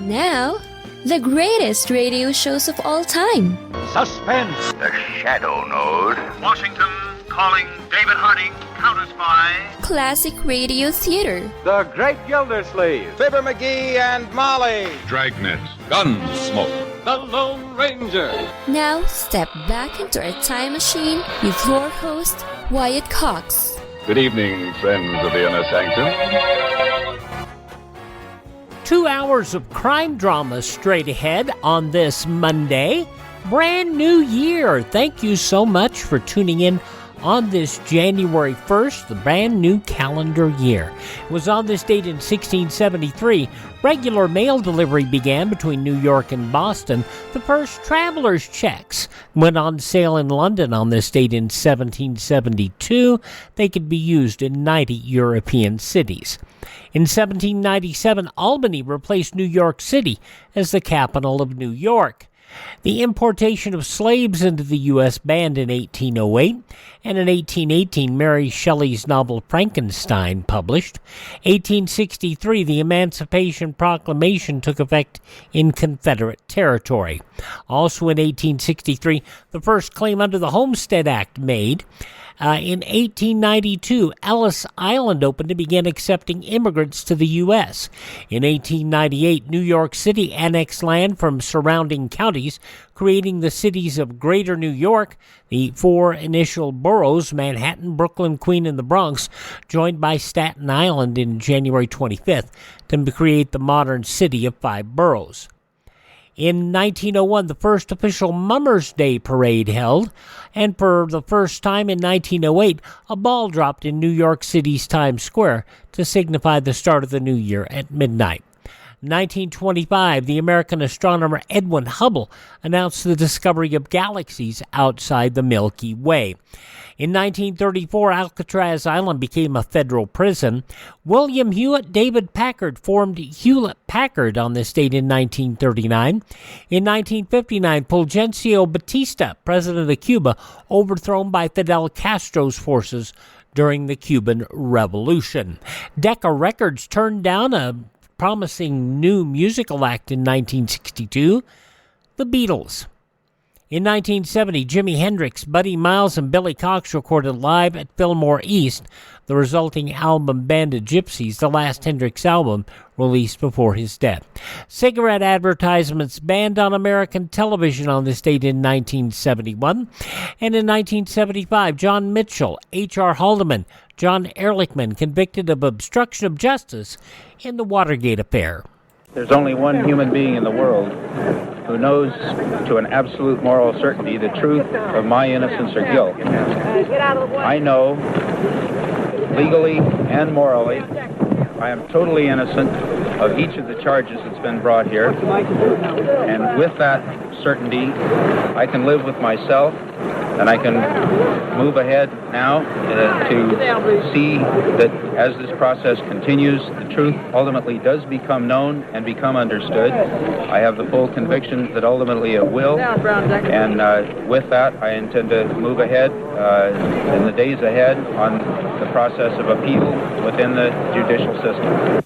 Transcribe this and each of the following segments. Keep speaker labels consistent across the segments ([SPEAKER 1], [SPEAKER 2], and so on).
[SPEAKER 1] Now, the greatest radio shows of all time.
[SPEAKER 2] Suspense.
[SPEAKER 3] The Shadow Node.
[SPEAKER 4] Washington calling David Harding, counter-spy.
[SPEAKER 1] Classic radio theater.
[SPEAKER 2] The Great Gildersleeve.
[SPEAKER 5] Fibber McGee and Molly.
[SPEAKER 6] Dragnet. Gunsmoke.
[SPEAKER 2] The Lone Ranger.
[SPEAKER 1] Now, step back into a time machine with your host, Wyatt Cox.
[SPEAKER 6] Good evening, friends of the Inner Sanctum.
[SPEAKER 7] 2 hours of crime drama straight ahead on this Monday. Brand new year. Thank you so much for tuning in on this January 1st, the brand new calendar year. It was on this date in 1673, regular mail delivery began between New York and Boston. The first traveler's checks went on sale in London on this date in 1772. They could be used in 90 European cities. In 1797, Albany replaced New York City as the capital of New York. The importation of slaves into the U.S. banned in 1808, and in 1818, Mary Shelley's novel Frankenstein published. 1863, the Emancipation Proclamation took effect in Confederate territory. Also in 1863, the first claim under the Homestead Act made. In 1892, Ellis Island opened and began accepting immigrants to the U.S. In 1898, New York City annexed land from surrounding counties, creating the cities of Greater New York. The four initial boroughs, Manhattan, Brooklyn, Queens, and the Bronx, joined by Staten Island in January 25th to create the modern city of 5 boroughs. In 1901, the first official Mummers Day parade held, and for the first time in 1908, a ball dropped in New York City's Times Square to signify the start of the new year at midnight. 1925, the American astronomer Edwin Hubble announced the discovery of galaxies outside the Milky Way. In 1934, Alcatraz Island became a federal prison. William Hewitt David Packard formed Hewlett-Packard on this date in 1939. In 1959, Fulgencio Batista, president of Cuba, overthrown by Fidel Castro's forces during the Cuban Revolution. Decca Records turned down a promising new musical act in 1962, the Beatles. In 1970, Jimi Hendrix, Buddy Miles, and Billy Cox recorded live at Fillmore East the resulting album Band of Gypsies, the last Hendrix album released before his death. Cigarette advertisements banned on American television on this date in 1971. And in 1975, John Mitchell, H.R. Haldeman, John Ehrlichman convicted of obstruction of justice in the Watergate affair.
[SPEAKER 8] There's only one human being in the world who knows to an absolute moral certainty the truth of my innocence or guilt. I know, legally and morally, I am totally innocent of each of the charges that's been brought here. And with that certainty, I can live with myself, and I can move ahead now to see that as this process continues, the truth ultimately does become known and become understood. I have the full conviction that ultimately it will, and with that, I intend to move ahead in the days ahead on the process of appeal within the judicial system.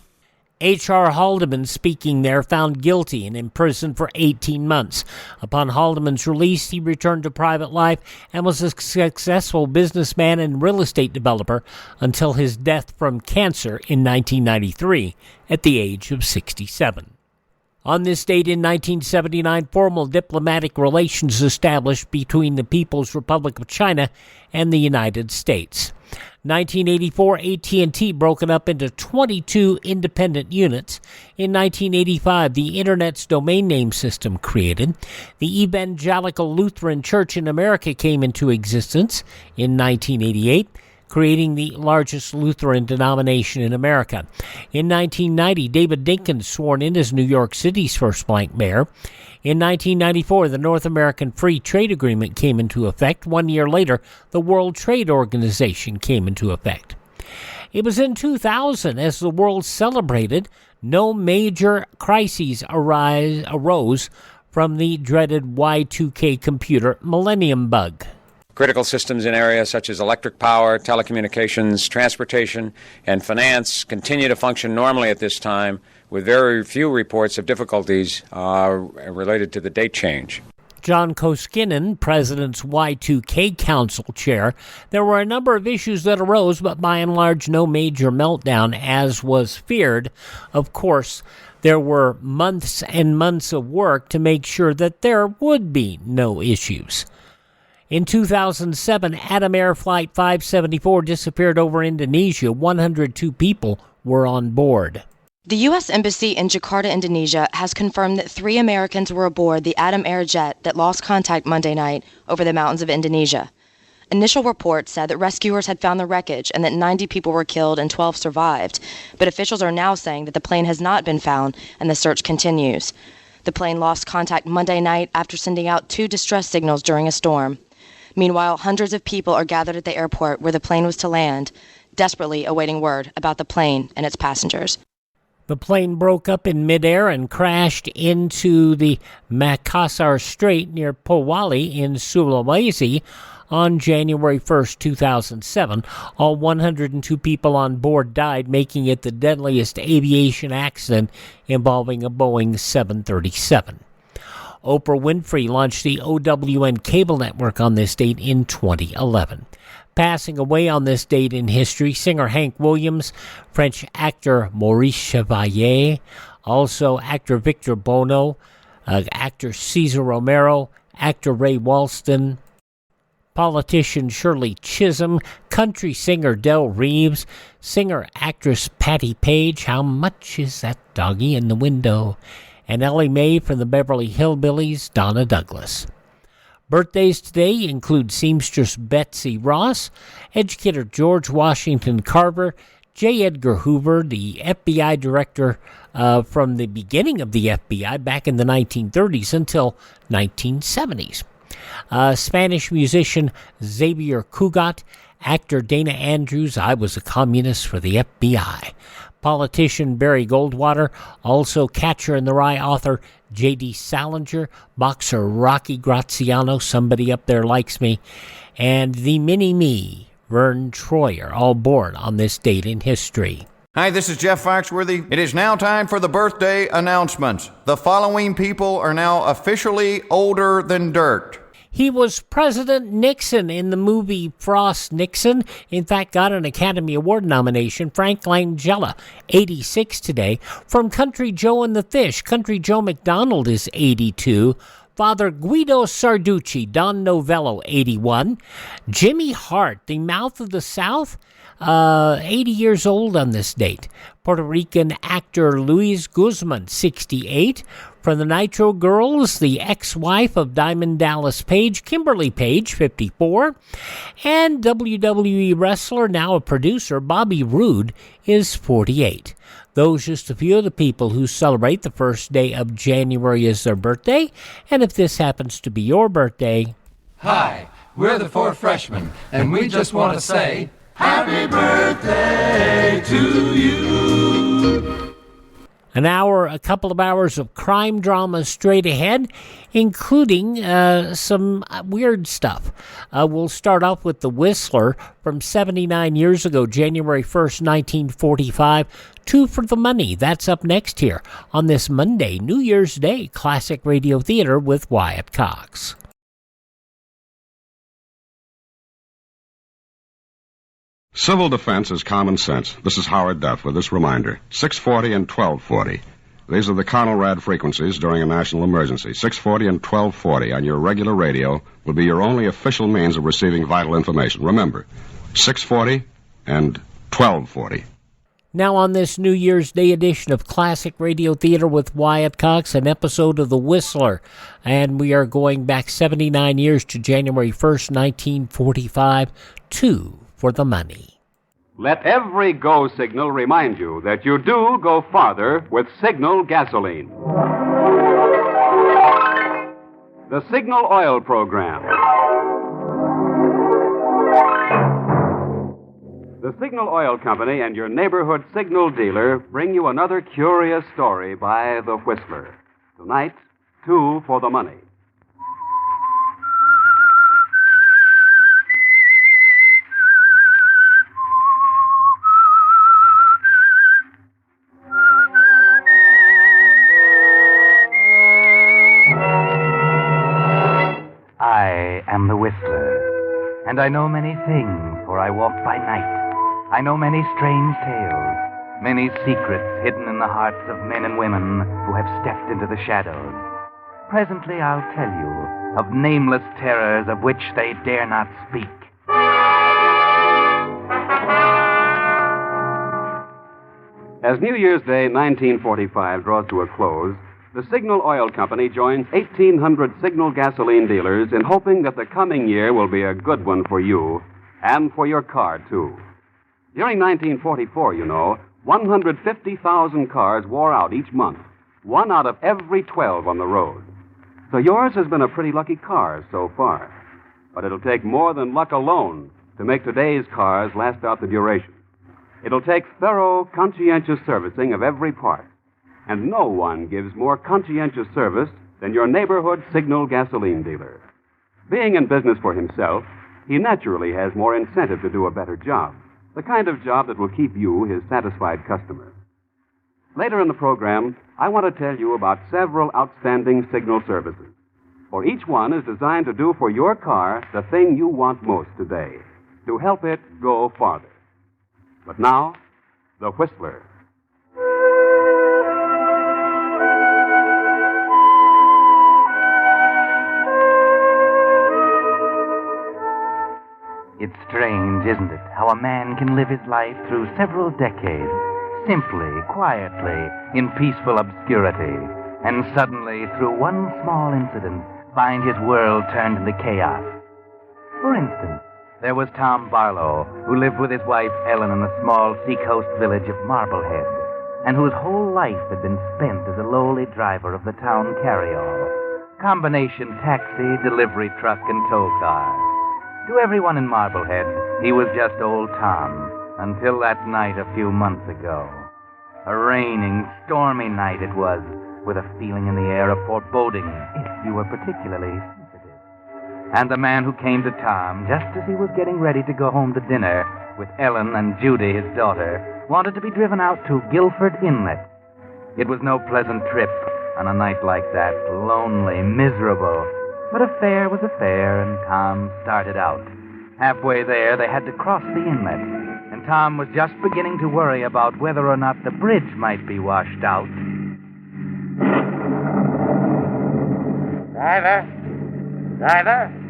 [SPEAKER 7] H.R. Haldeman, speaking there, found guilty and imprisoned for 18 months. Upon Haldeman's release, he returned to private life and was a successful businessman and real estate developer until his death from cancer in 1993 at the age of 67. On this date in 1979, formal diplomatic relations established between the People's Republic of China and the United States. 1984, AT&T broken up into 22 independent units. In 1985, the Internet's domain name system created. The Evangelical Lutheran Church in America came into existence in 1988, creating the largest Lutheran denomination in America. In 1990, David Dinkins sworn in as New York City's first blank mayor. In 1994, the North American Free Trade Agreement came into effect. 1 year later, the World Trade Organization came into effect. It was in 2000, as the world celebrated, no major crises arose from the dreaded Y2K computer millennium bug.
[SPEAKER 9] Critical systems in areas such as electric power, telecommunications, transportation, and finance continue to function normally at this time, with very few reports of difficulties related to the date change.
[SPEAKER 7] John Koskinen, President's Y2K Council chair, there were a number of issues that arose, but by and large, no major meltdown, as was feared. Of course, there were months and months of work to make sure that there would be no issues. In 2007, Adam Air Flight 574 disappeared over Indonesia. 102 people were on board.
[SPEAKER 10] The U.S. Embassy in Jakarta, Indonesia, has confirmed that 3 Americans were aboard the Adam Air jet that lost contact Monday night over the mountains of Indonesia. Initial reports said that rescuers had found the wreckage and that 90 people were killed and 12 survived, but officials are now saying that the plane has not been found and the search continues. The plane lost contact Monday night after sending out 2 distress signals during a storm. Meanwhile, hundreds of people are gathered at the airport where the plane was to land, desperately awaiting word about the plane and its passengers.
[SPEAKER 7] The plane broke up in midair and crashed into the Makassar Strait near Polwali in Sulawesi on January 1st, 2007. All 102 people on board died, making it the deadliest aviation accident involving a Boeing 737. Oprah Winfrey launched the OWN cable network on this date in 2011. Passing away on this date in history, singer Hank Williams, French actor Maurice Chevalier, also actor Victor Bono, actor Cesar Romero, actor Ray Walston, politician Shirley Chisholm, country singer Del Reeves, singer-actress Patti Page, how much is that doggy in the window, and Ellie Mae from the Beverly Hillbillies, Donna Douglas. Birthdays today include seamstress Betsy Ross, educator George Washington Carver, J. Edgar Hoover, the FBI director from the beginning of the FBI back in the 1930s until 1970s. Spanish musician Xavier Cugat, actor Dana Andrews, I was a communist for the FBI. Politician Barry Goldwater, also Catcher in the Rye author J.D. Salinger, boxer Rocky Graziano, somebody up there likes me, and the mini-me, Vern Troyer, all born on this date in history.
[SPEAKER 11] Hi, this is Jeff Foxworthy. It is now time for the birthday announcements. The following people are now officially older than dirt.
[SPEAKER 7] He was President Nixon in the movie Frost Nixon. In fact, got an Academy Award nomination. Frank Langella, 86 today. From Country Joe and the Fish, Country Joe McDonald is 82. Father Guido Sarducci, Don Novello, 81. Jimmy Hart, the Mouth of the South, 80 years old on this date. Puerto Rican actor Luis Guzman, 68. From the Nitro Girls, the ex-wife of Diamond Dallas Page, Kimberly Page, 54. And WWE wrestler, now a producer, Bobby Roode, is 48. Those just a few of the people who celebrate the first day of January as their birthday. And if this happens to be your birthday...
[SPEAKER 12] Hi, we're the 4 freshmen, and we just want to say, Happy birthday to you!
[SPEAKER 7] A couple of hours of crime drama straight ahead, including some weird stuff. We'll start off with The Whistler from 79 years ago, January 1st, 1945. 2 for the Money. That's up next here on this Monday, New Year's Day, Classic Radio Theater with Wyatt Cox.
[SPEAKER 6] Civil defense is common sense. This is Howard Duff with this reminder. 640 and 1240. These are the Conelrad frequencies during a national emergency. 640 and 1240 on your regular radio will be your only official means of receiving vital information. Remember, 640 and 1240.
[SPEAKER 7] Now on this New Year's Day edition of Classic Radio Theater with Wyatt Cox, an episode of The Whistler. And we are going back 79 years to January 1st, 1945, 2 for the Money.
[SPEAKER 13] Let every go signal remind you that you do go farther with Signal gasoline. The Signal Oil Program. The Signal Oil Company and your neighborhood Signal dealer bring you another curious story by The Whistler. Tonight, 2 for the Money.
[SPEAKER 14] I am the Whistler, and I know many things, for I walk by night. I know many strange tales, many secrets hidden in the hearts of men and women who have stepped into the shadows. Presently I'll tell you of nameless terrors of which they dare not speak.
[SPEAKER 13] As New Year's Day 1945 draws to a close, the Signal Oil Company joins 1,800 Signal gasoline dealers in hoping that the coming year will be a good one for you and for your car, too. During 1944, you know, 150,000 cars wore out each month, 1 out of every 12 on the road. So yours has been a pretty lucky car so far. But it'll take more than luck alone to make today's cars last out the duration. It'll take thorough, conscientious servicing of every part. And no one gives more conscientious service than your neighborhood Signal gasoline dealer. Being in business for himself, he naturally has more incentive to do a better job, the kind of job that will keep you his satisfied customer. Later in the program, I want to tell you about several outstanding Signal services. For each one is designed to do for your car the thing you want most today, to help it go farther. But now, the Whistler.
[SPEAKER 14] It's strange, isn't it, how a man can live his life through several decades, simply, quietly, in peaceful obscurity, and suddenly, through one small incident, find his world turned into chaos. For instance, there was Tom Barlow, who lived with his wife Ellen in the small seacoast village of Marblehead, and whose whole life had been spent as a lowly driver of the town carryall, combination taxi, delivery truck, and tow car. To everyone in Marblehead, he was just old Tom, until that night a few months ago. A raining, stormy night it was, with a feeling in the air of foreboding, if you were particularly sensitive. And the man who came to Tom, just as he was getting ready to go home to dinner with Ellen and Judy, his daughter, wanted to be driven out to Guilford Inlet. It was no pleasant trip on a night like that, lonely, miserable. But a fare was a fare, and Tom started out. Halfway there, they had to cross the inlet, and Tom was just beginning to worry about whether or not the bridge might be washed out.
[SPEAKER 15] Driver?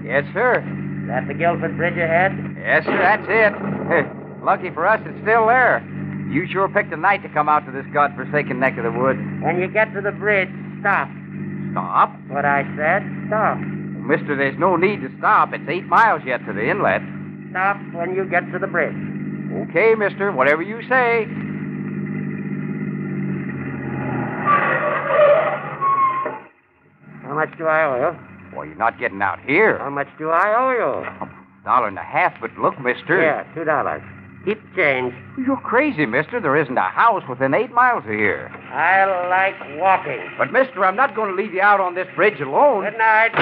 [SPEAKER 16] Yes, sir.
[SPEAKER 15] Is that the Guilford Bridge ahead?
[SPEAKER 16] Yes, sir, that's it. Lucky for us, it's still there. You sure picked a night to come out to this godforsaken neck of the woods.
[SPEAKER 15] When you get to the bridge, stop.
[SPEAKER 16] Stop?
[SPEAKER 15] What I said, stop.
[SPEAKER 16] Mister, there's no need to stop. It's 8 miles yet to the inlet.
[SPEAKER 15] Stop when you get to the bridge.
[SPEAKER 16] Okay, mister, whatever you say.
[SPEAKER 15] How much do I owe you?
[SPEAKER 16] Well, you're not getting out here.
[SPEAKER 15] How much do I owe you?
[SPEAKER 16] $1.50, but look, mister.
[SPEAKER 15] Yeah, $2. Keep the change.
[SPEAKER 16] You're crazy, mister. There isn't a house within 8 miles of here.
[SPEAKER 15] I like walking.
[SPEAKER 16] But, mister, I'm not going to leave you out on this bridge alone.
[SPEAKER 15] Good night.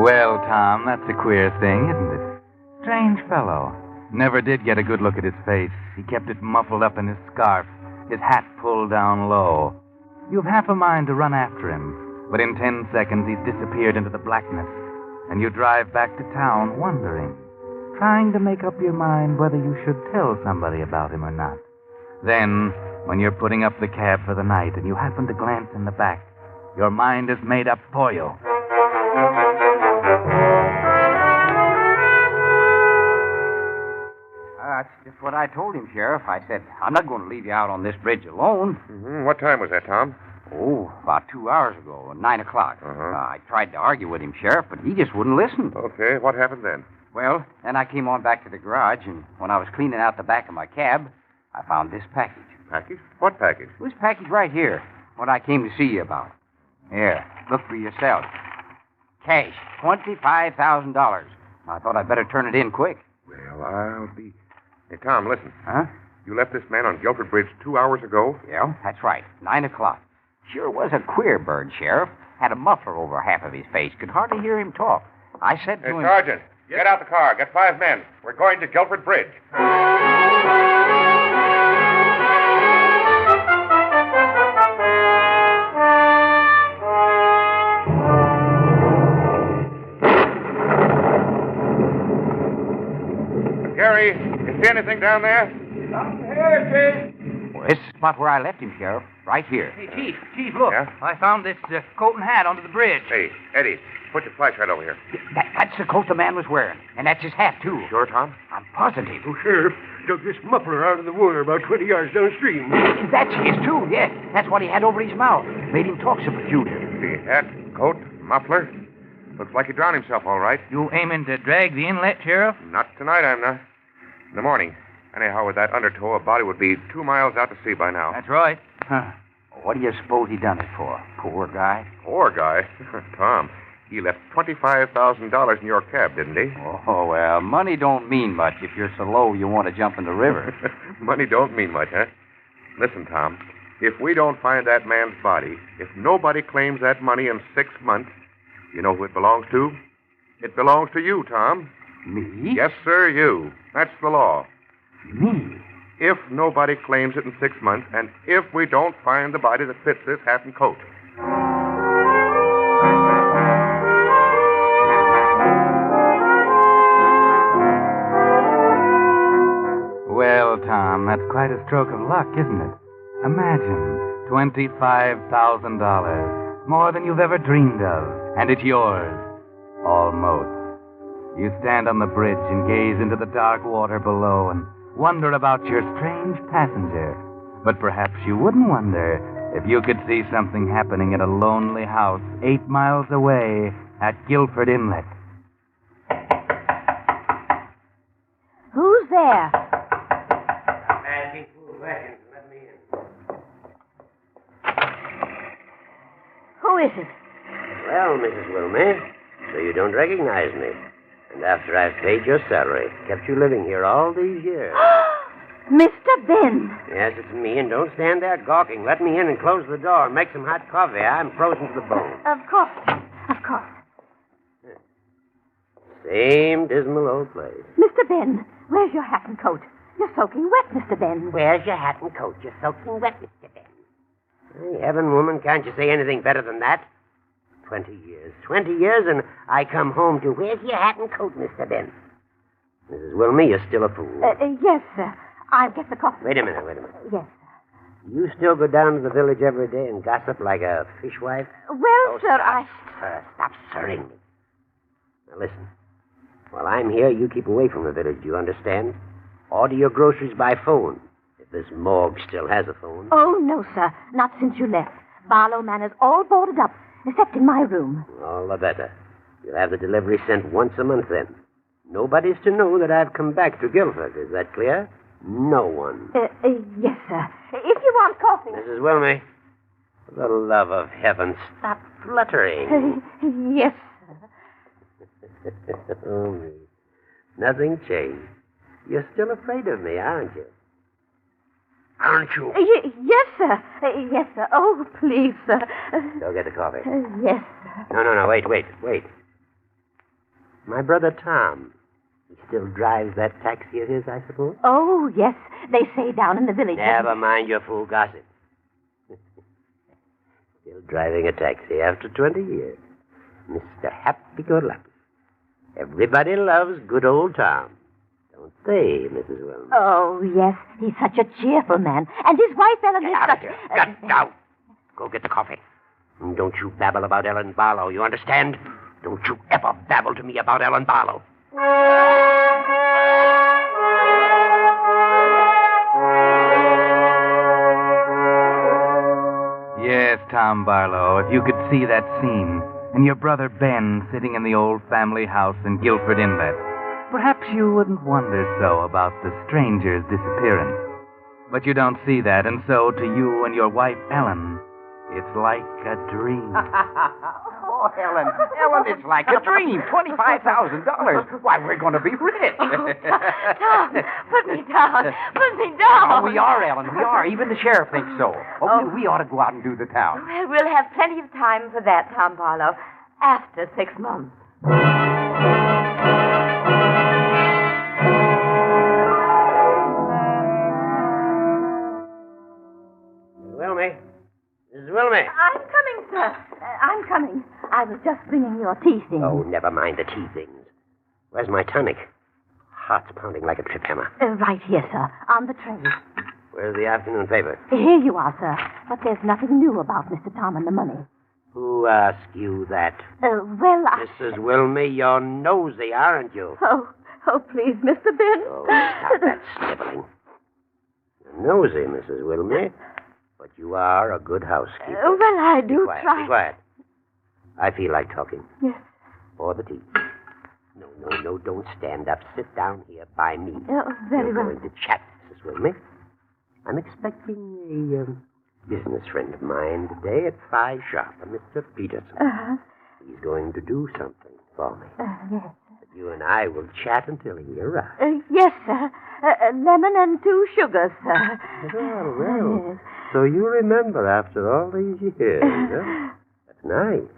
[SPEAKER 14] Well, Tom, that's a queer thing, isn't it? Strange fellow. Never did get a good look at his face. He kept it muffled up in his scarf, his hat pulled down low. You've half a mind to run after him, but in 10 seconds he's disappeared into the blackness, and you drive back to town wondering, trying to make up your mind whether you should tell somebody about him or not. Then, when you're putting up the cab for the night and you happen to glance in the back, your mind is made up for you.
[SPEAKER 16] That's just what I told him, Sheriff. I said, I'm not going to leave you out on this bridge alone.
[SPEAKER 17] Mm-hmm. What time was that, Tom?
[SPEAKER 16] Oh, about 2 hours ago, 9 o'clock. I tried to argue with him, Sheriff, but he just wouldn't listen.
[SPEAKER 17] Okay, what happened then?
[SPEAKER 16] Well, then I came on back to the garage, and when I was cleaning out the back of my cab, I found this package.
[SPEAKER 17] Package? What package?
[SPEAKER 16] This package right here, what I came to see you about. Here, look for yourself. Cash, $25,000. I thought I'd better turn it in quick.
[SPEAKER 17] Well, I'll be... Hey, Tom, listen.
[SPEAKER 16] Huh?
[SPEAKER 17] You left this man on Guilford Bridge 2 hours ago?
[SPEAKER 16] Yeah, that's right. 9 o'clock. Sure was a queer bird, Sheriff. Had a muffler over half of his face. Could hardly hear him talk. I said to him...
[SPEAKER 17] Sergeant, get out the car. Get 5 men. We're going to Guilford Bridge. anything down there?
[SPEAKER 16] Here, Chief. Well, this is the spot where I left him, Sheriff. Right here.
[SPEAKER 14] Hey, Chief, look.
[SPEAKER 17] Yeah?
[SPEAKER 14] I found this coat and hat under the bridge.
[SPEAKER 17] Hey, Eddie, put your flashlight over here.
[SPEAKER 16] That's the coat the man was wearing. And that's his hat, too.
[SPEAKER 17] Sure, Tom?
[SPEAKER 16] I'm positive.
[SPEAKER 18] Oh, Sheriff, dug this muffler out of the water about 20 yards downstream.
[SPEAKER 16] That's his, too, yes. That's what he had over his mouth. Made him talk so peculiar.
[SPEAKER 17] The hat, coat, muffler. Looks like he drowned himself, all right.
[SPEAKER 14] You aiming to drag the inlet, Sheriff?
[SPEAKER 17] Not tonight, I'm not. In the morning. Anyhow, with that undertow, a body would be 2 miles out to sea by now.
[SPEAKER 14] That's right.
[SPEAKER 16] Huh. What do you suppose he done it for? Poor guy.
[SPEAKER 17] Poor guy? Tom, he left $25,000 in your cab, didn't he?
[SPEAKER 16] Oh, well, money don't mean much if you're so low you want to jump in the river.
[SPEAKER 17] Money don't mean much, huh? Listen, Tom, if we don't find that man's body, if nobody claims that money in 6 months, you know who it belongs to? It belongs to you, Tom.
[SPEAKER 16] Me?
[SPEAKER 17] Yes, sir, you. That's the law.
[SPEAKER 16] Me?
[SPEAKER 17] If nobody claims it in 6 months, and if we don't find the body that fits this hat and coat.
[SPEAKER 14] Well, Tom, that's quite a stroke of luck, isn't it? Imagine, $25,000. More than you've ever dreamed of. And it's yours. Almost. You stand on the bridge and gaze into the dark water below and wonder about your strange passenger. But perhaps you wouldn't wonder if you could see something happening at a lonely house 8 miles away at Guilford Inlet.
[SPEAKER 19] Who's there?
[SPEAKER 15] I'm asking fool questions. Let me in.
[SPEAKER 19] Who is it?
[SPEAKER 15] Well, Mrs. Wilmey, so you don't recognize me. And after I've paid your salary, kept you living here all these years.
[SPEAKER 19] Mr. Ben.
[SPEAKER 15] Yes, it's me, and don't stand there gawking. Let me in and close the door and make some hot coffee. I'm frozen to the bone.
[SPEAKER 19] Of course. Of course.
[SPEAKER 15] Same dismal old place.
[SPEAKER 19] Mr. Ben, where's your hat and coat? You're soaking wet, Mr. Ben.
[SPEAKER 15] Where's your hat and coat? You're soaking wet, Mr. Ben. Hey, heaven, woman, can't you say anything better than that? 20 years, and I come home to, where's your hat and coat, Mr. Ben? Mrs. Wilmey, you're still a fool.
[SPEAKER 19] Yes, sir. I'll get the coffee.
[SPEAKER 15] Wait a minute.
[SPEAKER 19] Yes.
[SPEAKER 15] You still go down to the village every day and gossip like a fishwife?
[SPEAKER 19] Well, sir,
[SPEAKER 15] Stop sirring me. Now, listen. While I'm here, you keep away from the village, do you understand? Order your groceries by phone, if this morgue still has a phone.
[SPEAKER 19] Oh, no, sir. Not since you left. Barlow Manor's all boarded up, except in my room.
[SPEAKER 15] All the better. You'll have the delivery sent once a month then. Nobody's to know that I've come back to Guilford. Is that clear? No one.
[SPEAKER 19] Yes, sir. If you want coffee...
[SPEAKER 15] Mrs. Wilmey, for the love of heaven, stop fluttering.
[SPEAKER 19] Yes,
[SPEAKER 15] sir. Oh, me. Nothing changed. You're still afraid of me, aren't you? Aren't you?
[SPEAKER 19] Yes, sir. Yes, sir. Oh, please, sir.
[SPEAKER 15] Go get the coffee.
[SPEAKER 19] Yes, sir.
[SPEAKER 15] No, wait. My brother Tom, he still drives that taxi of his, I suppose?
[SPEAKER 19] Oh, yes. They say down in the village.
[SPEAKER 15] Never mind your fool gossip. Still driving a taxi after 20 years. Mr. Happy-Go-Lucky. Everybody loves good old Tom. Don't they, Mrs. Wilmey?
[SPEAKER 19] Oh, yes. He's such a cheerful man. And his wife, Ellen, is such...
[SPEAKER 15] Get out. Go get the coffee. And don't you babble about Ellen Barlow, you understand? Don't you ever babble to me about Ellen Barlow.
[SPEAKER 14] Yes, Tom Barlow, if you could see that scene, and your brother Ben sitting in the old family house in Guilford Inlet, perhaps you wouldn't wonder so about the stranger's disappearance. But you don't see that, and so to you and your wife, Ellen, it's like a dream.
[SPEAKER 16] Oh, Ellen, it's like a dream. $25,000. Why, we're going to be rich.
[SPEAKER 19] Tom, put me down. Put me down.
[SPEAKER 16] Oh, we are, Ellen. We are. Even the sheriff thinks so. We ought to go out and do the town.
[SPEAKER 19] Well, we'll have plenty of time for that, Tom Barlow, after 6 months.
[SPEAKER 15] Mrs. Wilmey.
[SPEAKER 19] I'm coming, sir. I'm coming. I was just bringing your tea things.
[SPEAKER 15] Oh, never mind the tea things. Where's my tonic? heart's pounding like a trip hammer.
[SPEAKER 19] Right here, sir, on the tray.
[SPEAKER 15] Where's the afternoon paper?
[SPEAKER 19] Here you are, sir. But there's nothing new about Mr. Tom and the money.
[SPEAKER 15] Who asked you that?
[SPEAKER 19] Well,
[SPEAKER 15] Mrs. Wilmy, you're nosy, aren't you?
[SPEAKER 19] Oh, please, Mr. Ben.
[SPEAKER 15] Oh, stop that sniveling. You're nosy, Mrs. Wilmy, but you are a good housekeeper.
[SPEAKER 19] Well, I do try.
[SPEAKER 15] Be quiet. I feel like talking.
[SPEAKER 19] Yes.
[SPEAKER 15] Pour the tea. No, don't stand up. Sit down here by me.
[SPEAKER 19] Oh, very well.
[SPEAKER 15] We're going to chat, Mrs. Wilmy. I'm expecting a business friend of mine today at 5 sharp, a Mr. Peterson.
[SPEAKER 19] Uh-huh.
[SPEAKER 15] He's going to do something for me.
[SPEAKER 19] Yes.
[SPEAKER 15] But you and I will chat until he arrives.
[SPEAKER 19] Yes, sir. Lemon and 2 sugars, sir.
[SPEAKER 15] Well. Yes. So you remember after all these years, huh? That's nice.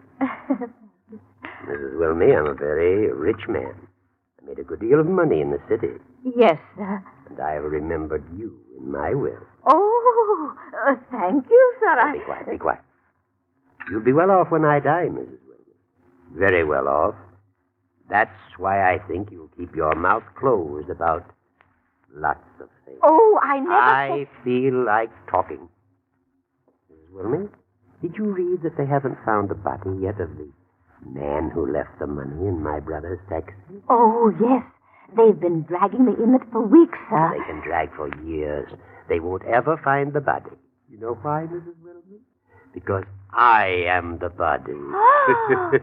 [SPEAKER 15] Mrs. Wilmy, I'm a very rich man. I made a good deal of money in the city.
[SPEAKER 19] Yes, sir.
[SPEAKER 15] And I have remembered you in my will.
[SPEAKER 19] Oh, thank you, sir.
[SPEAKER 15] Be quiet. You'll be well off when I die, Mrs. Wilmy. Very well off. That's why I think you'll keep your mouth closed about lots of things.
[SPEAKER 19] Oh, I
[SPEAKER 15] feel like talking. Mrs. Wilmy, did you read that they haven't found the body yet of the man who left the money in my brother's taxi?
[SPEAKER 19] Oh, yes. They've been dragging the inlet for weeks, sir.
[SPEAKER 15] They can drag for years. They won't ever find the body. You know why, Mrs. Wilmy? Because I am the body.
[SPEAKER 19] Oh,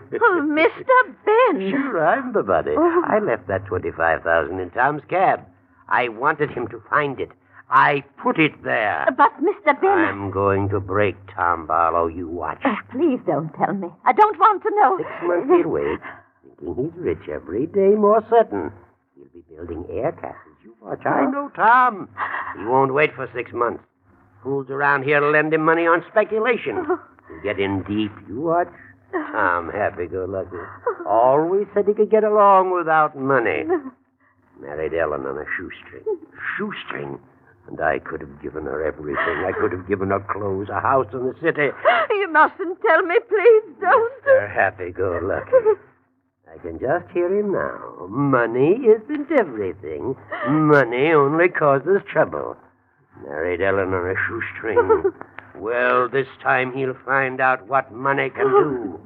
[SPEAKER 19] Mr. Ben.
[SPEAKER 15] Sure, I'm the body.
[SPEAKER 19] Oh.
[SPEAKER 15] I left that $25,000 in Tom's cab. I wanted him to find it. I put it there.
[SPEAKER 19] But, Mr. Ben...
[SPEAKER 15] I'm going to break Tom Barlow. You watch.
[SPEAKER 19] Please don't tell me. I don't want to know.
[SPEAKER 15] 6 months he'll wait, thinking he's rich every day more certain. He'll be building air castles. You watch. I know Tom. He won't wait for 6 months. Fools around here lend him money on speculation. He'll get in deep. You watch. Tom, happy-go-lucky. Always said he could get along without money. Married Ellen on a shoestring. Shoestring? And I could have given her everything. I could have given her clothes, a house in the city.
[SPEAKER 19] You mustn't tell me, please don't.
[SPEAKER 15] Mr. Happy-go-lucky. I can just hear him now. Money isn't everything. Money only causes trouble. Married Ellen on a shoestring. Well, this time he'll find out what money can do.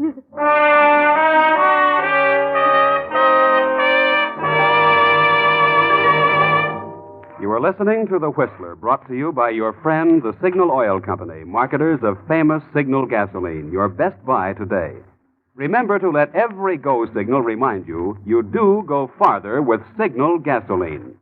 [SPEAKER 13] You are listening to The Whistler, brought to you by your friend, the Signal Oil Company, marketers of famous Signal gasoline, your best buy today. Remember to let every go signal remind you do go farther with Signal gasoline.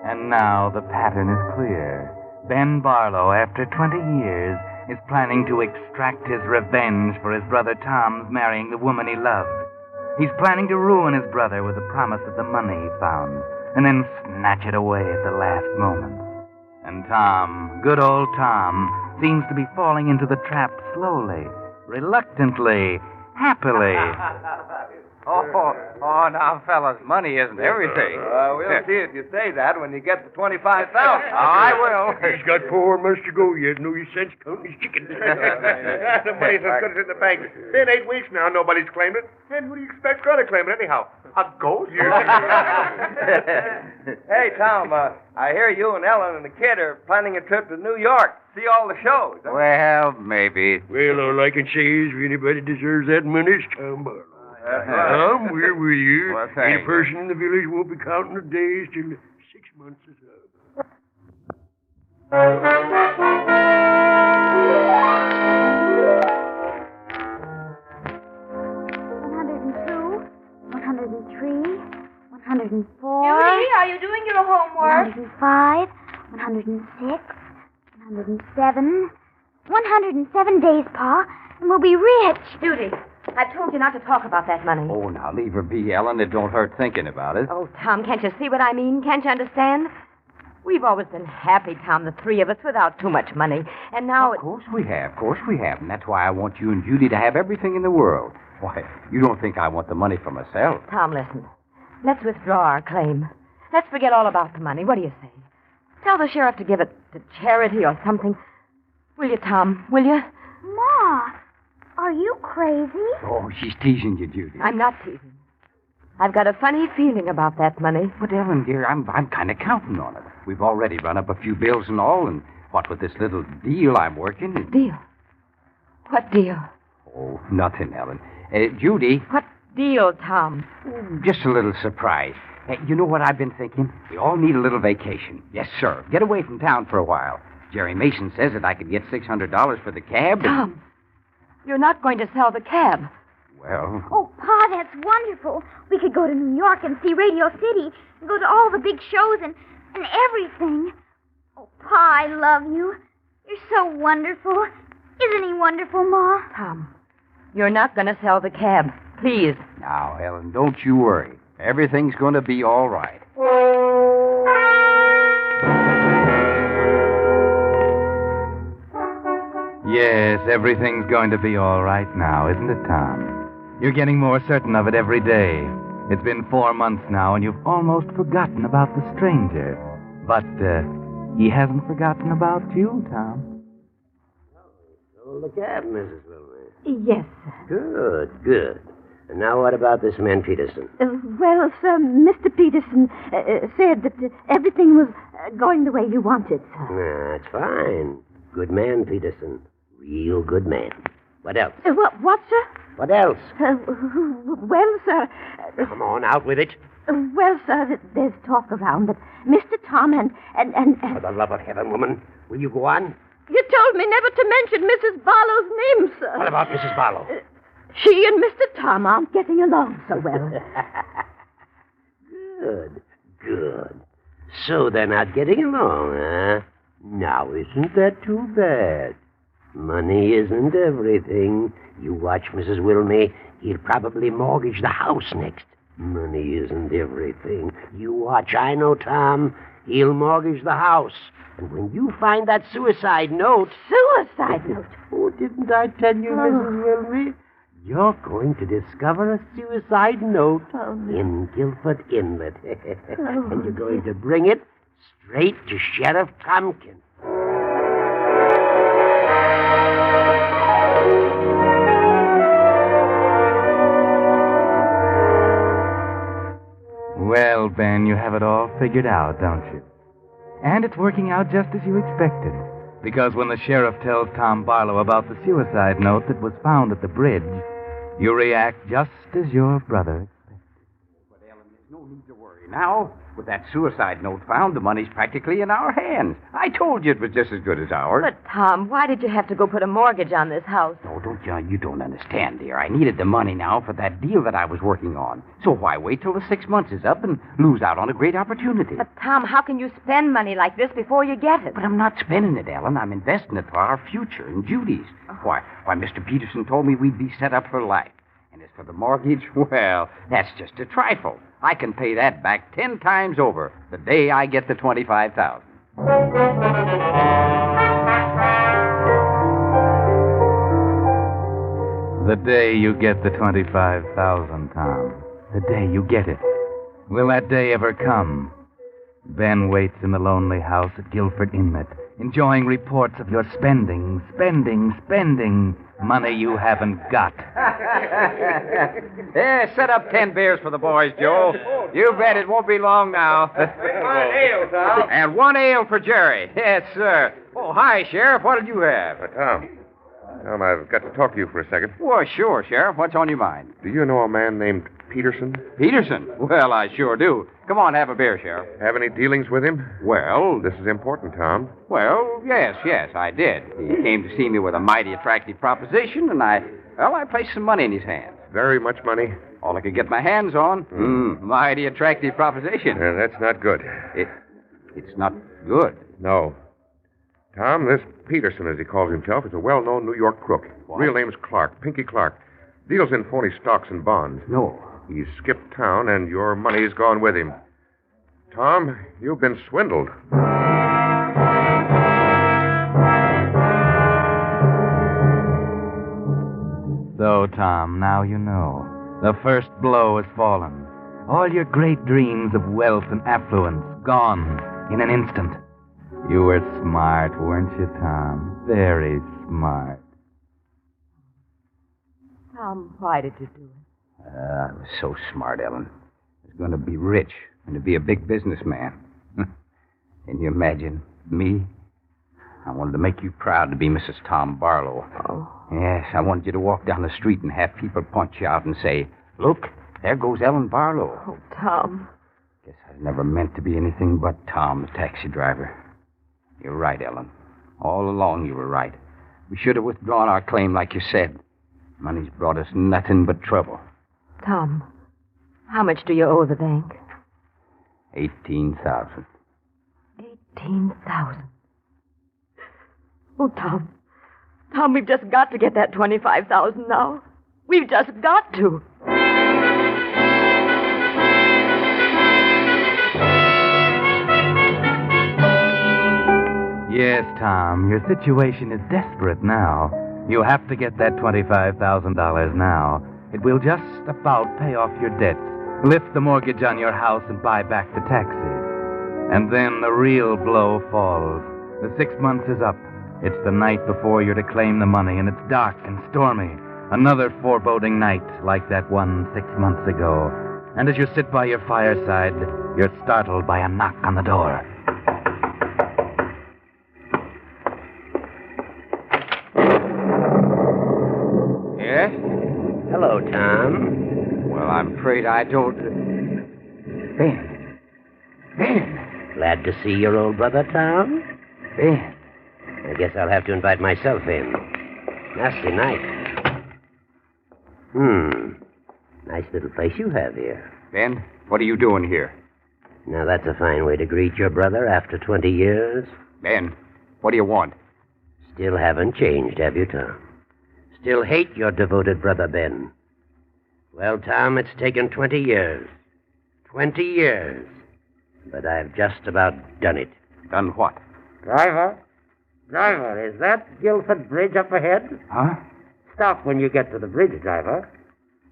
[SPEAKER 14] And now the pattern is clear. Ben Barlow, after 20 years, is planning to extract his revenge for his brother Tom's marrying the woman he loved. He's planning to ruin his brother with the promise of the money he found, and then snatch it away at the last moment. And Tom, good old Tom, seems to be falling into the trap slowly, reluctantly, happily.
[SPEAKER 16] Oh, now, fellas, money isn't everything.
[SPEAKER 5] We'll see if you say that when you get the $25,000.
[SPEAKER 16] I will.
[SPEAKER 18] He's got 4 months to go yet. No use sense counting his chickens.
[SPEAKER 17] The money's as good as in the bank. Been 8 weeks now, nobody's claimed it. And who do you expect's going to claim it anyhow? A ghost?
[SPEAKER 5] Hey, Tom, I hear you and Ellen and the kid are planning a trip to New York. See all the shows. Huh?
[SPEAKER 16] Well, maybe.
[SPEAKER 18] Well, all I can say is if anybody deserves that money, it's Tom Barlow. Tom, we're with you.
[SPEAKER 16] Well,
[SPEAKER 18] Ain't
[SPEAKER 16] thanks.
[SPEAKER 18] a person in the village won't be counting the days till 6 months is up.
[SPEAKER 19] 104.
[SPEAKER 20] Judy, are you doing your homework?
[SPEAKER 19] 105, 106, 107. 107 days, Pa, and we'll be rich.
[SPEAKER 20] Judy, I told you not to talk about that money.
[SPEAKER 16] Oh, now, leave her be, Ellen. It don't hurt thinking about it.
[SPEAKER 20] Oh, Tom, can't you see what I mean? Can't you understand? We've always been happy, Tom, the three of us, without too much money. And now...
[SPEAKER 16] Of course we have. And that's why I want you and Judy to have everything in the world. Why, you don't think I want the money for myself.
[SPEAKER 20] Tom, listen. let's withdraw our claim. Let's forget all about the money. What do you say? Tell the sheriff to give it to charity or something. Will you, Tom? Will you?
[SPEAKER 19] Ma, are you crazy?
[SPEAKER 16] Oh, she's teasing you, Judy.
[SPEAKER 20] I'm not teasing. I've got a funny feeling about that money.
[SPEAKER 16] But, Ellen, dear, I'm kind of counting on it. We've already run up a few bills and all, and what with this little deal I'm working...
[SPEAKER 20] Deal? What deal?
[SPEAKER 16] Oh, nothing, Ellen. Judy...
[SPEAKER 20] What deal, Tom?
[SPEAKER 16] Just a little surprise. You know what I've been thinking? We all need a little vacation. Yes, sir. Get away from town for a while. Jerry Mason says that I could get $600 for the cab.
[SPEAKER 20] Tom, you're not going to sell the cab.
[SPEAKER 16] Well...
[SPEAKER 19] Oh, Pa, that's wonderful. We could go to New York and see Radio City and go to all the big shows and everything. Oh, Pa, I love you. You're so wonderful. Isn't he wonderful, Ma?
[SPEAKER 20] Tom, you're not going to sell the cab. Please.
[SPEAKER 16] Now, Ellen, don't you worry. Everything's going to be all right.
[SPEAKER 14] Yes, everything's going to be all right now, isn't it, Tom? You're getting more certain of it every day. It's been 4 months now, and you've almost forgotten about the stranger. But he hasn't forgotten about you, Tom.
[SPEAKER 15] Sold the cab, Mrs. Wilmer.
[SPEAKER 19] Yes,
[SPEAKER 15] Good, good. And now what about this man Peterson?
[SPEAKER 19] Well, sir, Mr. Peterson said that everything was going the way you wanted, sir.
[SPEAKER 15] That's fine. Good man, Peterson. Real good man. What else?
[SPEAKER 19] What, sir?
[SPEAKER 15] What else?
[SPEAKER 19] Well, sir...
[SPEAKER 15] Come on, out with it.
[SPEAKER 19] Well, sir, there's talk around that Mr. Tom and...
[SPEAKER 15] For the love of heaven, woman, will you go on?
[SPEAKER 19] You told me never to mention Mrs. Barlow's name, sir.
[SPEAKER 15] What about Mrs. Barlow?
[SPEAKER 19] She and Mr. Tom aren't getting along so well.
[SPEAKER 15] Good, good. So they're not getting along, huh? Now, isn't that too bad? Money isn't everything. You watch, Mrs. Wilmey. He'll probably mortgage the house next. Money isn't everything. You watch. I know, Tom. He'll mortgage the house. And when you find that suicide note...
[SPEAKER 19] Suicide note?
[SPEAKER 15] Oh, didn't I tell you, Mrs. Wilmey? You're going to discover a suicide note in Guilford Inlet. And you're going to bring it straight to Sheriff Tompkins.
[SPEAKER 14] Well, Ben, you have it all figured out, don't you? And it's working out just as you expected. Because when the sheriff tells Tom Barlow about the suicide note that was found at the bridge, you react just as your brother expected.
[SPEAKER 16] But, Ellen, there's no need to worry now. With that suicide note found, the money's practically in our hands. I told you it was just as good as ours.
[SPEAKER 20] But, Tom, why did you have to go put a mortgage on this house?
[SPEAKER 16] No, you don't understand, dear. I needed the money now for that deal that I was working on. So why wait till the 6 months is up and lose out on a great opportunity?
[SPEAKER 20] But, Tom, how can you spend money like this before you get it?
[SPEAKER 16] But I'm not spending it, Ellen. I'm investing it for our future and Judy's. Why, Mr. Peterson told me we'd be set up for life. And as for the mortgage, well, that's just a trifle. I can pay that back 10 times over the day I get the $25,000.
[SPEAKER 14] The day you get the $25,000, Tom. The day you get it. Will that day ever come? Ben waits in the lonely house at Guilford Inlet, enjoying reports of your spending money you haven't got.
[SPEAKER 9] Yeah, set up 10 beers for the boys, Joe. You bet it won't be long now.
[SPEAKER 5] Ale, Tom.
[SPEAKER 9] And 1 ale for Jerry. Yes, sir. Oh, hi, Sheriff. What did you have?
[SPEAKER 17] Tom, I've got to talk to you for a second.
[SPEAKER 9] Well, sure, Sheriff. What's on your mind?
[SPEAKER 17] Do you know a man named Peterson?
[SPEAKER 9] Peterson? Well, I sure do. Come on, have a beer, Sheriff.
[SPEAKER 17] Have any dealings with him?
[SPEAKER 9] Well...
[SPEAKER 17] This is important, Tom.
[SPEAKER 9] Well, yes, I did. He came to see me with a mighty attractive proposition, and I placed some money in his hands.
[SPEAKER 17] Very much money?
[SPEAKER 9] All I could get my hands on. Mighty attractive proposition.
[SPEAKER 17] That's not good.
[SPEAKER 9] It's not good.
[SPEAKER 17] No. Tom, this Peterson, as he calls himself, is a well-known New York crook.
[SPEAKER 9] What?
[SPEAKER 17] Real name's Clark, Pinky Clark. Deals in phony stocks and bonds.
[SPEAKER 9] No.
[SPEAKER 17] He's skipped town, and your money's gone with him. Tom, you've been swindled.
[SPEAKER 14] So, Tom, now you know. The first blow has fallen. All your great dreams of wealth and affluence gone in an instant. You were smart, weren't you, Tom? Very smart.
[SPEAKER 20] Tom, why did you do it?
[SPEAKER 16] I was so smart, Ellen. I was going to be rich and to be a big businessman. Can you imagine me? I wanted to make you proud to be Mrs. Tom Barlow.
[SPEAKER 20] Oh.
[SPEAKER 16] Yes, I wanted you to walk down the street and have people point you out and say, "Look, there goes Ellen Barlow."
[SPEAKER 20] Oh, Tom.
[SPEAKER 16] Guess I never meant to be anything but Tom, the taxi driver. You're right, Ellen. All along you were right. We should have withdrawn our claim like you said. Money's brought us nothing but trouble.
[SPEAKER 20] Tom, how much do you owe the bank?
[SPEAKER 16] 18,000.
[SPEAKER 20] 18,000. Oh, Tom. Tom, we've just got to get that 25,000 now. We've just got to.
[SPEAKER 14] Yes, Tom, your situation is desperate now. You have to get that $25,000 now. It will just about pay off your debts, lift the mortgage on your house, and buy back the taxi. And then the real blow falls. The 6 months is up. It's the night before you're to claim the money, and it's dark and stormy. Another foreboding night like that one 6 months ago. And as you sit by your fireside, you're startled by a knock on the door.
[SPEAKER 16] Yes?
[SPEAKER 15] Hello, Tom.
[SPEAKER 16] Well, I'm afraid I don't... Ben. Ben.
[SPEAKER 15] Glad to see your old brother, Tom?
[SPEAKER 16] Ben.
[SPEAKER 15] I guess I'll have to invite myself in. Nasty night. Nice little place you have here.
[SPEAKER 16] Ben, what are you doing here?
[SPEAKER 15] Now, that's a fine way to greet your brother after 20 years.
[SPEAKER 16] Ben, what do you want?
[SPEAKER 15] Still haven't changed, have you, Tom? Still hate your devoted brother, Ben. Well, Tom, it's taken 20 years. 20 years. But I've just about done it.
[SPEAKER 16] Done what?
[SPEAKER 15] Driver, is that Guilford Bridge up ahead?
[SPEAKER 16] Huh?
[SPEAKER 15] Stop when you get to the bridge, driver.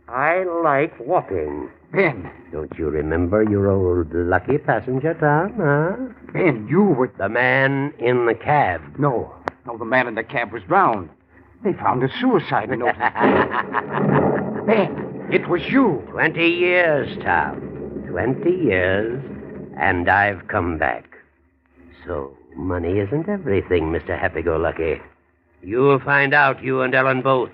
[SPEAKER 15] I like walking.
[SPEAKER 16] Ben.
[SPEAKER 15] Don't you remember your old lucky passenger, Tom, huh?
[SPEAKER 16] Ben, you were...
[SPEAKER 15] The man in the cab.
[SPEAKER 16] No, the man in the cab was drowned. They found a suicide note. Ben, it was you.
[SPEAKER 15] 20 years, Tom. 20 years, and I've come back. So, money isn't everything, Mr. Happy-Go-Lucky. You'll find out, you and Ellen both.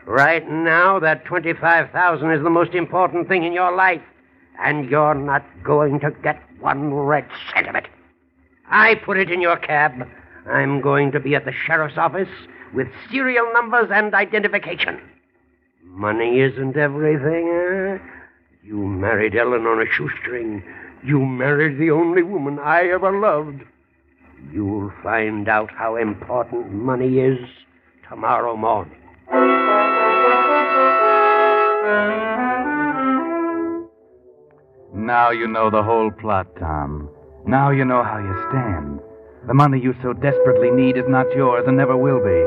[SPEAKER 15] Right now, that 25,000 is the most important thing in your life, and you're not going to get one red cent of it. I put it in your cab. I'm going to be at the sheriff's office with serial numbers and identification. Money isn't everything, eh? You married Ellen on a shoestring. You married the only woman I ever loved. You'll find out how important money is tomorrow morning.
[SPEAKER 14] Now you know the whole plot, Tom. Now you know how you stand. The money you so desperately need is not yours and never will be.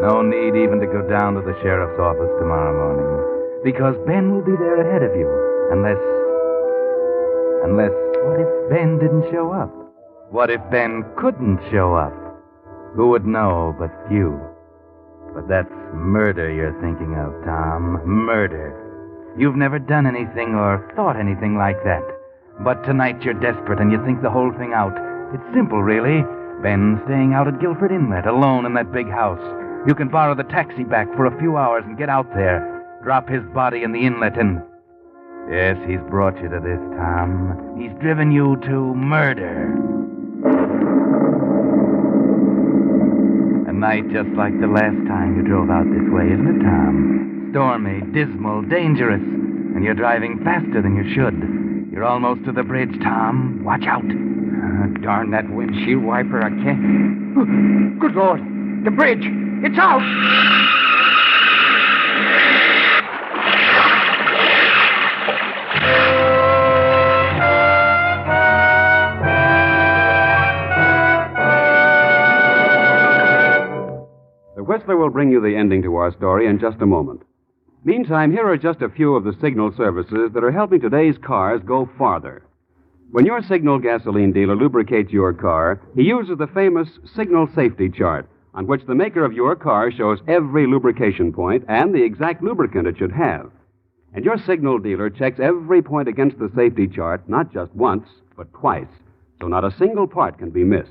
[SPEAKER 14] No need even to go down to the sheriff's office tomorrow morning, because Ben will be there ahead of you. Unless, what if Ben didn't show up? What if Ben couldn't show up? Who would know but you? But that's murder you're thinking of, Tom. Murder. You've never done anything or thought anything like that. But tonight you're desperate and you think the whole thing out. It's simple, really. Ben's staying out at Guilford Inlet, alone in that big house. You can borrow the taxi back for a few hours and get out there. Drop his body in the inlet and... Yes, he's brought you to this, Tom. He's driven you to murder. A night just like the last time you drove out this way, isn't it, Tom? Stormy, dismal, dangerous. And you're driving faster than you should. You're almost to the bridge, Tom. Watch out.
[SPEAKER 16] Darn that windshield wiper, I can't... Good Lord! The bridge! It's out!
[SPEAKER 13] The Whistler will bring you the ending to our story in just a moment. Meantime, here are just a few of the signal services that are helping today's cars go farther. When your Signal gasoline dealer lubricates your car, he uses the famous Signal Safety Chart, on which the maker of your car shows every lubrication point and the exact lubricant it should have. And your Signal dealer checks every point against the safety chart, not just once, but twice, so not a single part can be missed.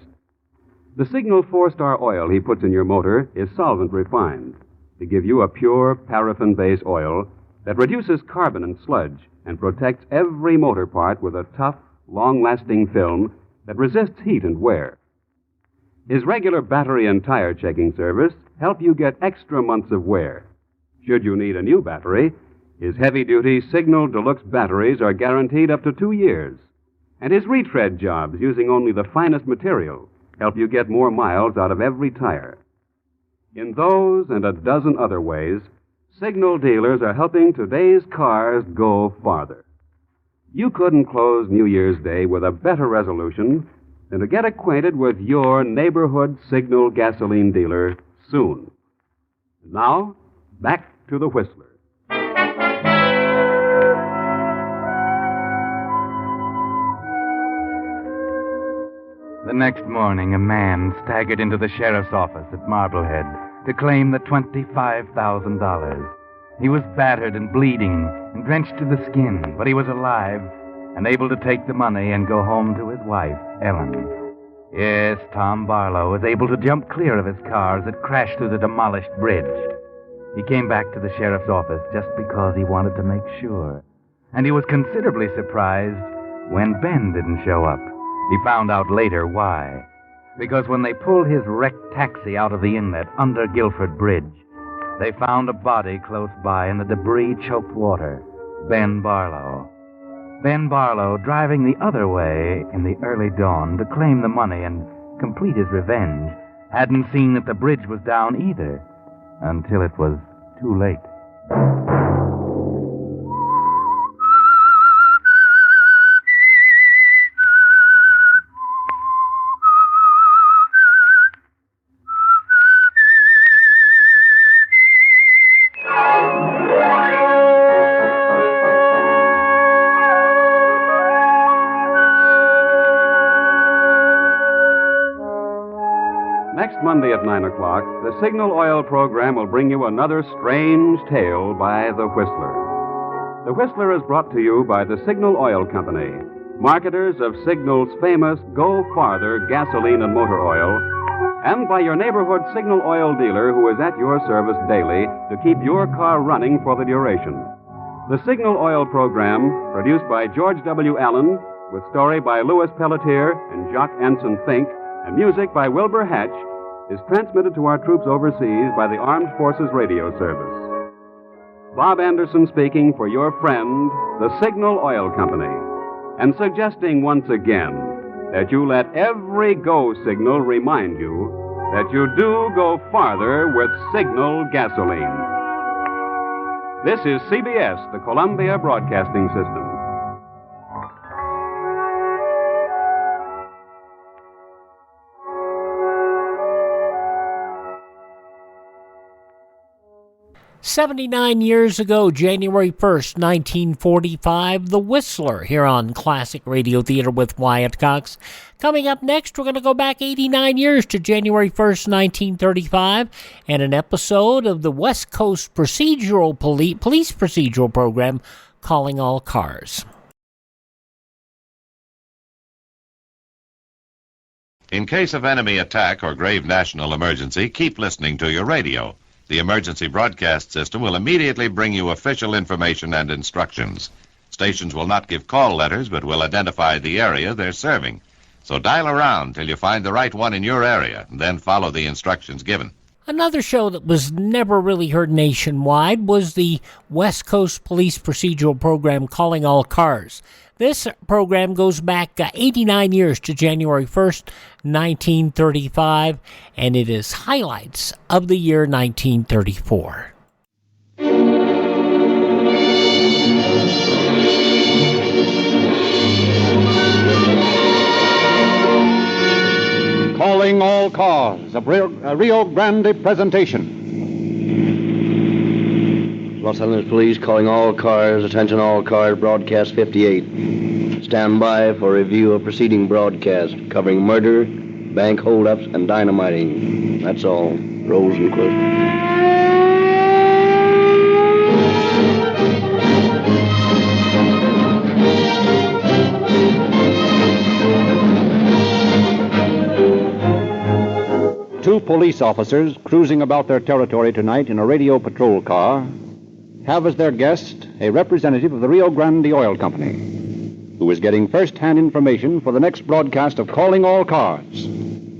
[SPEAKER 13] The Signal 4-star oil he puts in your motor is solvent refined to give you a pure paraffin-based oil that reduces carbon and sludge and protects every motor part with a tough, long-lasting film that resists heat and wear. His regular battery and tire checking service help you get extra months of wear. Should you need a new battery, his heavy-duty Signal Deluxe batteries are guaranteed up to 2 years. And his retread jobs, using only the finest material, help you get more miles out of every tire. In those and a dozen other ways, Signal dealers are helping today's cars go farther. You couldn't close New Year's Day with a better resolution than to get acquainted with your neighborhood Signal gasoline dealer soon. Now, back to the Whistler.
[SPEAKER 14] The next morning, a man staggered into the sheriff's office at Marblehead to claim the $25,000. He was battered and bleeding and drenched to the skin, but he was alive and able to take the money and go home to his wife, Ellen. Yes, Tom Barlow was able to jump clear of his car as it crashed through the demolished bridge. He came back to the sheriff's office just because he wanted to make sure. And he was considerably surprised when Ben didn't show up. He found out later why. Because when they pulled his wrecked taxi out of the inlet under Guilford Bridge, they found a body close by in the debris-choked water. Ben Barlow. Ben Barlow driving the other way in the early dawn to claim the money and complete his revenge hadn't seen that the bridge was down either until it was too late.
[SPEAKER 13] Monday at 9 o'clock, the Signal Oil program will bring you another strange tale by The Whistler. The Whistler is brought to you by the Signal Oil Company, marketers of Signal's famous Go Farther gasoline and motor oil, and by your neighborhood Signal Oil dealer who is at your service daily to keep your car running for the duration. The Signal Oil program, produced by George W. Allen, with story by Louis Pelletier and Jacques Anson Fink, and music by Wilbur Hatch, is transmitted to our troops overseas by the Armed Forces Radio Service. Bob Anderson speaking for your friend, the Signal Oil Company, and suggesting once again that you let every go signal remind you that you do go farther with Signal gasoline. This is CBS, the Columbia Broadcasting System.
[SPEAKER 7] "79 years ago, January 1st, 1945, The Whistler here on Classic Radio Theater with Wyatt Cox. Coming up next, we're going to go back 89 years to January 1st, 1935, and an episode of the West Coast procedural police procedural program, Calling All Cars.
[SPEAKER 21] In case of enemy attack or grave national emergency, keep listening to your radio. The emergency broadcast system will immediately bring you official information and instructions. Stations will not give call letters, but will identify the area they're serving. So dial around till you find the right one in your area, and then follow the instructions given.
[SPEAKER 7] Another show that was never really heard nationwide was the West Coast Police Procedural Program, Calling All Cars. This program goes back 89 years to January 1st, 1935, and it is highlights of the year 1934.
[SPEAKER 22] Calling All Cars, a Rio Grande presentation. The
[SPEAKER 3] Los Angeles Police calling all cars. Attention all cars. Broadcast 58. Stand by for review of preceding broadcast covering murder, bank holdups, and dynamiting. That's all. Rosenquist.
[SPEAKER 22] Two police officers cruising about their territory tonight in a radio patrol car have as their guest a representative of the Rio Grande Oil Company, who is getting first-hand information for the next broadcast of Calling All Cars.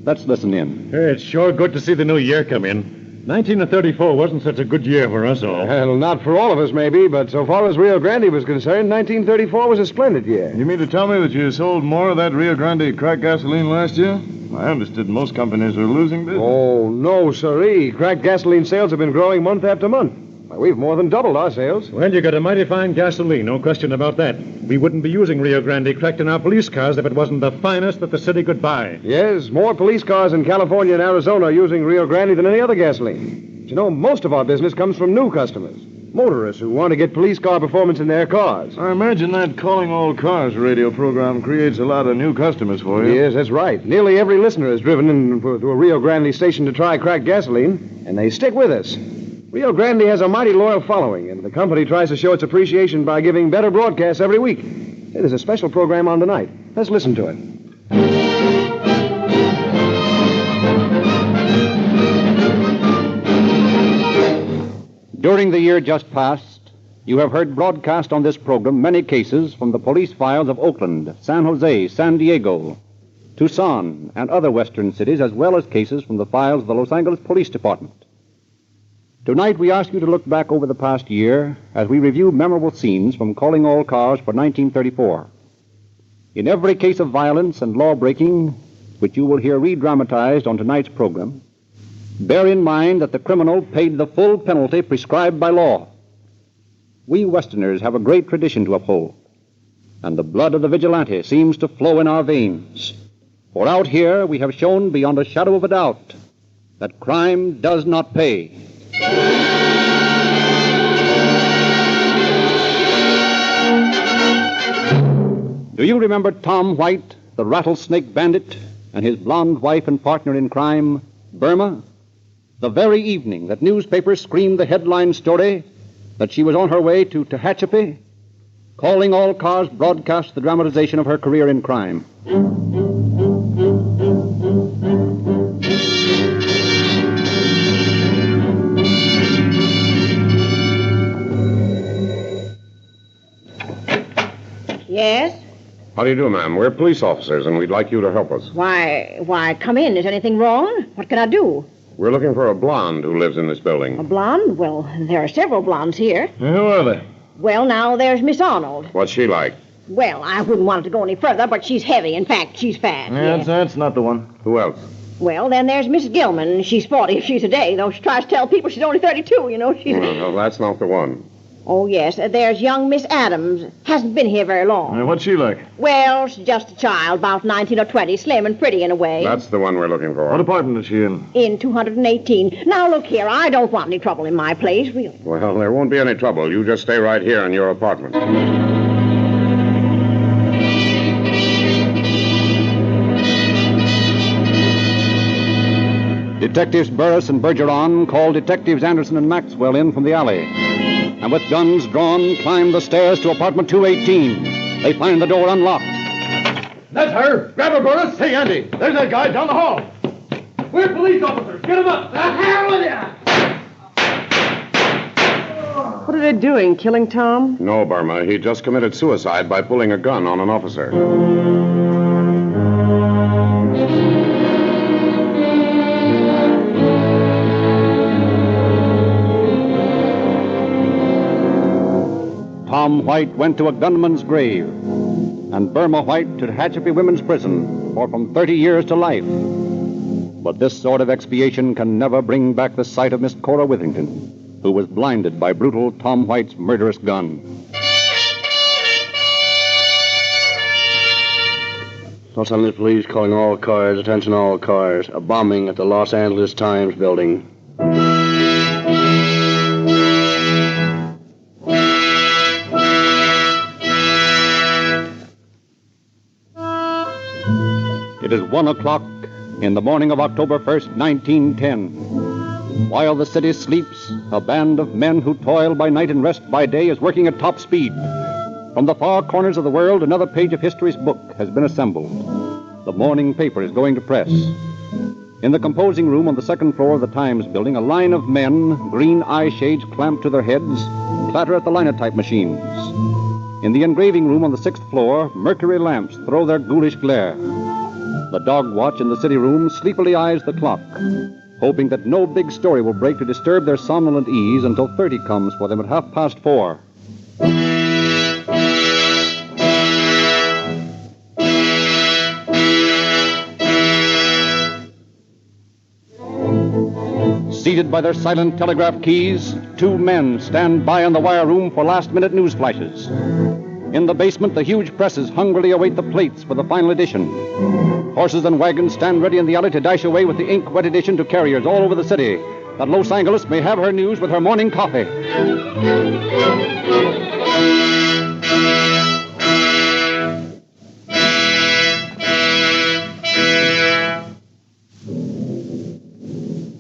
[SPEAKER 22] Let's listen in.
[SPEAKER 23] Hey, it's sure good to see the new year come in. 1934 wasn't such a good year for us all.
[SPEAKER 24] Well, not for all of us, maybe, but so far as Rio Grande was concerned, 1934 was a splendid year.
[SPEAKER 23] You mean to tell me that you sold more of that Rio Grande cracked gasoline last year? I understood most companies are losing business.
[SPEAKER 24] Oh, no, sirree. Cracked gasoline sales have been growing month after month. Why, we've more than doubled our sales.
[SPEAKER 23] Well, you got a mighty fine gasoline, no question about that. We wouldn't be using Rio Grande cracked in our police cars if it wasn't the finest that the city could buy.
[SPEAKER 24] Yes, more police cars in California and Arizona are using Rio Grande than any other gasoline. But you know, most of our business comes from new customers. Motorists who want to get police car performance in their cars.
[SPEAKER 23] I imagine that Calling All Cars radio program creates a lot of new customers for you.
[SPEAKER 24] Yes, that's right. Nearly every listener has driven in to a Rio Grande station to try cracked gasoline, and they stick with us. Rio Grande has a mighty loyal following, and the company tries to show its appreciation by giving better broadcasts every week. Hey, there's a special program on tonight. Let's listen to it.
[SPEAKER 22] During the year just past, you have heard broadcast on this program many cases from the police files of Oakland, San Jose, San Diego, Tucson, and other western cities, as well as cases from the files of the Los Angeles Police Department. Tonight, we ask you to look back over the past year as we review memorable scenes from Calling All Cars for 1934. In every case of violence and law-breaking, which you will hear re-dramatized on tonight's program, bear in mind that the criminal paid the full penalty prescribed by law. We Westerners have a great tradition to uphold, and the blood of the vigilante seems to flow in our veins. For out here we have shown beyond a shadow of a doubt that crime does not pay. Do you remember Tom White, the rattlesnake bandit, and his blonde wife and partner in crime, Burma? The very evening that newspapers screamed the headline story that she was on her way to Tehachapi, Calling All Cars broadcast the dramatization of her career in crime.
[SPEAKER 25] Yes?
[SPEAKER 6] How do you do, ma'am? We're police officers, and we'd like you to help us.
[SPEAKER 25] Why, come in. Is anything wrong? What can I do?
[SPEAKER 6] We're looking for a blonde who lives in this building.
[SPEAKER 25] A blonde? Well, there are several blondes here.
[SPEAKER 23] Who are they?
[SPEAKER 25] Well, now, there's Miss Arnold.
[SPEAKER 6] What's she like?
[SPEAKER 25] Well, I wouldn't want it to go any further, but she's heavy. In fact, she's fat.
[SPEAKER 23] Yeah, that's not the one.
[SPEAKER 6] Who else?
[SPEAKER 25] Well, then there's Miss Gilman. She's 40 if she's a day, though she tries to tell people she's only 32, you know. She's...
[SPEAKER 6] Well, that's not the one.
[SPEAKER 25] Oh, yes. There's young Miss Adams. Hasn't been here very long.
[SPEAKER 23] What's she like?
[SPEAKER 25] Well, she's just a child, about 19 or 20, slim and pretty in a way.
[SPEAKER 6] That's the one we're looking for.
[SPEAKER 23] What apartment is she in?
[SPEAKER 25] In 218. Now, look here, I don't want any trouble in my place, really.
[SPEAKER 6] Well, there won't be any trouble. You just stay right here in your apartment.
[SPEAKER 22] Detectives Burris and Bergeron called Detectives Anderson and Maxwell in from the alley, and with guns drawn, climbed the stairs to apartment 218. They find the door unlocked.
[SPEAKER 23] That's her. Grab her, Burris. Hey, Andy, there's that guy down the hall. We're police officers. Get him up. The hell with you!
[SPEAKER 26] What are they doing, killing Tom?
[SPEAKER 6] No, Burma. He just committed suicide by pulling a gun on an officer.
[SPEAKER 22] Tom White went to a gunman's grave, and Burma White to Tehachapi Women's Prison for from 30 years to life. But this sort of expiation can never bring back the sight of Miss Cora Withington, who was blinded by brutal Tom White's murderous gun.
[SPEAKER 3] Los Angeles Police calling all cars. Attention all cars. A bombing at the Los Angeles Times building.
[SPEAKER 22] It is 1 o'clock in the morning of October 1st, 1910. While the city sleeps, a band of men who toil by night and rest by day is working at top speed. From the far corners of the world, another page of history's book has been assembled. The morning paper is going to press. In the composing room on the second floor of the Times building, a line of men, green eye shades clamped to their heads, clatter at the linotype machines. In the engraving room on the sixth floor, mercury lamps throw their ghoulish glare. The dog watch in the city room sleepily eyes the clock, hoping that no big story will break to disturb their somnolent ease until 30 comes for them at 4:30. Seated by their silent telegraph keys, 2 men stand by in the wire room for last-minute news flashes. In the basement, the huge presses hungrily await the plates for the final edition. Horses and wagons stand ready in the alley to dash away with the ink-wet edition to carriers all over the city, that Los Angeles may have her news with her morning coffee.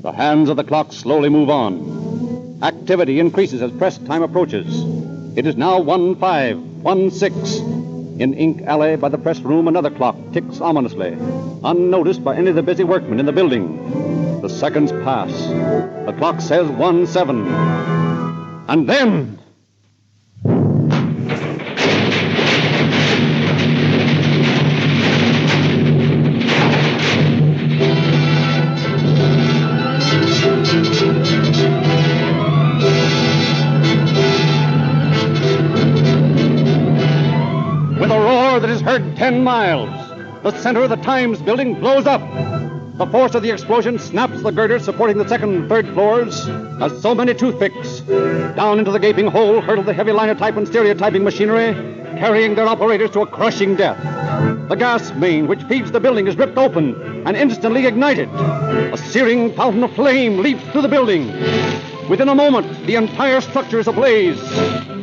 [SPEAKER 22] The hands of the clock slowly move on. Activity increases as press time approaches. It is now 1:05, 1:06. In Ink Alley by the press room, another clock ticks ominously, unnoticed by any of the busy workmen in the building. The seconds pass. The clock says 1:07. And then... that is heard 10 miles. The center of the Times building blows up. The force of the explosion snaps the girders supporting the second and third floors as so many toothpicks. Down into the gaping hole hurtle the heavy linotype and stereotyping machinery, carrying their operators to a crushing death. The gas main which feeds the building is ripped open and instantly ignited. A searing fountain of flame leaps through the building. Within a moment, the entire structure is ablaze.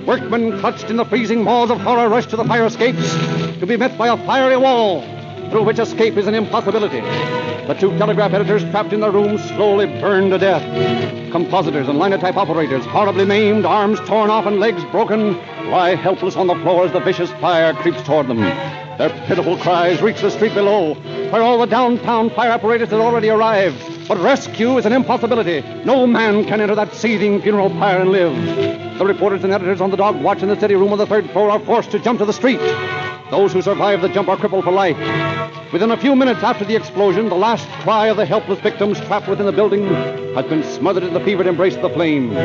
[SPEAKER 22] Workmen clutched in the freezing maws of horror rush to the fire escapes, to be met by a fiery wall, through which escape is an impossibility. The 2 telegraph editors trapped in their rooms slowly burn to death. Compositors and linotype operators, horribly maimed, arms torn off and legs broken, lie helpless on the floor as the vicious fire creeps toward them. Their pitiful cries reach the street below, where all the downtown fire apparatus has already arrived. But rescue is an impossibility. No man can enter that seething funeral pyre and live. The reporters and editors on the dog watch in the city room on the 3rd floor are forced to jump to the street. Those who survive the jump are crippled for life. Within a few minutes after the explosion, the last cry of the helpless victims trapped within the building has been smothered in the fevered embrace of the flames.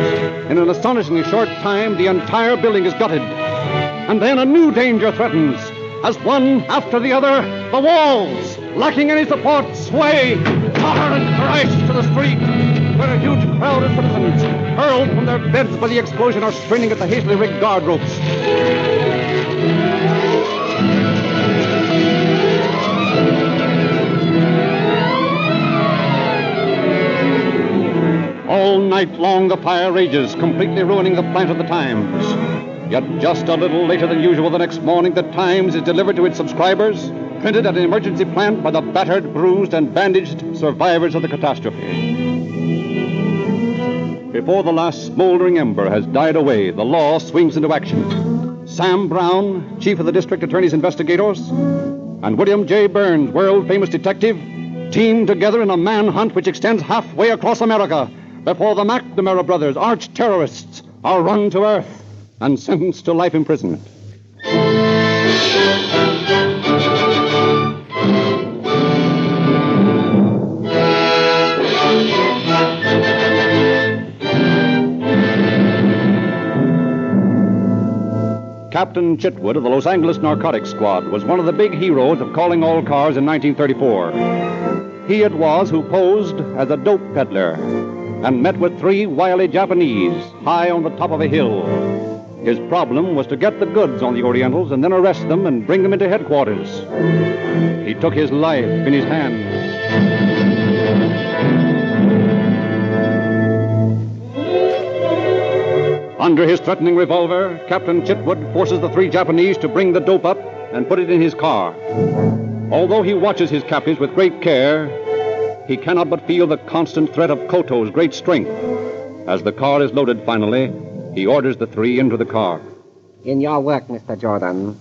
[SPEAKER 22] In an astonishingly short time, the entire building is gutted. And then a new danger threatens. As one after the other, the walls, lacking any support, sway, totter and crash to the street, where a huge crowd of citizens, hurled from their beds by the explosion, are straining at the hastily rigged guard ropes. All night long the fire rages, completely ruining the plant of the Times. Yet just a little later than usual the next morning, the Times is delivered to its subscribers, printed at an emergency plant by the battered, bruised, and bandaged survivors of the catastrophe. Before the last smoldering ember has died away, the law swings into action. Sam Brown, chief of the district attorney's investigators, and William J. Burns, world-famous detective, team together in a manhunt which extends halfway across America before the McNamara brothers, arch-terrorists, are run to earth and sentenced to life imprisonment. Captain Chitwood of the Los Angeles Narcotics Squad was one of the big heroes of Calling All Cars in 1934. He it was who posed as a dope peddler and met with 3 wily Japanese high on the top of a hill. His problem was to get the goods on the Orientals and then arrest them and bring them into headquarters. He took his life in his hands. Under his threatening revolver, Captain Chitwood forces the 3 Japanese to bring the dope up and put it in his car. Although he watches his captives with great care, he cannot but feel the constant threat of Koto's great strength. As the car is loaded finally, he orders the three into the car.
[SPEAKER 1] In your work, Mr. Jordan,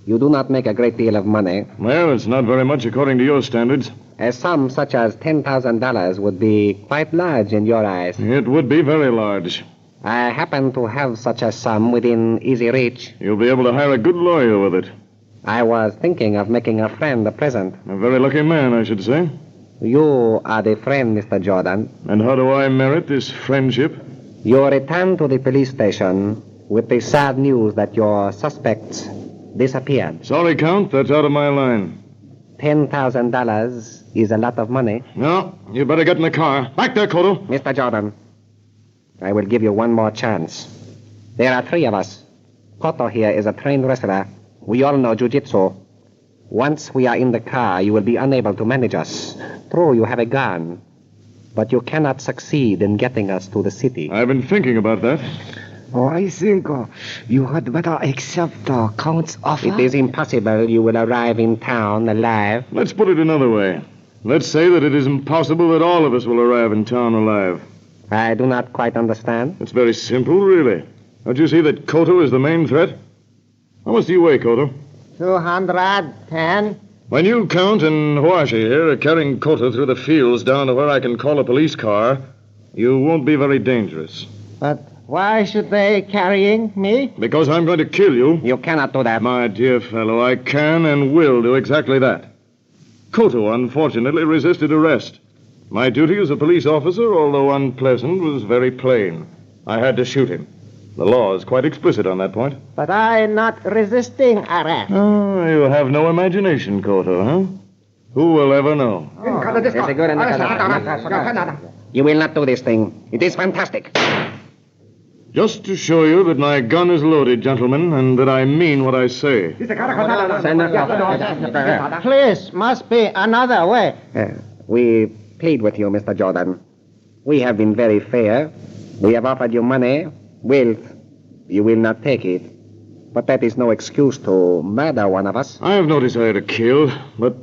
[SPEAKER 1] you do not make a great deal of money.
[SPEAKER 24] Well, it's not very much according to your standards.
[SPEAKER 1] A sum such as $10,000 would be quite large in your eyes.
[SPEAKER 24] It would be very large.
[SPEAKER 1] I happen to have such a sum within easy reach.
[SPEAKER 24] You'll be able to hire a good lawyer with it.
[SPEAKER 1] I was thinking of making a friend a present.
[SPEAKER 24] A very lucky man, I should say.
[SPEAKER 1] You are the friend, Mr. Jordan.
[SPEAKER 24] And how do I merit this friendship?
[SPEAKER 1] You return to the police station with the sad news that your suspects disappeared.
[SPEAKER 24] Sorry, Count, that's out of my line.
[SPEAKER 1] $10,000 is a lot of money.
[SPEAKER 24] No, you better get in the car. Back there, Koto.
[SPEAKER 1] Mr. Jordan, I will give you one more chance. There are three of us. Koto here is a trained wrestler. We all know jiu-jitsu. Once we are in the car, you will be unable to manage us. True, you have a gun, but you cannot succeed in getting us to the city.
[SPEAKER 24] I've been thinking about that.
[SPEAKER 1] Oh, I think you had better accept Count's offer. It is impossible you will arrive in town alive.
[SPEAKER 24] Let's put it another way. Let's say that it is impossible that all of us will arrive in town alive.
[SPEAKER 1] I do not quite understand.
[SPEAKER 24] It's very simple, really. Don't you see that Koto is the main threat? How much do you weigh, Koto?
[SPEAKER 1] 210.
[SPEAKER 24] When you, Count, and Huashi here are carrying Koto through the fields down to where I can call a police car, you won't be very dangerous.
[SPEAKER 1] But why should they carrying me?
[SPEAKER 24] Because I'm going to kill you.
[SPEAKER 1] You cannot do that.
[SPEAKER 24] My dear fellow, I can and will do exactly that. Koto, unfortunately, resisted arrest. My duty as a police officer, although unpleasant, was very plain. I had to shoot him. The law is quite explicit on that point.
[SPEAKER 1] But I not resisting arrest.
[SPEAKER 24] Oh, you have no imagination, Koto, huh? Who will ever know?
[SPEAKER 1] You will not do this thing. It is fantastic.
[SPEAKER 24] Just to show you that my gun is loaded, gentlemen, and that I mean what I say.
[SPEAKER 1] Please, must be another way. We plead with you, Mr. Jordan. We have been very fair. We have offered you money, wealth. You will not take it. But that is no excuse to murder one of us.
[SPEAKER 24] I have no desire to kill, but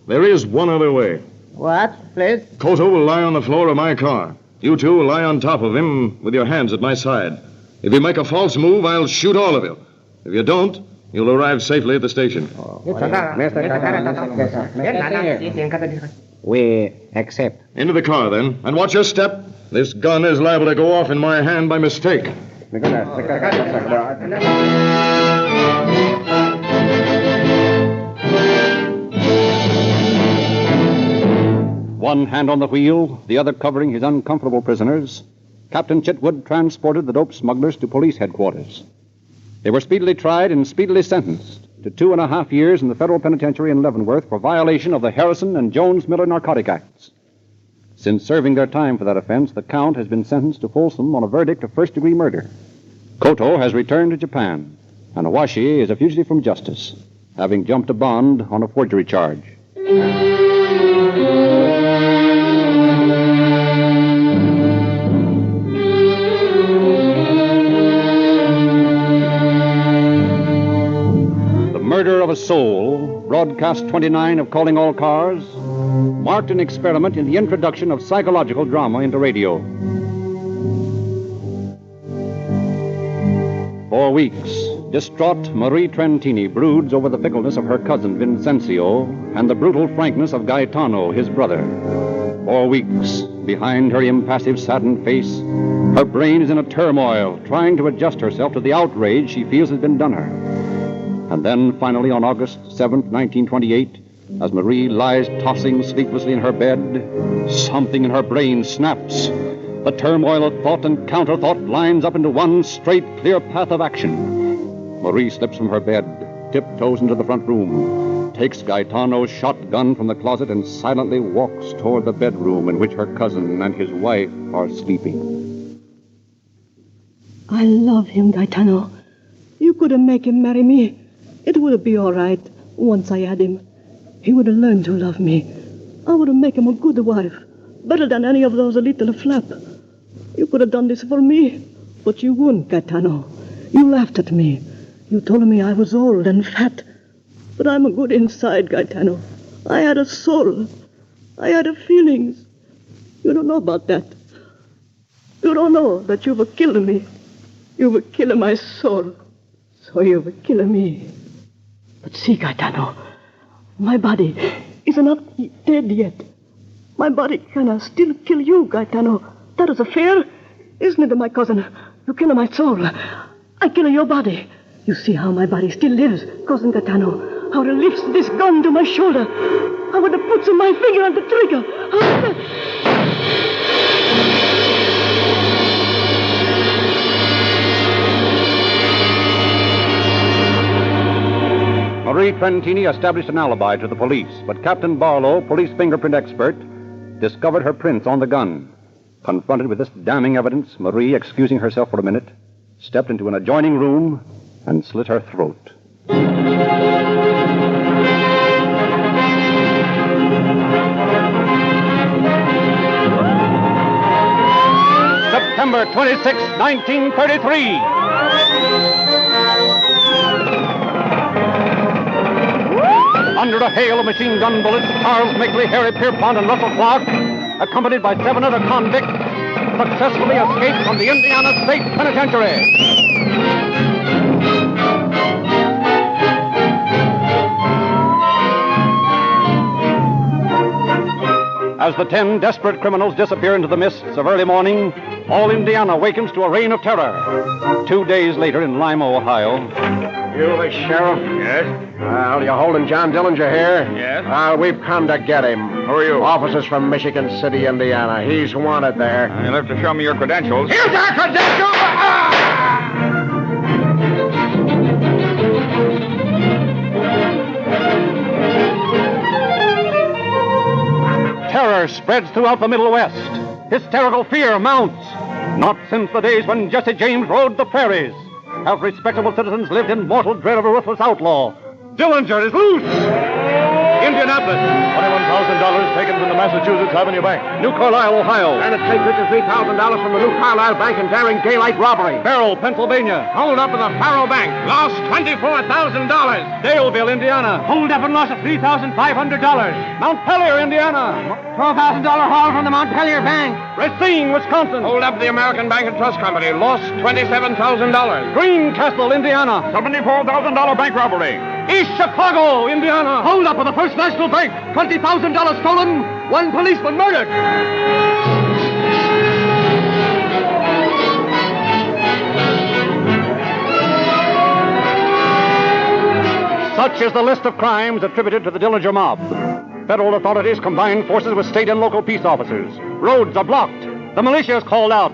[SPEAKER 24] there is one other way.
[SPEAKER 1] What, please?
[SPEAKER 24] Koto will lie on the floor of my car. You two will lie on top of him with your hands at my side. If you make a false move, I'll shoot all of you. If you don't, you'll arrive safely at the station.
[SPEAKER 1] We accept.
[SPEAKER 24] Into the car, then. And watch your step. This gun is liable to go off in my hand by mistake.
[SPEAKER 22] One hand on the wheel, the other covering his uncomfortable prisoners, Captain Chitwood transported the dope smugglers to police headquarters. They were speedily tried and speedily sentenced to 2.5 years in the federal penitentiary in Leavenworth for violation of the Harrison and Jones-Miller Narcotic Acts. Since serving their time for that offense, the Count has been sentenced to Folsom on a verdict of first-degree murder. Koto has returned to Japan, and Awashi is a fugitive from justice, having jumped a bond on a forgery charge. Murder of a Soul, broadcast 29 of Calling All Cars, marked an experiment in the introduction of psychological drama into radio. For weeks, distraught Marie Trentini broods over the fickleness of her cousin Vincencio and the brutal frankness of Gaetano, his brother. For weeks, behind her impassive, saddened face, her brain is in a turmoil, trying to adjust herself to the outrage she feels has been done her. And then, finally, on August 7th, 1928, as Marie lies tossing sleeplessly in her bed, something in her brain snaps. The turmoil of thought and counter-thought lines up into one straight, clear path of action. Marie slips from her bed, tiptoes into the front room, takes Gaetano's shotgun from the closet, and silently walks toward the bedroom in which her cousin and his wife are sleeping.
[SPEAKER 25] I love him, Gaetano. You could have made him marry me. It would be all right once I had him. He would have learned to love me. I would have made him a good wife, better than any of those little flap. You could have done this for me, but you wouldn't, Gaetano. You laughed at me. You told me I was old and fat, but I'm a good inside, Gaetano. I had a soul. I had a feelings. You don't know about that. You don't know that you were killing me. You were killing my soul. So you were killing me. But see, Gaetano, my body is not dead yet. My body can still kill you, Gaetano. That is fair, isn't it, my cousin? You kill my soul. I kill your body. You see how my body still lives, cousin Gaetano. How it lifts this gun to my shoulder. How it puts my finger on the trigger.
[SPEAKER 22] Marie Trentini established an alibi to the police, but Captain Barlow, police fingerprint expert, discovered her prints on the gun. Confronted with this damning evidence, Marie, excusing herself for a minute, stepped into an adjoining room and slit her throat. September 26, 1933. Under a hail of machine gun bullets, Charles Migley, Harry Pierpont, and Russell Clark, accompanied by 7 other convicts, successfully escaped from the Indiana State Penitentiary. As the 10 desperate criminals disappear into the mists of early morning, all Indiana awakens to a reign of terror. 2 days later in Lima, Ohio.
[SPEAKER 24] You the sheriff?
[SPEAKER 2] Yes?
[SPEAKER 24] Well, you holding John Dillinger here?
[SPEAKER 2] Yes.
[SPEAKER 24] Well, we've come to get him.
[SPEAKER 2] Who are you?
[SPEAKER 24] Officers from Michigan City, Indiana. He's wanted there.
[SPEAKER 2] You'll have to show me your credentials.
[SPEAKER 24] Here's our credentials!
[SPEAKER 22] Terror spreads throughout the Middle West. Hysterical fear mounts. Not since the days when Jesse James rode the prairies have respectable citizens lived in mortal dread of a ruthless outlaw. Dillinger is loose! Indianapolis.
[SPEAKER 23] $21,000 taken from the Massachusetts Avenue Bank.
[SPEAKER 22] New Carlisle, Ohio.
[SPEAKER 24] And it's taken $53,000 from the New Carlisle Bank in daring daylight robbery.
[SPEAKER 22] Farrell, Pennsylvania.
[SPEAKER 24] Hold up in the Farrell Bank. Lost $24,000.
[SPEAKER 22] Daleville, Indiana.
[SPEAKER 24] Hold up and lost $3,500.
[SPEAKER 22] Montpelier, Indiana.
[SPEAKER 24] $12,000 haul from the Montpelier Bank.
[SPEAKER 22] Racine, Wisconsin.
[SPEAKER 24] Hold up the American Bank and Trust Company. Lost $27,000.
[SPEAKER 22] Greencastle, Indiana.
[SPEAKER 2] $74,000 bank robbery.
[SPEAKER 22] East Chicago, Indiana.
[SPEAKER 24] Hold up with the First National Bank. $20,000 stolen. 1 policeman murdered.
[SPEAKER 22] Such is the list of crimes attributed to the Dillinger mob. Federal authorities combine forces with state and local peace officers. Roads are blocked. The militia is called out.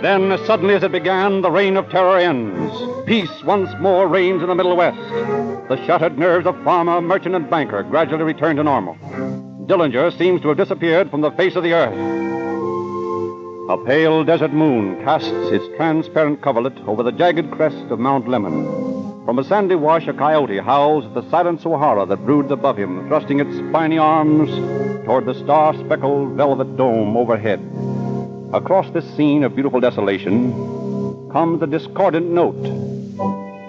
[SPEAKER 22] Then, as suddenly as it began, the reign of terror ends. Peace once more reigns in the Middle West. The shattered nerves of farmer, merchant, and banker gradually return to normal. Dillinger seems to have disappeared from the face of the earth. A pale desert moon casts its transparent coverlet over the jagged crest of Mount Lemmon. From a sandy wash, a coyote howls at the silent Sahara that broods above him, thrusting its spiny arms toward the star-speckled velvet dome overhead. Across this scene of beautiful desolation comes a discordant note,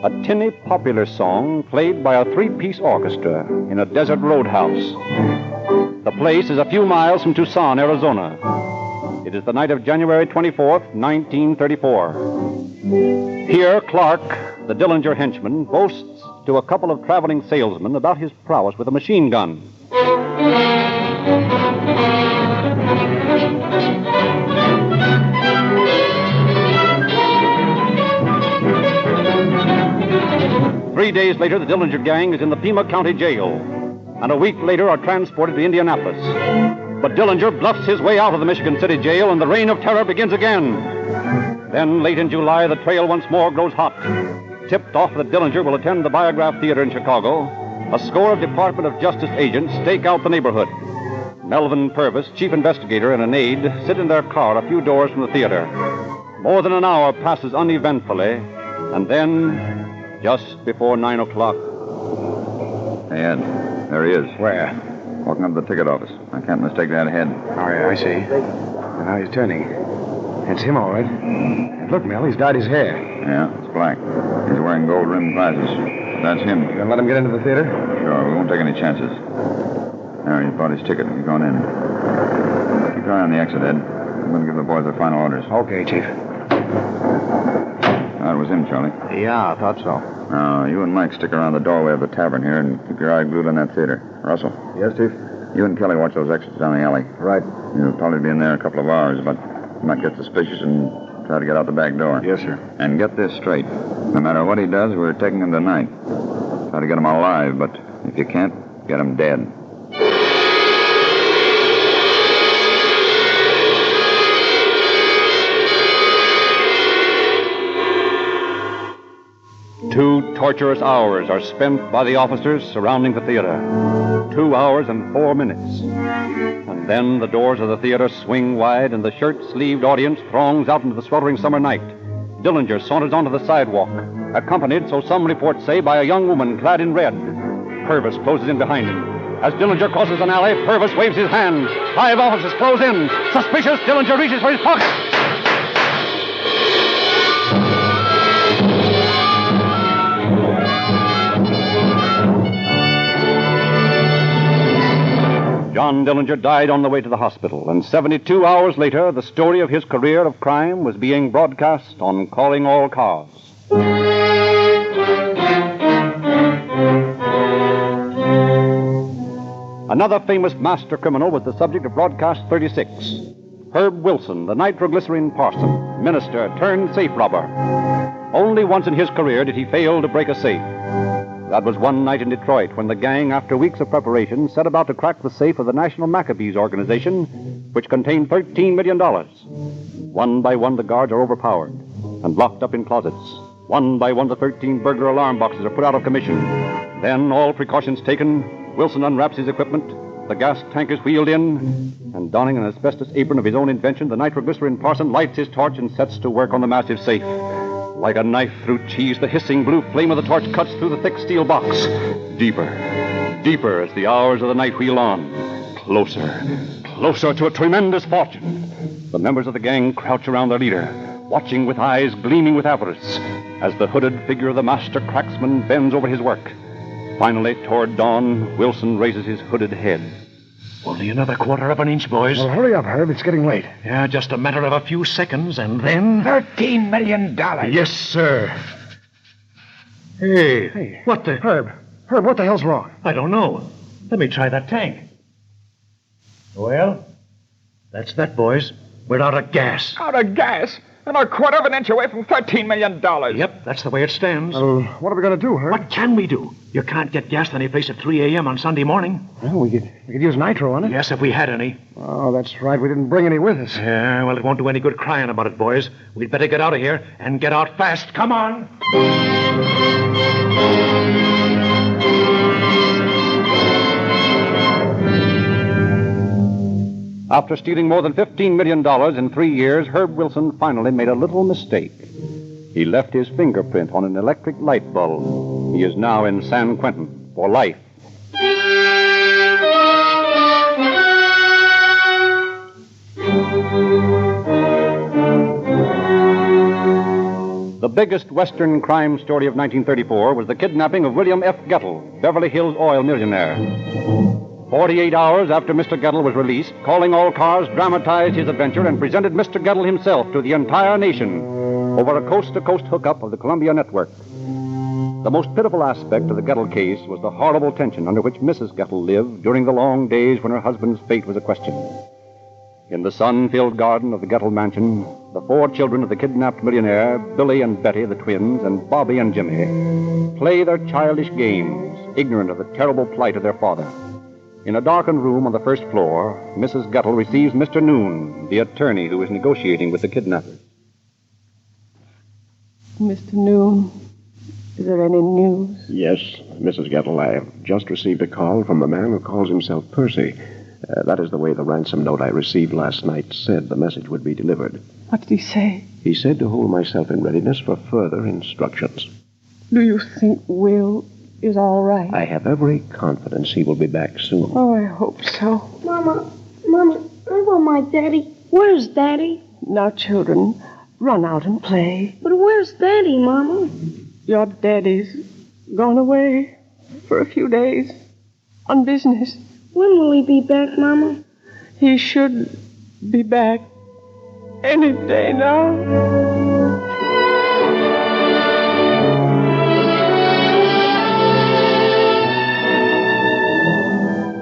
[SPEAKER 22] a tinny popular song played by a 3-piece orchestra in a desert roadhouse. The place is a few miles from Tucson, Arizona. It is the night of January 24th, 1934. Here, Clark, the Dillinger henchman, boasts to a couple of traveling salesmen about his prowess with a machine gun. 3 days later, the Dillinger gang is in the Pima County Jail, and a week later are transported to Indianapolis. But Dillinger bluffs his way out of the Michigan City Jail, and the reign of terror begins again. Then, late in July, the trail once more grows hot. Tipped off that Dillinger will attend the Biograph Theater in Chicago, a score of Department of Justice agents stake out the neighborhood. Melvin Purvis, chief investigator, and an aide sit in their car a few doors from the theater. More than an hour passes uneventfully, and then, just before 9 o'clock...
[SPEAKER 4] Hey, Ed, there he is.
[SPEAKER 24] Where?
[SPEAKER 4] Walking up to the ticket office. I can't mistake that head.
[SPEAKER 24] Oh, yeah, I see. And now he's turning. That's him, all right. And look, Mel, he's dyed his hair.
[SPEAKER 4] Yeah, it's black. He's wearing gold-rimmed glasses. That's him.
[SPEAKER 24] You gonna let him get into the theater?
[SPEAKER 4] Sure, we won't take any chances. There, he's bought his ticket and he's gone in. Keep your eye on the exit, Ed. I'm going to give the boys their final orders.
[SPEAKER 24] Okay, Chief.
[SPEAKER 4] That was him, Charlie.
[SPEAKER 24] Yeah, I thought so.
[SPEAKER 4] Now, you and Mike stick around the doorway of the tavern here and keep your eye glued on that theater. Russell?
[SPEAKER 24] Yes, Chief?
[SPEAKER 4] You and Kelly watch those exits down the alley.
[SPEAKER 24] Right.
[SPEAKER 4] You'll probably be in there a couple of hours, but you might get suspicious and try to get out the back door.
[SPEAKER 24] Yes, sir.
[SPEAKER 4] And get this straight. No matter what he does, we're taking him tonight. Try to get him alive, but if you can't, get him dead.
[SPEAKER 22] Two torturous hours are spent by the officers surrounding the theater. 2 hours and 4 minutes. And then the doors of the theater swing wide and the shirt-sleeved audience throngs out into the sweltering summer night. Dillinger saunters onto the sidewalk, accompanied, so some reports say, by a young woman clad in red. Purvis closes in behind him. As Dillinger crosses an alley, Purvis waves his hand. 5 officers close in. Suspicious, Dillinger reaches for his pocket. John Dillinger died on the way to the hospital, and 72 hours later, the story of his career of crime was being broadcast on Calling All Cars. Another famous master criminal was the subject of broadcast 36. Herb Wilson, the nitroglycerine parson, minister turned safe robber. Only once in his career did he fail to break a safe. That was one night in Detroit when the gang, after weeks of preparation, set about to crack the safe of the National Maccabees organization, which contained $13 million. One by one, the guards are overpowered and locked up in closets. One by one, the 13 burglar alarm boxes are put out of commission. Then, all precautions taken, Wilson unwraps his equipment, the gas tank is wheeled in, and donning an asbestos apron of his own invention, the nitroglycerine parson lights his torch and sets to work on the massive safe. Like a knife through cheese, the hissing blue flame of the torch cuts through the thick steel box. Deeper, deeper as the hours of the night wheel on. Closer, closer to a tremendous fortune. The members of the gang crouch around their leader, watching with eyes gleaming with avarice, as the hooded figure of the master cracksman bends over his work. Finally, toward dawn, Wilson raises his hooded head.
[SPEAKER 23] Only another quarter of an inch, boys.
[SPEAKER 24] Well, hurry up, Herb. It's getting late.
[SPEAKER 23] Yeah, just a matter of a few seconds, and then...
[SPEAKER 24] $13 million.
[SPEAKER 23] Yes, sir. Hey, what the...
[SPEAKER 24] Herb, what the hell's wrong?
[SPEAKER 23] I don't know. Let me try that tank. Well, that's that, boys. We're out of gas.
[SPEAKER 2] Out of gas? And a quarter of an inch away from $13 million.
[SPEAKER 23] Yep, that's the way it stands.
[SPEAKER 24] Well, what are we going to do, Herb?
[SPEAKER 23] What can we do? You can't get gas any place at 3 a.m. on Sunday morning.
[SPEAKER 24] Well, we could use nitro on it.
[SPEAKER 23] Yes, if we had any.
[SPEAKER 24] Oh, that's right. We didn't bring any with us.
[SPEAKER 23] Yeah, well, it won't do any good crying about it, boys. We'd better get out of here and get out fast. Come on.
[SPEAKER 22] After stealing more than $15 million in 3 years, Herb Wilson finally made a little mistake. He left his fingerprint on an electric light bulb. He is now in San Quentin for life. The biggest Western crime story of 1934 was the kidnapping of William F. Gettle, Beverly Hills oil millionaire. 48 hours after Mr. Gettle was released, Calling All Cars dramatized his adventure and presented Mr. Gettle himself to the entire nation over a coast-to-coast hookup of the Columbia Network. The most pitiful aspect of the Gettle case was the horrible tension under which Mrs. Gettle lived during the long days when her husband's fate was a question. In the sun-filled garden of the Gettle mansion, the 4 children of the kidnapped millionaire, Billy and Betty, the twins, and Bobby and Jimmy, play their childish games, ignorant of the terrible plight of their father. In a darkened room on the first floor, Mrs. Gettle receives Mr. Noon, the attorney who is negotiating with the kidnappers.
[SPEAKER 25] Mr. Noon, is there any news?
[SPEAKER 8] Yes, Mrs. Gettle. I have just received a call from a man who calls himself Percy. That is the way the ransom note I received last night said the message would be delivered.
[SPEAKER 25] What did he say?
[SPEAKER 8] He said to hold myself in readiness for further instructions.
[SPEAKER 25] Do you think Will is all right?
[SPEAKER 8] I have every confidence he will be back soon.
[SPEAKER 25] Oh, I hope so.
[SPEAKER 10] Mama, I want my daddy. Where's Daddy?
[SPEAKER 25] Now, children, run out and play.
[SPEAKER 5] But where's Daddy, Mama?
[SPEAKER 25] Your daddy's gone away for a few days on business.
[SPEAKER 5] When will he be back, Mama?
[SPEAKER 25] He should be back any day now.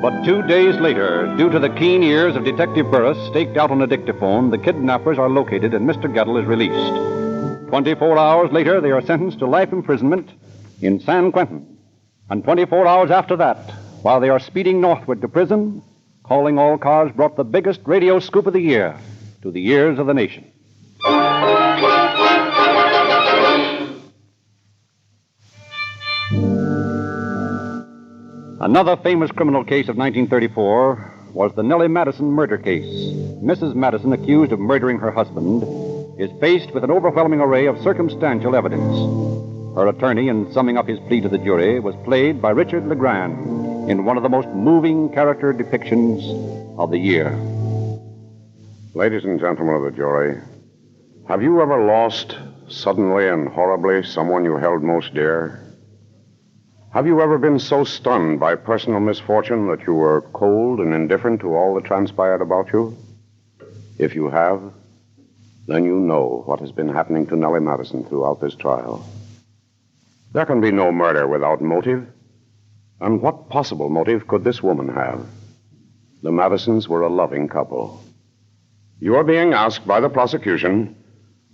[SPEAKER 22] But 2 days later, due to the keen ears of Detective Burris staked out on a dictaphone, the kidnappers are located and Mr. Gettle is released. 24 hours later, they are sentenced to life imprisonment in San Quentin. And 24 hours after that, while they are speeding northward to prison, Calling All Cars brought the biggest radio scoop of the year to the ears of the nation. Another famous criminal case of 1934 was the Nellie Madison murder case. Mrs. Madison, accused of murdering her husband, is faced with an overwhelming array of circumstantial evidence. Her attorney, in summing up his plea to the jury, was played by Richard LeGrand in one of the most moving character depictions of the year.
[SPEAKER 10] Ladies and gentlemen of the jury, have you ever lost, suddenly and horribly, someone you held most dear? Have you ever been so stunned by personal misfortune that you were cold and indifferent to all that transpired about you? If you have, then you know what has been happening to Nellie Madison throughout this trial. There can be no murder without motive. And what possible motive could this woman have? The Madisons were a loving couple. You are being asked by the prosecution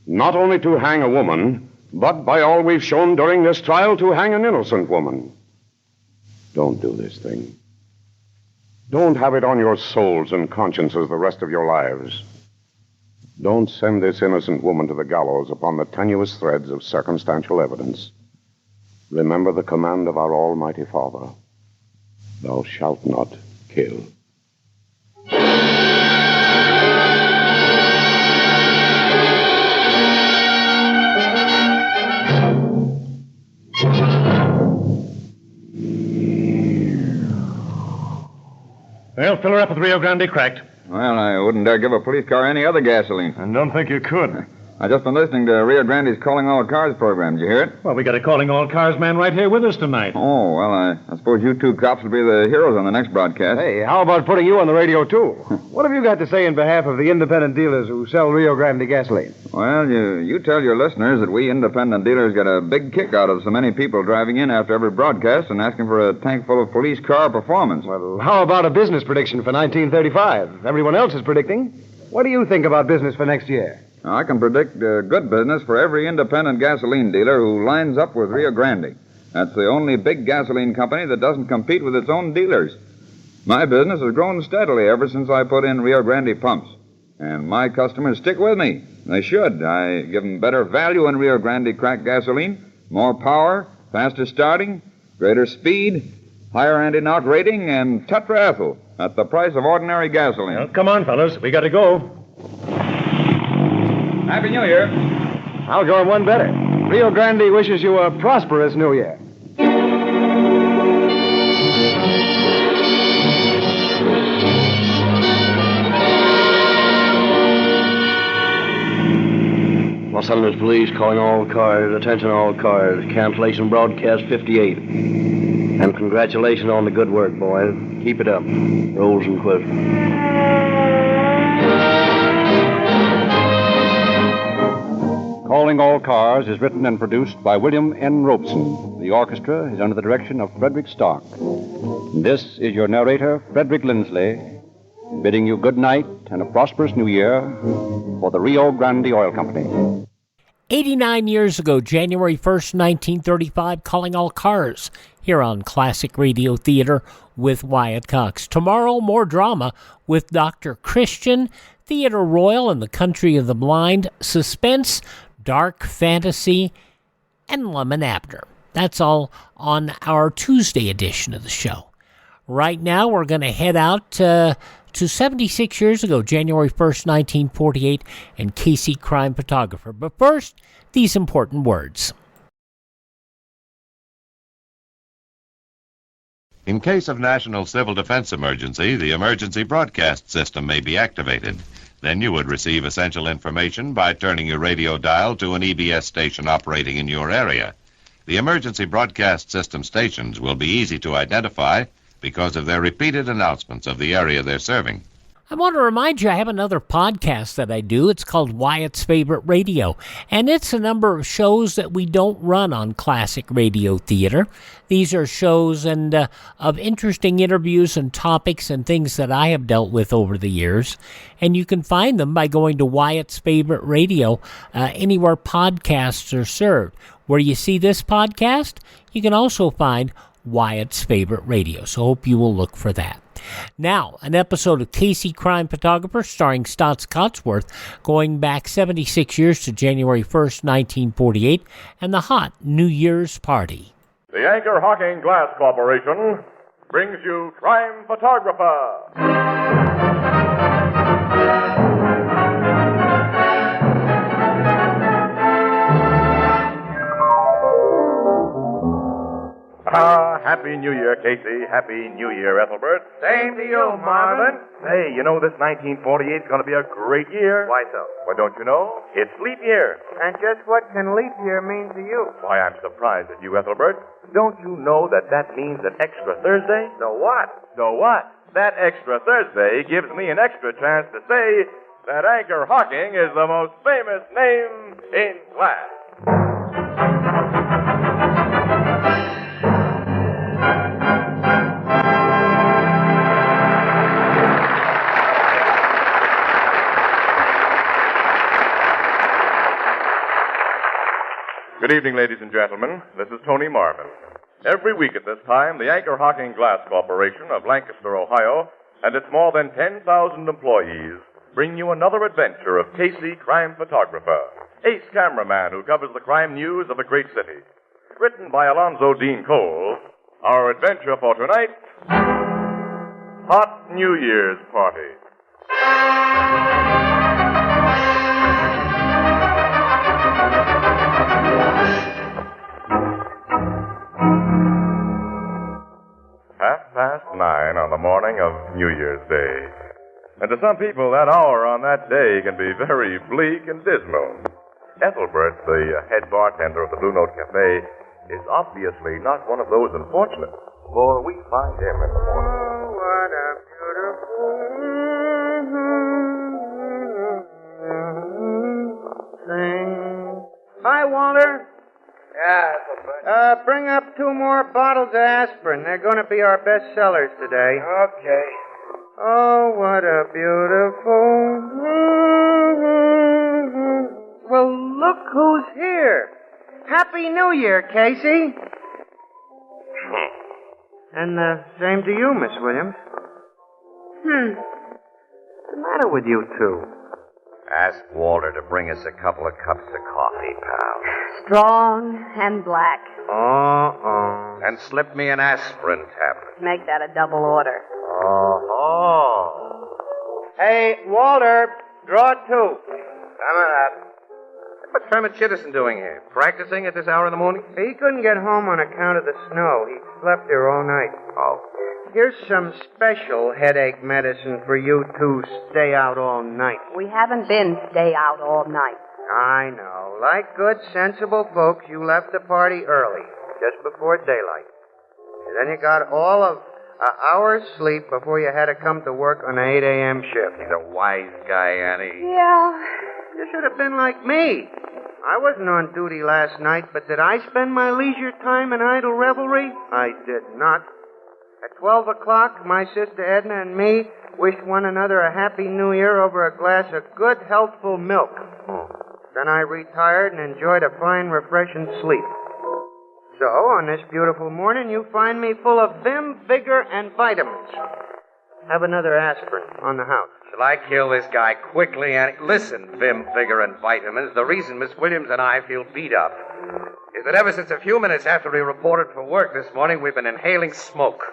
[SPEAKER 10] not only to hang a woman, but by all we've shown during this trial, to hang an innocent woman. Don't do this thing. Don't have it on your souls and consciences the rest of your lives. Don't send this innocent woman to the gallows upon the tenuous threads of circumstantial evidence. Remember the command of our Almighty Father. Thou shalt not kill.
[SPEAKER 24] Well, fill her up with Rio Grande cracked.
[SPEAKER 4] Well, I wouldn't dare give a police car any other gasoline.
[SPEAKER 24] I don't think you could.
[SPEAKER 4] I just been listening to Rio Grande's Calling All Cars program. Did you hear it?
[SPEAKER 24] Well, we got a Calling All Cars man right here with us tonight.
[SPEAKER 4] Oh, well, I suppose you two cops will be the heroes on the next broadcast.
[SPEAKER 24] Hey, how about putting you on the radio, too? What have you got to say in behalf of the independent dealers who sell Rio Grande gasoline?
[SPEAKER 4] Well, you tell your listeners that we independent dealers get a big kick out of so many people driving in after every broadcast and asking for a tank full of police car performance.
[SPEAKER 24] Well, how about a business prediction for 1935? Everyone else is predicting. What do you think about business for next year?
[SPEAKER 4] Now, I can predict good business for every independent gasoline dealer who lines up with Rio Grande. That's the only big gasoline company that doesn't compete with its own dealers. My business has grown steadily ever since I put in Rio Grande pumps. And my customers stick with me. They should. I give them better value in Rio Grande cracked gasoline, more power, faster starting, greater speed, higher anti-knock rating, and tetraethyl at the price of ordinary gasoline.
[SPEAKER 24] Well, come on, fellas. We got to go.
[SPEAKER 4] Happy New Year.
[SPEAKER 24] I'll go one better. Rio Grande wishes you a prosperous New Year.
[SPEAKER 3] Los Angeles Police calling all cars, attention all cars, cancellation broadcast 58. And congratulations on the good work, boys. Keep it up. Rolls and Quist.
[SPEAKER 22] Calling All Cars is written and produced by William N. Robeson. The orchestra is under the direction of Frederick Stark. This is your narrator, Frederick Lindsley, bidding you good night and a prosperous new year for the Rio Grande Oil Company.
[SPEAKER 7] 89 years ago, January 1st, 1935, Calling All Cars, here on Classic Radio Theater with Wyatt Cox. Tomorrow, more drama with Dr. Christian, Theater Royal and the Country of the Blind, suspense, dark fantasy, and Lemon Abner. That's all on our Tuesday edition of the show. Right now, we're going to head out to 76 years ago, January 1st, 1948, and Casey Crime Photographer. But first, these important words.
[SPEAKER 21] In case of national civil defense emergency, the emergency broadcast system may be activated. Then you would receive essential information by turning your radio dial to an EBS station operating in your area. The emergency broadcast system stations will be easy to identify because of their repeated announcements of the area they're serving.
[SPEAKER 7] I want to remind you, I have another podcast that I do. It's called Wyatt's Favorite Radio, and it's a number of shows that we don't run on classic radio theater. These are shows and of interesting interviews and topics and things that I have dealt with over the years, and you can find them by going to Wyatt's Favorite Radio anywhere podcasts are served. Where you see this podcast, you can also find Wyatt's Favorite Radio, so hope you will look for that. Now, an episode of Casey Crime Photographer starring Staats Cotsworth going back 76 years to January 1st, 1948, and the hot New Year's party.
[SPEAKER 9] The Anchor Hocking Glass Corporation brings you Crime Photographer. Happy New Year, Casey. Happy New Year, Ethelbert.
[SPEAKER 11] Same to you, Marvin.
[SPEAKER 9] Hey, you know this 1948 is going to be a great year.
[SPEAKER 11] Why so?
[SPEAKER 9] Why, don't you know? It's leap year.
[SPEAKER 11] And just what can leap year mean to you?
[SPEAKER 9] Why, I'm surprised at you, Ethelbert. Don't you know that means an extra Thursday?
[SPEAKER 11] So what?
[SPEAKER 9] So what? That extra Thursday gives me an extra chance to say that Anchor Hocking is the most famous name in glass. Good evening, ladies and gentlemen. This is Tony Marvin. Every week at this time, the Anchor Hocking Glass Corporation of Lancaster, Ohio, and its more than 10,000 employees bring you another adventure of Casey, crime photographer, ace cameraman who covers the crime news of a great city. Written by Alonzo Dean Cole, our adventure for tonight, Hot New Year's Party. Past 9 on the morning of New Year's Day. And to some people, that hour on that day can be very bleak and dismal. Ethelbert, the head bartender of the Blue Note Cafe, is obviously not one of those unfortunates, for we find him in the morning.
[SPEAKER 11] Oh, what a beautiful thing. Hi, Walter.
[SPEAKER 12] Yeah,
[SPEAKER 11] bring up 2 more bottles of aspirin. They're going to be our best sellers today.
[SPEAKER 12] Okay.
[SPEAKER 11] Oh, what a beautiful... Well, look who's here. Happy New Year, Casey. And same to you, Miss Williams. What's the matter with you two?
[SPEAKER 12] Ask Walter to bring us a couple of cups of coffee, pal.
[SPEAKER 20] Strong and black.
[SPEAKER 12] And slip me an aspirin tablet.
[SPEAKER 20] Make that a double order.
[SPEAKER 11] Hey, Walter, draw 2.
[SPEAKER 12] Come on up. What's Hermit Chittison doing here? Practicing at this hour in the morning?
[SPEAKER 11] He couldn't get home on account of the snow. He slept here all night.
[SPEAKER 12] Oh.
[SPEAKER 11] Here's some special headache medicine for you to stay out all night.
[SPEAKER 20] We haven't been stay out all night.
[SPEAKER 11] I know. Like good, sensible folks, you left the party early, just before daylight. And then you got all of an hour's sleep before you had to come to work on an 8 a.m. shift.
[SPEAKER 12] He's a wise guy, Annie.
[SPEAKER 20] Yeah.
[SPEAKER 11] You should have been like me. I wasn't on duty last night, but did I spend my leisure time in idle revelry? I did not. At 12 o'clock, my sister Edna and me wished one another a happy new year over a glass of good, healthful milk. Then I retired and enjoyed a fine, refreshing sleep. So, on this beautiful morning, you find me full of vim, vigor, and vitamins. Have another aspirin on the house.
[SPEAKER 12] Shall I kill this guy quickly, Annie? Listen, vim, vigor, and vitamins. The reason Miss Williams and I feel beat up is that ever since a few minutes after we reported for work this morning, we've been inhaling smoke.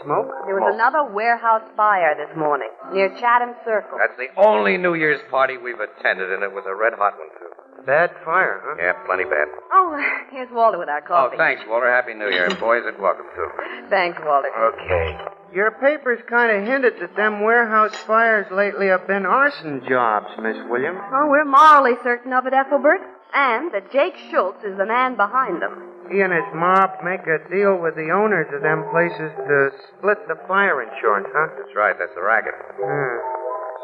[SPEAKER 11] Smoke?
[SPEAKER 20] There was another warehouse fire this morning near Chatham Circle.
[SPEAKER 12] That's the only New Year's party we've attended, and it was a red-hot one, too.
[SPEAKER 11] Bad fire, huh?
[SPEAKER 12] Yeah, plenty bad.
[SPEAKER 20] Oh, here's Walter with our coffee.
[SPEAKER 12] Oh, thanks, Walter. Happy New Year. Boys are welcome, too.
[SPEAKER 20] Thanks, Walter.
[SPEAKER 12] Okay.
[SPEAKER 11] Your paper's kind of hinted that them warehouse fires lately have been arson jobs, Miss Williams.
[SPEAKER 14] Oh, we're morally certain of it, Ethelbert. And that Jake Schultz is the man behind them.
[SPEAKER 11] He and his mob make a deal with the owners of them places to split the fire insurance, huh?
[SPEAKER 12] That's right, that's the racket.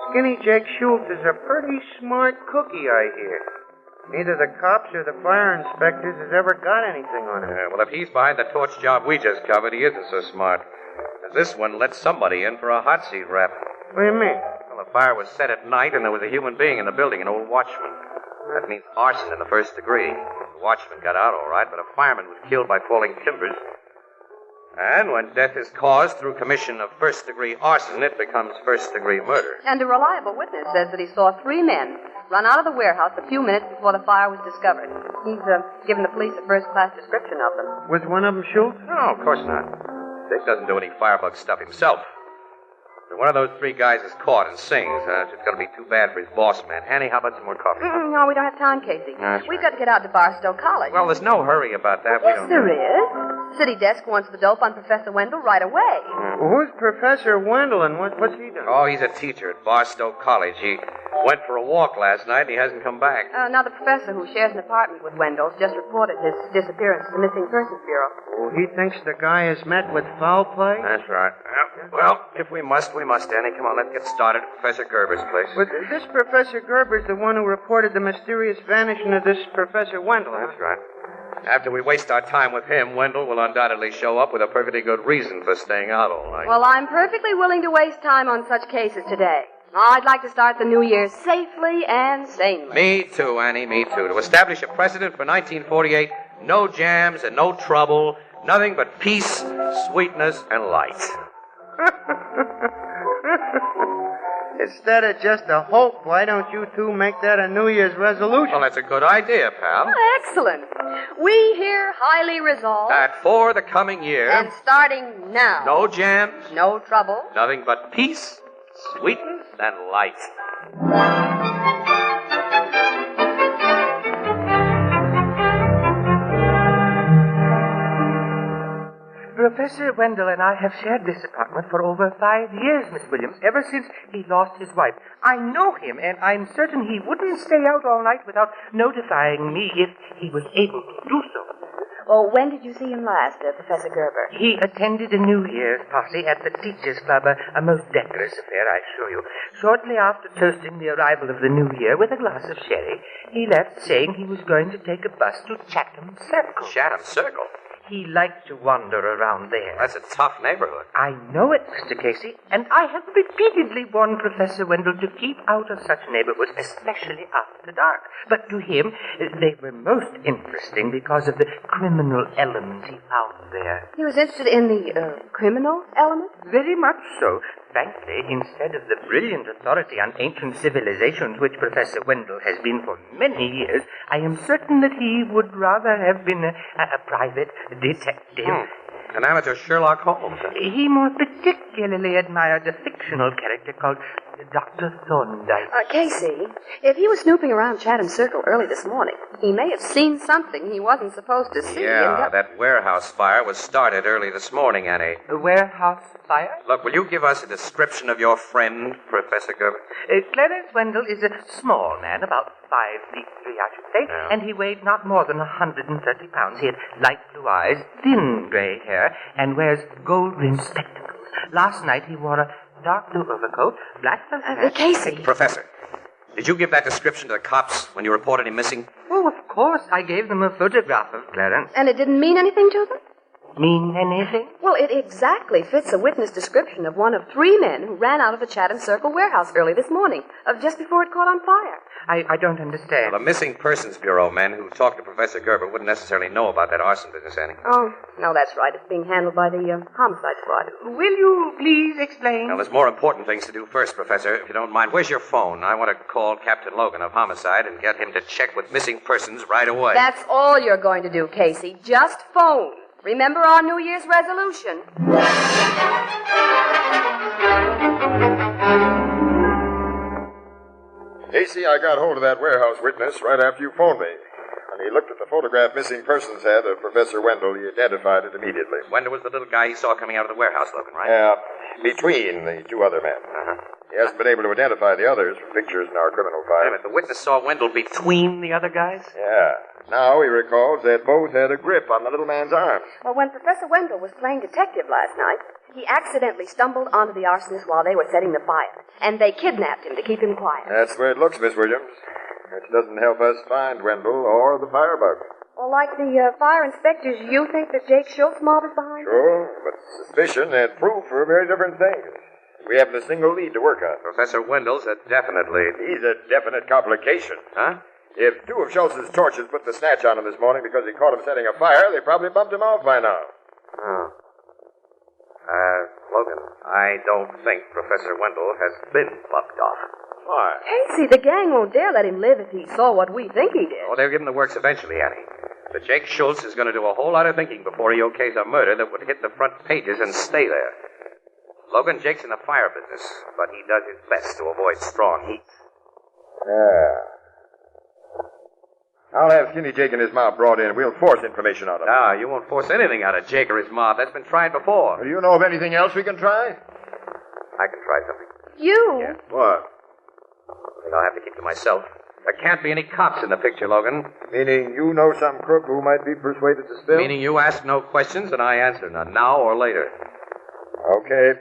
[SPEAKER 11] Skinny Jake Schultz is a pretty smart cookie, I hear. Neither the cops or the fire inspectors has ever got anything on him.
[SPEAKER 12] Well, if he's behind the torch job we just covered, he isn't so smart. This one let somebody in for a hot seat rap.
[SPEAKER 11] What do you mean?
[SPEAKER 12] Well, the fire was set at night, and there was a human being in the building, an old watchman. That means arson in the first degree. The watchman got out all right, but a fireman was killed by falling timbers. And when death is caused through commission of first-degree arson, it becomes first-degree murder.
[SPEAKER 14] And a reliable witness says that he saw 3 men run out of the warehouse a few minutes before the fire was discovered. He's given the police a first-class description of them.
[SPEAKER 11] Was one of them Schultz?
[SPEAKER 12] No, of course not. Dick doesn't do any firebug stuff himself. If one of those 3 guys is caught and sings, it's going to be too bad for his boss man. Annie, how about some more coffee?
[SPEAKER 14] No, we don't have time, Casey.
[SPEAKER 12] That's
[SPEAKER 14] We've got to get out to Barstow College.
[SPEAKER 12] Well, there's no hurry about that.
[SPEAKER 14] Yes, there is. City desk wants the dope on Professor Wendell right away.
[SPEAKER 11] Who's Professor Wendell and what's he doing?
[SPEAKER 12] Oh, he's a teacher at Barstow College. He went for a walk last night and he hasn't come back.
[SPEAKER 14] Now, the professor who shares an apartment with Wendell's just reported his disappearance to the Missing Persons Bureau.
[SPEAKER 11] Oh, he thinks the guy has met with foul play?
[SPEAKER 12] That's right. Well, if we must, Annie. Come on, let's get started at Professor Gerber's place.
[SPEAKER 11] But this Professor Gerber's the one who reported the mysterious vanishing of this Professor Wendell, huh?
[SPEAKER 12] That's right. After we waste our time with him, Wendell will undoubtedly show up with a perfectly good reason for staying out all night.
[SPEAKER 14] Well, I'm perfectly willing to waste time on such cases today. I'd like to start the new year safely and sanely.
[SPEAKER 12] Me too, Annie, me too. To establish a precedent for 1948, no jams and no trouble, nothing but peace, sweetness, and light.
[SPEAKER 11] Instead of just a hope, why don't you two make that a New Year's resolution?
[SPEAKER 12] Well, that's a good idea, pal.
[SPEAKER 14] Oh, excellent. We here highly resolve
[SPEAKER 12] That for the coming year,
[SPEAKER 14] and starting now,
[SPEAKER 12] no jams,
[SPEAKER 14] no trouble,
[SPEAKER 12] nothing but peace, sweetness, and light.
[SPEAKER 15] Professor Wendell and I have shared this apartment for over 5 years, Miss Williams, ever since he lost his wife. I know him, and I'm certain he wouldn't stay out all night without notifying me if he was able to do so.
[SPEAKER 14] Oh, when did you see him last, Professor Gerber?
[SPEAKER 15] He attended a New Year's party at the Teachers' Club, a most decorous affair, I assure you. Shortly after toasting the arrival of the New Year with a glass of sherry, he left saying he was going to take a bus to Chatham Circle.
[SPEAKER 12] Chatham Circle?
[SPEAKER 15] He liked to wander around there.
[SPEAKER 12] That's a tough neighborhood.
[SPEAKER 15] I know it, Mr. Casey, and I have repeatedly warned Professor Wendell to keep out of such neighborhoods, especially after dark. But to him, they were most interesting because of the criminal element he found there.
[SPEAKER 14] He was interested in the criminal element?
[SPEAKER 15] Very much so. Frankly, instead of the brilliant authority on ancient civilizations which Professor Wendell has been for many years, I am certain that he would rather have been a private detective.
[SPEAKER 12] An amateur Sherlock Holmes.
[SPEAKER 15] He more particularly admired a fictional character called Dr. Thorndyke.
[SPEAKER 14] Casey, if he was snooping around Chatham Circle early this morning, he may have seen something he wasn't supposed to see.
[SPEAKER 12] Yeah, that warehouse fire was started early this morning, Annie.
[SPEAKER 15] A warehouse fire?
[SPEAKER 12] Look, will you give us a description of your friend, Professor Gerber?
[SPEAKER 15] Clarence Wendell is a small man, about 5'3", I should say, and he weighed not more than 130 pounds. He had light blue eyes, thin gray hair, and wears gold-rimmed spectacles. Last night he wore a dark blue overcoat, black felt hat.
[SPEAKER 14] Casey.
[SPEAKER 12] Professor, did you give that description to the cops when you reported him missing?
[SPEAKER 15] Oh, of course. I gave them a photograph of Clarence.
[SPEAKER 14] And it didn't mean anything to them?
[SPEAKER 15] Mean anything?
[SPEAKER 14] Well, it exactly fits a witness description of one of 3 men who ran out of the Chatham Circle warehouse early this morning, just before it caught on fire.
[SPEAKER 15] I don't understand.
[SPEAKER 12] Well, the Missing Persons Bureau men who talked to Professor Gerber wouldn't necessarily know about that arson business, Annie.
[SPEAKER 14] Oh, no, that's right. It's being handled by the homicide squad.
[SPEAKER 15] Will you please explain?
[SPEAKER 12] Well, there's more important things to do first, Professor, if you don't mind. Where's your phone? I want to call Captain Logan of Homicide and get him to check with Missing Persons right away.
[SPEAKER 14] That's all you're going to do, Casey. Just phone. Remember our New Year's resolution.
[SPEAKER 16] Casey, I got hold of that warehouse witness right after you phoned me.
[SPEAKER 13] When he looked at the photograph missing persons had of Professor Wendell, he identified it immediately.
[SPEAKER 12] Wendell was the little guy he saw coming out of the warehouse, Logan, right?
[SPEAKER 13] Yeah, between the two other men. He hasn't been able to identify the others from pictures in our criminal
[SPEAKER 12] Wait a
[SPEAKER 13] file.
[SPEAKER 12] minute, the witness saw Wendell between the other guys?
[SPEAKER 13] Yeah. Now he recalls that both had a grip on the little man's arms.
[SPEAKER 14] Well, when Professor Wendell was playing detective last night, he accidentally stumbled onto the arsonists while they were setting the fire, and they kidnapped him to keep him quiet.
[SPEAKER 13] That's the way it looks, Miss Williams. Which doesn't help us find Wendell or the firebug.
[SPEAKER 14] Well, like the fire inspectors, you think that Jake Schultz mob is behind it?
[SPEAKER 13] Sure, but suspicion and proof are very different things. We haven't a single lead to work on.
[SPEAKER 12] Professor Wendell's a definite lead.
[SPEAKER 13] He's a definite complication.
[SPEAKER 12] Huh?
[SPEAKER 13] If two of Schultz's torches put the snatch on him this morning because he caught him setting a fire, they probably bumped him off by now.
[SPEAKER 12] Oh. Logan, I don't think Professor Wendell has been bumped off.
[SPEAKER 13] Why?
[SPEAKER 14] Casey, the gang won't dare let him live if he saw what we think he did.
[SPEAKER 12] Oh, they'll give him the works eventually, Annie. But Jake Schultz is going to do a whole lot of thinking before he okays a murder that would hit the front pages and stay there. Logan, Jake's in the fire business, but he does his best to avoid strong heat.
[SPEAKER 13] Yeah. I'll have Skinny Jake and his mob brought in. We'll force information out of him.
[SPEAKER 12] No, you won't force anything out of Jake or his mob. That's been tried before.
[SPEAKER 13] Do you know of anything else we can try?
[SPEAKER 12] I can try something.
[SPEAKER 14] You?
[SPEAKER 12] Yeah.
[SPEAKER 13] What?
[SPEAKER 12] I think I'll have to keep to myself. There can't be any cops in the picture, Logan.
[SPEAKER 13] Meaning you know some crook who might be persuaded to spill?
[SPEAKER 12] Meaning you ask no questions and I answer none, now or later.
[SPEAKER 13] Okay.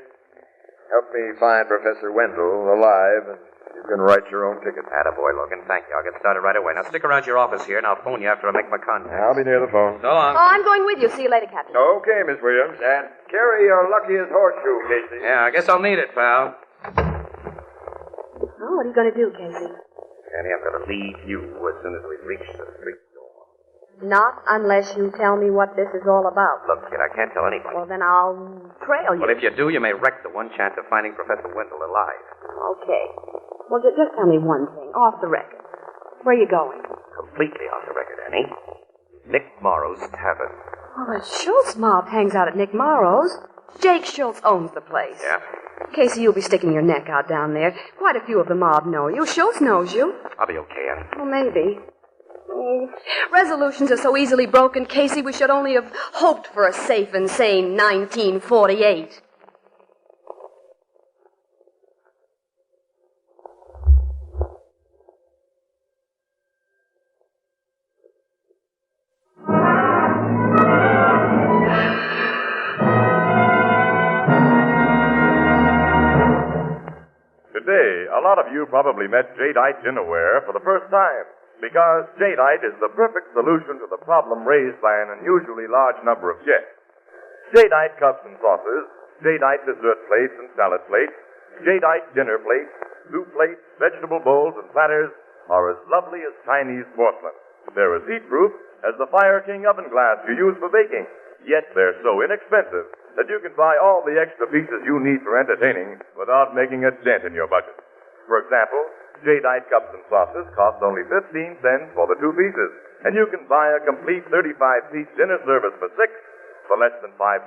[SPEAKER 13] Help me find Professor Wendell alive, and you can write your own ticket.
[SPEAKER 12] Attaboy, Logan. Thank you. I'll get started right away. Now stick around your office here, and I'll phone you after I make my contact.
[SPEAKER 13] I'll be near the phone.
[SPEAKER 12] So long.
[SPEAKER 14] Oh, I'm going with you. See you later, Captain.
[SPEAKER 13] Okay, Miss Williams. And carry your luckiest horseshoe, Casey.
[SPEAKER 12] Yeah, I guess I'll need it, pal.
[SPEAKER 14] Oh, what are you going to do, Casey?
[SPEAKER 12] Annie, I'm going to leave you as soon as we reach the street door.
[SPEAKER 14] Not unless you tell me what this is all about.
[SPEAKER 12] Look, kid, I can't tell anybody.
[SPEAKER 14] Well, then I'll trail you.
[SPEAKER 12] But if you do, you may wreck the one chance of finding Professor Wendell alive.
[SPEAKER 14] Okay. Well, just tell me one thing, off the record. Where are you going?
[SPEAKER 12] Completely off the record, Annie. Nick Morrow's Tavern.
[SPEAKER 14] Oh, the Schultz mob hangs out at Nick Morrow's. Jake Schultz owns the place.
[SPEAKER 12] Yeah?
[SPEAKER 14] Casey, you'll be sticking your neck out down there. Quite a few of the mob know you. Schultz knows you.
[SPEAKER 12] I'll be okay, Annie.
[SPEAKER 14] Well, maybe. Resolutions are so easily broken, Casey, we should only have hoped for a safe and sane 1948.
[SPEAKER 9] Today, a lot of you probably met jadeite dinnerware for the first time, because jadeite is the perfect solution to the problem raised by an unusually large number of guests. Jadeite cups and saucers, jadeite dessert plates and salad plates, jadeite dinner plates, soup plates, vegetable bowls, and platters are as lovely as Chinese porcelain. They're as heat-proof as the Fire King oven glass you use for baking, yet they're so inexpensive that you can buy all the extra pieces you need for entertaining without making a dent in your budget. For example, jadeite cups and saucers cost only 15 cents for the 2 pieces, and you can buy a complete 35-piece dinner service for 6 for less than $5.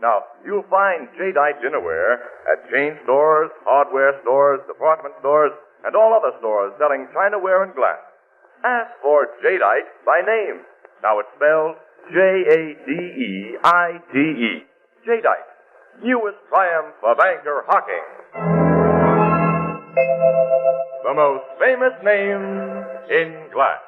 [SPEAKER 9] Now, you'll find jadeite dinnerware at chain stores, hardware stores, department stores, and all other stores selling chinaware and glass. Ask for jadeite by name. Now it's spelled Jadeite. Jadeite, newest triumph of anchor hocking. The most famous name in glass.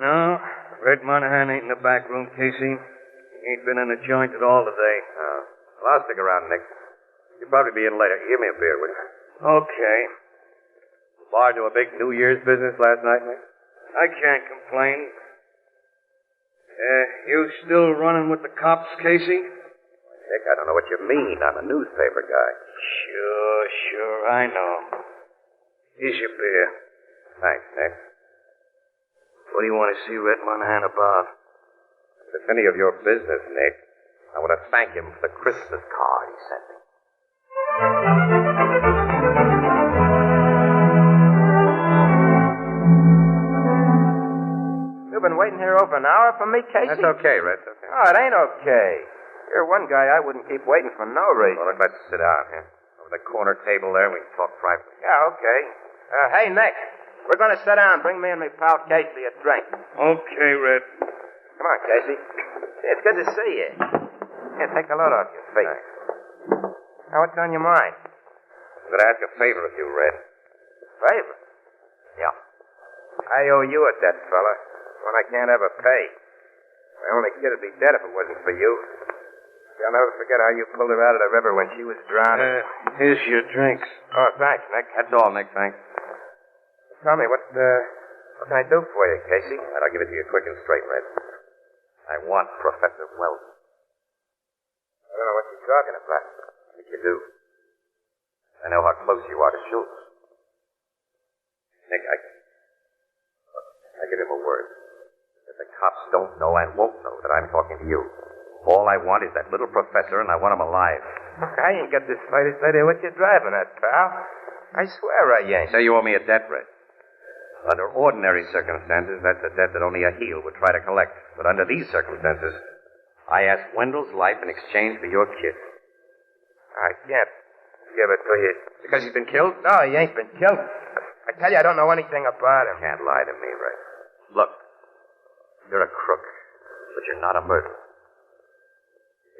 [SPEAKER 12] No, Red Monahan ain't in the back room, Casey. He ain't been in the joint at all today. Oh. Well, I'll stick around, Nick. You'll probably be in later. Give me a beer, will you? Okay. Bar to a big New Year's business last night, Nick? I can't complain. You still running with the cops, Casey? Nick, I don't know what you mean. I'm a newspaper guy.
[SPEAKER 15] Sure, I know. Here's your beer.
[SPEAKER 12] Thanks, Nick.
[SPEAKER 15] What do you want to see Red Monahan about?
[SPEAKER 12] If it's any of your business, Nick, I want to thank him for the Christmas card he sent me.
[SPEAKER 11] You've been waiting here over an hour for me, Casey?
[SPEAKER 12] That's okay, Red. That's okay.
[SPEAKER 11] Oh, it ain't okay. You're one guy I wouldn't keep waiting for no reason.
[SPEAKER 12] Well, look, let's sit down here. Over the corner table there, we can talk privately.
[SPEAKER 11] Yeah, okay. Hey, Nick. We're going to sit down. Bring me and my pal Casey a drink.
[SPEAKER 12] Okay, Red.
[SPEAKER 11] Come on, Casey. It's good to see you. Here, take the load off your face. Now, what's on your mind?
[SPEAKER 12] I'm going to ask a favor of you, Red.
[SPEAKER 11] Favor?
[SPEAKER 12] Yeah.
[SPEAKER 11] I owe you a debt, fella. One I can't ever pay. My only kid would be dead if it wasn't for you. I'll never forget how you pulled her out of the river when she was drowning.
[SPEAKER 12] Here's your drinks.
[SPEAKER 11] Oh, thanks, Nick.
[SPEAKER 12] That's all, Nick, thanks.
[SPEAKER 11] Tell me, what can I do for you, Casey?
[SPEAKER 12] All right, I'll give it to you quick and straight, Red. I want Professor Welles.
[SPEAKER 11] I don't know what you're talking about.
[SPEAKER 12] I think you do. I know how close you are to Schultz. Nick, I give him a word. That the cops don't know and won't know that I'm talking to you. All I want is that little professor, and I want him alive.
[SPEAKER 11] I ain't got the slightest idea what you're driving at, pal. I swear I ain't.
[SPEAKER 12] Say you owe me a debt, Red. Under ordinary circumstances, that's a debt that only a heel would try to collect. But under these circumstances, I ask Wendell's life in exchange for your kid.
[SPEAKER 11] I can't give it to you.
[SPEAKER 12] Because he's been killed?
[SPEAKER 11] No, he ain't been killed. I tell you, I don't know anything about him.
[SPEAKER 12] Can't lie to me, Red. Look, you're a crook, but you're not a murderer.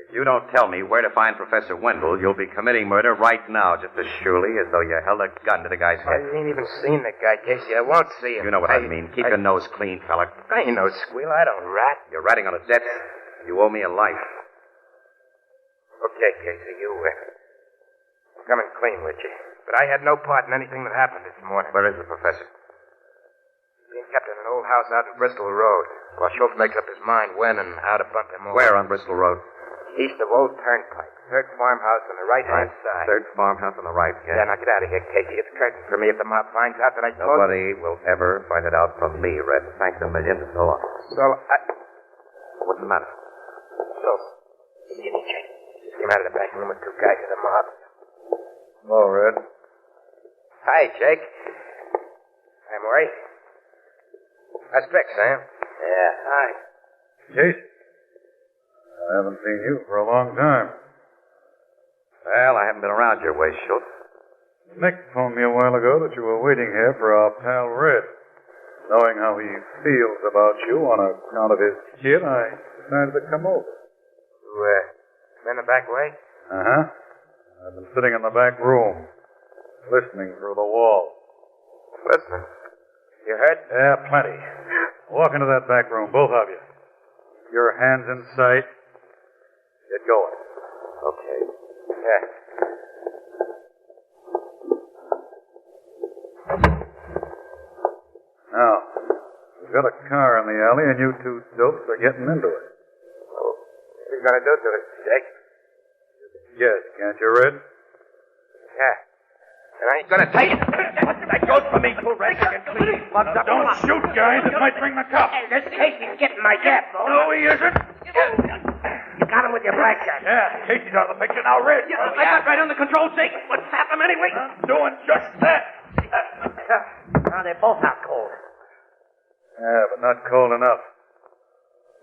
[SPEAKER 12] If you don't tell me where to find Professor Wendell, you'll be committing murder right now, just as surely as though you held a gun to the guy's head.
[SPEAKER 11] I ain't even seen the guy, Casey. I won't see him.
[SPEAKER 12] You know what I mean. Keep your nose clean, fella.
[SPEAKER 11] I ain't no squeal. I don't rat.
[SPEAKER 12] You're ratting on a debt. You owe me a life.
[SPEAKER 11] Okay, Casey, you coming clean with you. But I had no part in anything that happened this morning.
[SPEAKER 12] Where is the professor?
[SPEAKER 11] Being kept in an old house out in Bristol Road. While Schultz makes up his mind when and how to bump him over.
[SPEAKER 12] Where on Bristol Road?
[SPEAKER 11] East of Old Turnpike. Third farmhouse on the right-hand side.
[SPEAKER 12] Third farmhouse on the right,
[SPEAKER 11] yeah. Yeah, now get out of here, Casey. It's curtain for me if the mob finds out that I told...
[SPEAKER 12] Nobody will ever find it out from me, Red. Thanks a million and so on.
[SPEAKER 11] So,
[SPEAKER 12] What's the matter?
[SPEAKER 11] So, Jimmy Jake just came out of the back room with two guys of the mob.
[SPEAKER 4] Hello, Red.
[SPEAKER 11] Hi, Jake. Hi, Maury. How's Vic, Sam? Yeah, hi.
[SPEAKER 4] Casey. I haven't seen you for a long time.
[SPEAKER 12] Well, I haven't been around your way, Schultz.
[SPEAKER 4] Nick phoned me a while ago that you were waiting here for our pal Red. Knowing how he feels about you on account of his kid, I decided to come over.
[SPEAKER 11] You, in the back way?
[SPEAKER 4] Uh-huh. I've been sitting in the back room, listening through the wall.
[SPEAKER 11] Listening? You heard?
[SPEAKER 4] Yeah, plenty. Walk into that back room, both of you. Your hands in sight. Get going.
[SPEAKER 12] Okay.
[SPEAKER 11] Yeah.
[SPEAKER 4] Now, we've got a car in the alley, and you two dopes are getting into it.
[SPEAKER 11] Well, what are you going to do to it, Jake?
[SPEAKER 4] Yes, can't you, Red?
[SPEAKER 11] Yeah. And I ain't going to take it.
[SPEAKER 2] That goes for me, too, Red.
[SPEAKER 4] Don't shoot, guys. It might bring the cops.
[SPEAKER 11] Hey, this Casey's getting my gap, though.
[SPEAKER 4] No, he isn't.
[SPEAKER 11] You got him with your blackjack.
[SPEAKER 4] Yeah, Casey's out of the picture now, Red.
[SPEAKER 2] I got right under control, Jake. What's happened anyway?
[SPEAKER 4] I'm doing just that.
[SPEAKER 11] Now they're both out cold.
[SPEAKER 4] Yeah, but not cold enough.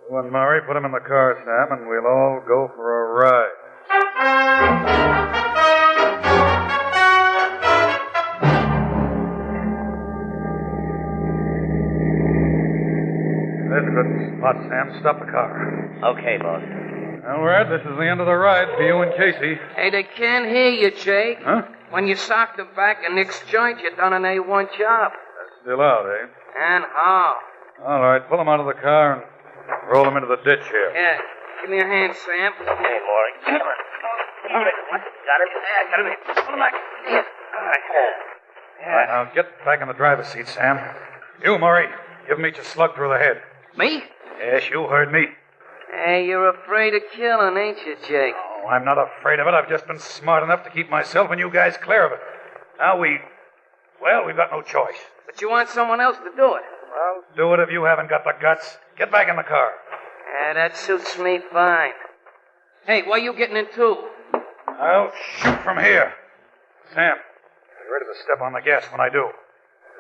[SPEAKER 4] You and Murray, put him in the car, Sam, and we'll all go for a ride. There's a good spot, Sam. Stop the car.
[SPEAKER 6] Okay, boss.
[SPEAKER 4] Well, Red, this is the end of the ride for you and Casey.
[SPEAKER 16] Hey, they can't hear you, Jake.
[SPEAKER 4] Huh?
[SPEAKER 16] When you socked the back of Nick's joint, you done an A1 job.
[SPEAKER 4] Still out, eh?
[SPEAKER 16] And how?
[SPEAKER 4] All right, pull him out of the car and roll him into the ditch here.
[SPEAKER 16] Yeah, give me a hand, Sam.
[SPEAKER 6] Hey, Maury. Come on. All right, what? Got him? Yeah, got him in. Pull him back. Yeah. All right.
[SPEAKER 4] All right, now get back in the driver's seat, Sam. You, Murray, give him each a slug through the head.
[SPEAKER 16] Me?
[SPEAKER 4] Yes, you heard me.
[SPEAKER 16] Hey, you're afraid of killing, ain't you, Jake?
[SPEAKER 4] Oh, I'm not afraid of it. I've just been smart enough to keep myself and you guys clear of it. Now we've got no choice.
[SPEAKER 16] But you want someone else to do it.
[SPEAKER 4] Well, do it if you haven't got the guts. Get back in the car.
[SPEAKER 16] Yeah, that suits me fine. Hey, where you getting into?
[SPEAKER 4] I'll shoot from here. Sam, be ready to step on the gas when I do.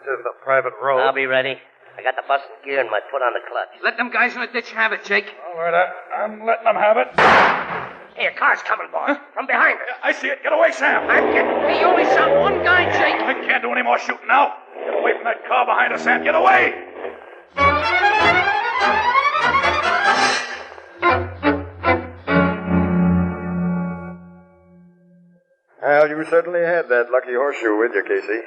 [SPEAKER 4] This isn't a private road.
[SPEAKER 6] I'll be ready. I got the bus and gear and my foot on the clutch.
[SPEAKER 16] Let them guys in the ditch have it, Jake.
[SPEAKER 4] All right, I'm letting them have it.
[SPEAKER 16] Here, car's coming, boss. From behind us.
[SPEAKER 1] I see it. Get away, Sam.
[SPEAKER 16] I'm getting away. You only shot one guy, Jake.
[SPEAKER 1] I can't do any more shooting now. Get away from that car behind us, Sam. Get away.
[SPEAKER 13] Well, you certainly had that lucky horseshoe with you, Casey.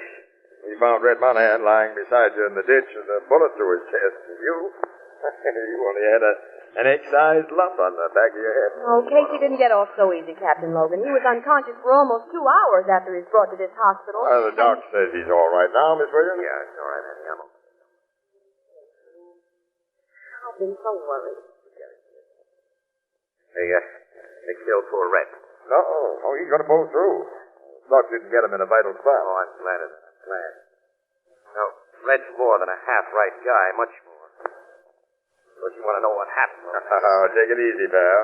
[SPEAKER 13] We found Red Monahan lying beside you in the ditch with a bullet through his chest. And you only had an egg-sized lump on the back of your head.
[SPEAKER 14] Oh, Casey didn't get off so easy, Captain Logan. He was unconscious for almost 2 hours after he was brought to this hospital.
[SPEAKER 13] Well, the doc says he's all right now, Miss Williams.
[SPEAKER 12] Yeah, it's all right, honey. I'm okay.
[SPEAKER 14] I've been so worried.
[SPEAKER 12] They killed poor Red.
[SPEAKER 13] Oh, he's going to pull through. Doc didn't get him in a vital spot.
[SPEAKER 12] Oh, I'm glad of that. I'm glad. No, Red's more than a half-right guy, much more. But you want to know what happened?
[SPEAKER 13] Oh, take it easy, pal.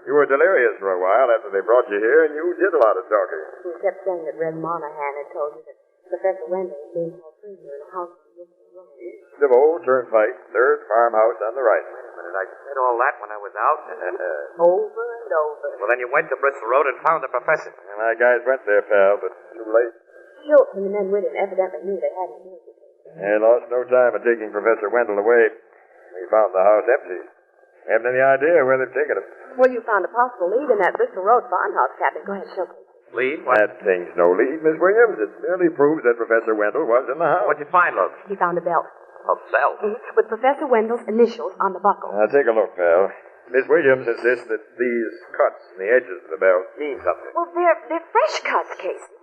[SPEAKER 13] You were delirious for a while after they brought you here, and you did a lot of talking.
[SPEAKER 14] He kept saying that Red Monahan had told you that Professor Wendell was being held prisoner in a house on Bristol Road.
[SPEAKER 13] East of Old Turnpike, third farmhouse on the right.
[SPEAKER 12] Wait a minute, I said all that when I was out.
[SPEAKER 14] Over and over.
[SPEAKER 12] Well, then you went to Bristol Road and found the professor.
[SPEAKER 13] And my guys went there, pal, but too late.
[SPEAKER 14] Schultz and the men with him evidently knew they hadn't killed him.
[SPEAKER 13] They lost no time in taking Professor Wendell away. We found the house empty. Haven't any idea where they've taken him.
[SPEAKER 14] Well, you found a possible lead in that Bristol Road farmhouse, Captain. Go ahead, Schultz.
[SPEAKER 12] Lead?
[SPEAKER 13] That thing's no lead, Miss Williams. It merely proves that Professor Wendell was in the house.
[SPEAKER 12] What'd you find, Logan?
[SPEAKER 14] He found a belt.
[SPEAKER 12] A belt?
[SPEAKER 14] With Professor Wendell's initials on the buckle.
[SPEAKER 13] Now, take a look, pal. Miss Williams insists that these cuts in the edges of the belt mean something.
[SPEAKER 14] Well, they're fresh cuts, Casey.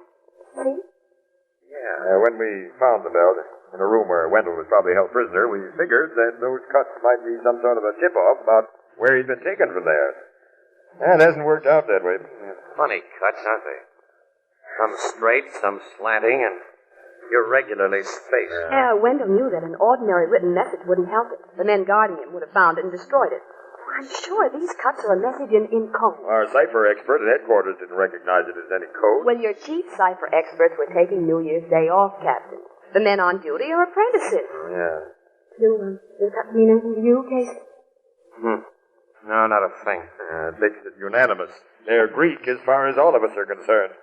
[SPEAKER 14] See?
[SPEAKER 13] Yeah. When we found the belt in a room where Wendell was probably held prisoner, we figured that those cuts might be some sort of a tip-off about where he'd been taken from there. And it hasn't worked out that way.
[SPEAKER 12] Funny cuts, aren't they? Some straight, some slanting, and irregularly spaced.
[SPEAKER 14] Yeah, Wendell knew that an ordinary written message wouldn't help it. The men guarding him would have found it and destroyed it. I'm sure these cuts are a message in code.
[SPEAKER 13] Our cipher expert at headquarters didn't recognize it as any code.
[SPEAKER 14] Well, your chief cipher experts were taking New Year's Day off, Captain. The men on duty are apprentices.
[SPEAKER 13] Yeah.
[SPEAKER 14] Do the cuts mean anything to you, Casey?
[SPEAKER 12] No, not a thing.
[SPEAKER 13] It makes it unanimous. They're Greek as far as all of us are concerned.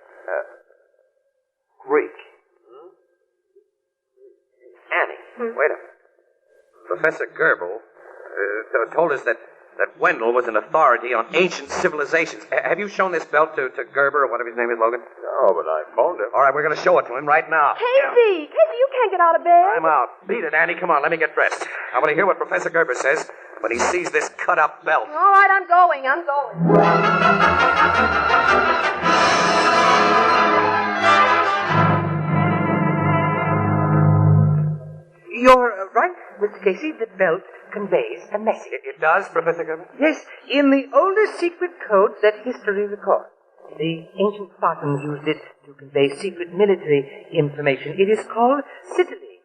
[SPEAKER 12] Greek? Annie, wait a minute. Professor Goebel told us that Wendell was an authority on ancient civilizations. Have you shown this belt to Gerber, or whatever his name is, Logan?
[SPEAKER 13] No, but I phoned him.
[SPEAKER 12] All right, we're going to show it to him right now.
[SPEAKER 14] Casey! Casey, you can't get out of bed.
[SPEAKER 12] I'm out. Beat it, Annie. Come on, let me get dressed. I want to hear what Professor Gerber says when he sees this cut-up belt.
[SPEAKER 14] All right, I'm going.
[SPEAKER 15] You're right, Mr. Casey. The belt conveys a message.
[SPEAKER 12] It does, Professor Gerber?
[SPEAKER 15] Yes, in the oldest secret codes that history records. The ancient Spartans used it to convey secret military information. It is called Citadel.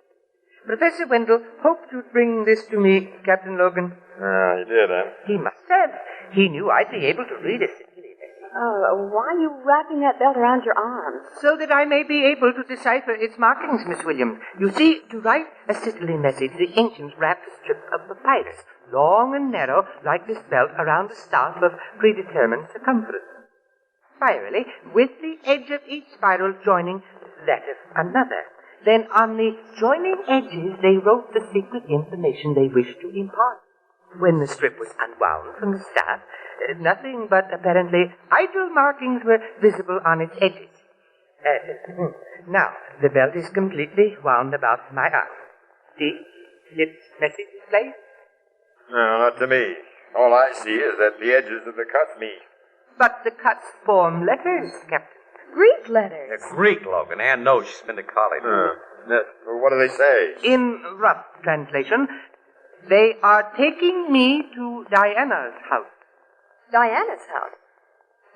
[SPEAKER 15] Professor Wendell hoped you'd bring this to me, Captain Logan.
[SPEAKER 13] He did, huh?
[SPEAKER 15] He must have. He knew I'd be able to read it.
[SPEAKER 14] Why are you wrapping that belt around your arm?
[SPEAKER 15] So that I may be able to decipher its markings, Miss Williams. You see, to write a Sicily message, the ancients wrapped a strip of papyrus, long and narrow, like this belt, around a staff of predetermined circumference. Spirally, with the edge of each spiral joining that of another. Then on the joining edges, they wrote the secret information they wished to impart. When the strip was unwound from the staff, nothing but apparently idle markings were visible on its edges. Now, the belt is completely wound about my arm. See, its message is placed.
[SPEAKER 13] No, not to me. All I see is that the edges of the cuts meet.
[SPEAKER 15] But the cuts form letters, Captain.
[SPEAKER 14] Greek letters.
[SPEAKER 12] Greek, Logan. Ann knows she's been to college.
[SPEAKER 13] What do they say?
[SPEAKER 15] In rough translation, they are taking me to Diana's house.
[SPEAKER 14] Diana's house?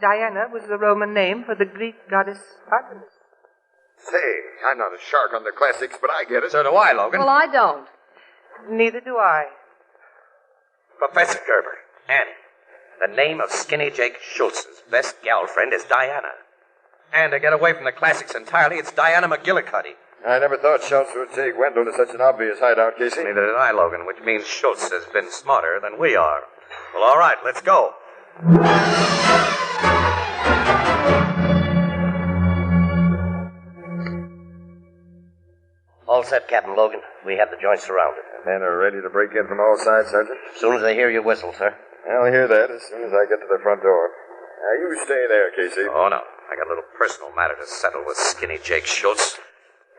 [SPEAKER 15] Diana was the Roman name for the Greek goddess Artemis.
[SPEAKER 13] Say, I'm not a shark on the classics, but I get it.
[SPEAKER 12] So do I, Logan.
[SPEAKER 14] Well, I don't.
[SPEAKER 15] Neither do I.
[SPEAKER 12] Professor Gerber, Annie, the name of Skinny Jake Schultz's best gal friend is Diana. And to get away from the classics entirely, it's Diana McGillicuddy.
[SPEAKER 13] I never thought Schultz would take Wendell to such an obvious hideout, Casey.
[SPEAKER 12] Neither did I, Logan, which means Schultz has been smarter than we are. Well, all right, let's go.
[SPEAKER 6] set, Captain Logan. We have the joint surrounded.
[SPEAKER 13] And men are ready to break in from all sides, Sergeant?
[SPEAKER 6] As soon as they hear your whistle, sir.
[SPEAKER 13] I'll hear that as soon as I get to the front door. Now, you stay there, Casey.
[SPEAKER 12] Oh, no. I got a little personal matter to settle with skinny Jake Schultz.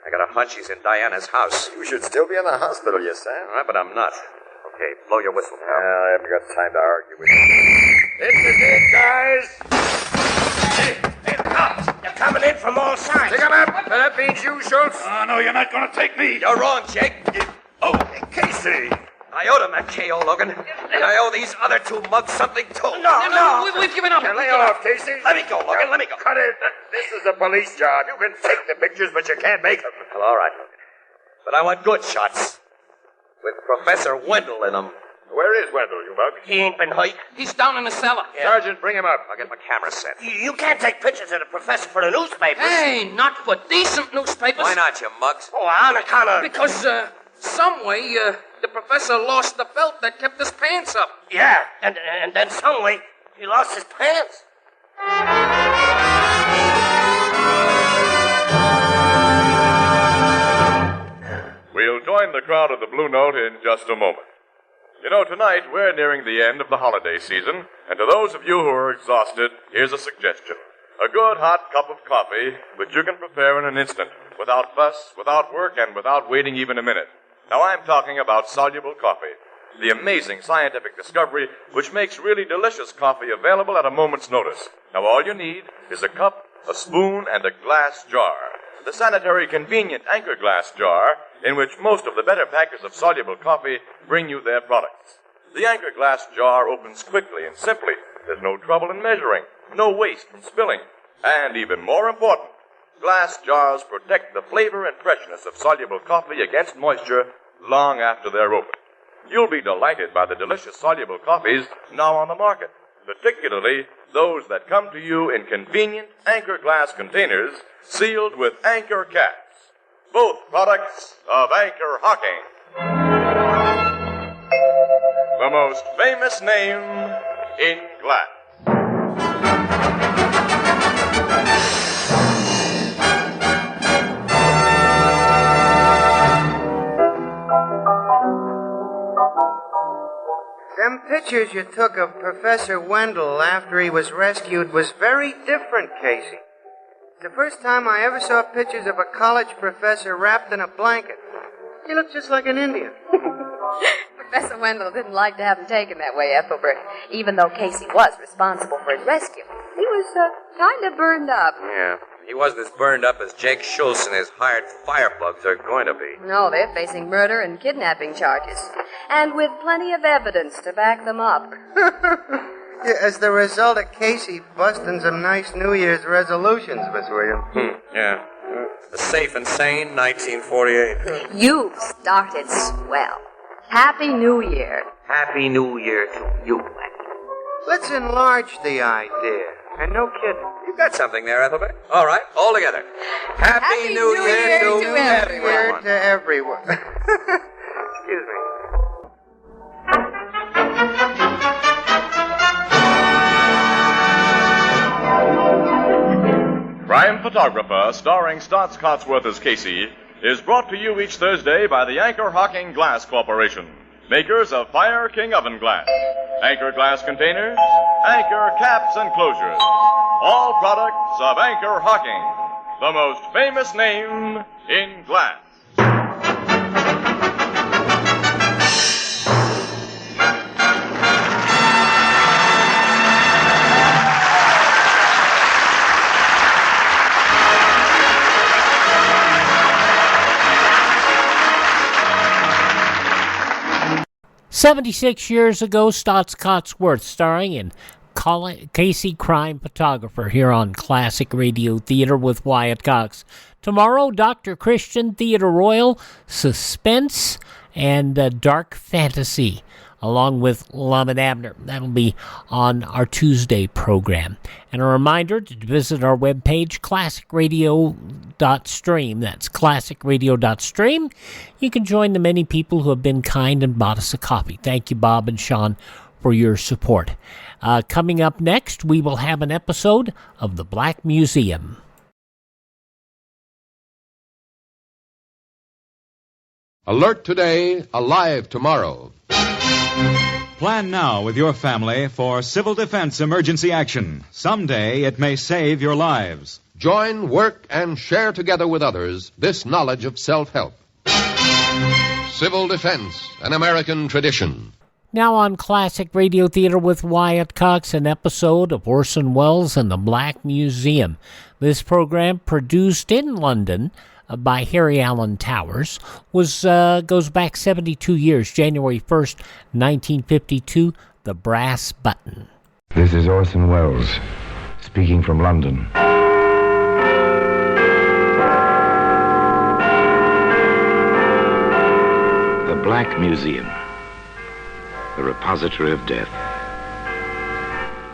[SPEAKER 12] I got a hunch he's in Diana's house.
[SPEAKER 13] You should still be in the hospital, you say?
[SPEAKER 12] All right, but I'm not. Okay, blow your whistle, pal.
[SPEAKER 13] I haven't got time to argue with you.
[SPEAKER 6] This is it, guys. Hey, the cops. They're coming in from all sides.
[SPEAKER 13] Pick 'em up. That means you, Schultz.
[SPEAKER 1] Oh, no, you're not going to take me.
[SPEAKER 12] You're wrong, Jake.
[SPEAKER 1] Oh, Casey.
[SPEAKER 12] I owed him that KO, Logan. And I owe these other two mugs something, too.
[SPEAKER 6] No.
[SPEAKER 15] We've given up.
[SPEAKER 13] Lay off, Casey.
[SPEAKER 12] Let me go, Logan. Let me go.
[SPEAKER 13] Cut it. This is a police job. You can take the pictures, but you can't make them.
[SPEAKER 12] Well, all right, Logan. But I want good shots. With Professor Wendell in them.
[SPEAKER 13] Where is Wendell, you mug?
[SPEAKER 6] He ain't been hurt.
[SPEAKER 15] He's down in the cellar.
[SPEAKER 13] Sergeant, bring him up.
[SPEAKER 12] I'll get my camera set.
[SPEAKER 6] You can't take pictures of the professor for the newspapers.
[SPEAKER 15] Hey, not for decent newspapers.
[SPEAKER 12] Why not, you mugs?
[SPEAKER 6] Oh, on account of...
[SPEAKER 15] Because, some way, the professor lost the belt that kept his pants up.
[SPEAKER 6] Yeah, and then some way, he lost his pants.
[SPEAKER 9] We'll join the crowd at the Blue Note in just a moment. You know, tonight we're nearing the end of the holiday season, and to those of you who are exhausted, here's a suggestion. A good hot cup of coffee, which you can prepare in an instant, without fuss, without work, and without waiting even a minute. Now, I'm talking about soluble coffee, the amazing scientific discovery which makes really delicious coffee available at a moment's notice. Now, all you need is a cup, a spoon, and a glass jar. The sanitary, convenient Anchor glass jar in which most of the better packers of soluble coffee bring you their products. The Anchor glass jar opens quickly and simply. There's no trouble in measuring, no waste from spilling. And even more important, glass jars protect the flavor and freshness of soluble coffee against moisture long after they're open. You'll be delighted by the delicious soluble coffees now on the market, particularly those that come to you in convenient Anchor glass containers sealed with Anchor caps. Both products of Anchor Hocking. The most famous name in glass.
[SPEAKER 11] Them pictures you took of Professor Wendell after he was rescued was very different, Casey. It's the first time I ever saw pictures of a college professor wrapped in a blanket. He looked just like an Indian.
[SPEAKER 14] Professor Wendell didn't like to have him taken that way, Ethelbert, even though Casey was responsible for his rescue. He was kind of burned up.
[SPEAKER 12] Yeah. He wasn't as burned up as Jake Schultz and his hired firebugs are going to be.
[SPEAKER 14] No, they're facing murder and kidnapping charges. And with plenty of evidence to back them up.
[SPEAKER 11] Yeah, as the result of Casey busting some nice New Year's resolutions, Miss Williams.
[SPEAKER 12] Yeah. The safe and sane 1948.
[SPEAKER 14] You started swell. Happy New Year.
[SPEAKER 12] Happy New Year to you, Lenny.
[SPEAKER 11] Let's enlarge the idea. And no kidding.
[SPEAKER 12] You got something there, Ethelbert. All right, all together. Happy New Year to everyone.
[SPEAKER 11] To everyone. Excuse me.
[SPEAKER 9] Crime Photographer, starring Staats Cotsworth as Casey, is brought to you each Thursday by the Anchor Hocking Glass Corporation, makers of Fire King Oven Glass, Anchor Glass Containers, Anchor Caps and Closures, all products of Anchor Hocking, the most famous name in glass.
[SPEAKER 7] "76 years ago, Staats Cotsworth, starring in Casey Crime Photographer, here on Classic Radio Theater with Wyatt Cox. Tomorrow, Dr. Christian Theater Royal, suspense and dark fantasy, along with Lum and Abner. That'll be on our Tuesday program. And a reminder to visit our webpage, classicradio.stream. That's classicradio.stream. You can join the many people who have been kind and bought us a coffee. Thank you, Bob and Sean, for your support. Coming up next, we will have an episode of The Black Museum.
[SPEAKER 8] Alert today, alive tomorrow.
[SPEAKER 17] Plan now with your family for civil defense emergency action. Someday it may save your lives.
[SPEAKER 8] Join, work, and share together with others this knowledge of self-help. Civil defense, an American tradition.
[SPEAKER 7] Now on Classic Radio Theater with Wyatt Cox, an episode of Orson Welles and the Black Museum. This program, produced in London by Harry Allen Towers, goes back 72 years, January 1st, 1952, The Brass Button.
[SPEAKER 18] This is Orson Welles, speaking from London.
[SPEAKER 19] The Black Museum, the repository of death.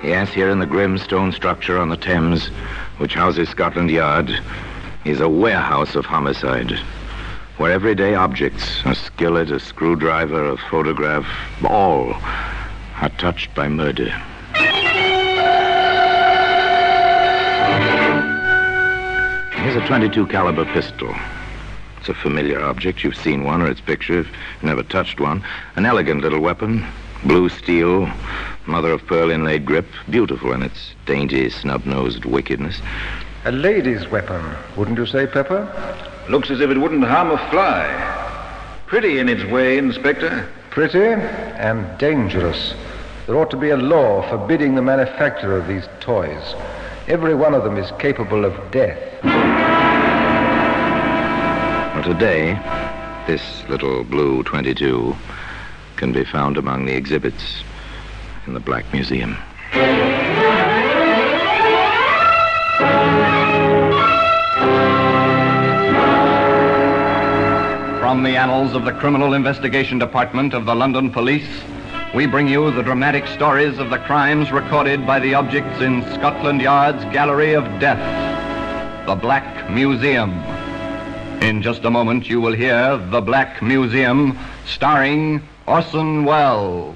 [SPEAKER 19] Yes, here in the grim stone structure on the Thames, which houses Scotland Yard, is a warehouse of homicide, where everyday objects, a skillet, a screwdriver, a photograph, all are touched by murder. Here's a .22 caliber pistol. It's a familiar object. You've seen one or its picture. You've never touched one. An elegant little weapon, blue steel, mother of pearl inlaid grip, beautiful in its dainty, snub-nosed wickedness.
[SPEAKER 23] A lady's weapon, wouldn't you say, Pepper?
[SPEAKER 26] Looks as if it wouldn't harm a fly. Pretty in its way, Inspector.
[SPEAKER 23] Pretty and dangerous. There ought to be a law forbidding the manufacture of these toys. Every one of them is capable of death.
[SPEAKER 19] Well, today, this little blue .22 can be found among the exhibits in the Black Museum.
[SPEAKER 27] From the annals of the Criminal Investigation Department of the London Police, we bring you the dramatic stories of the crimes recorded by the objects in Scotland Yard's Gallery of Death, the Black Museum. In just a moment, you will hear The Black Museum, starring Orson Welles.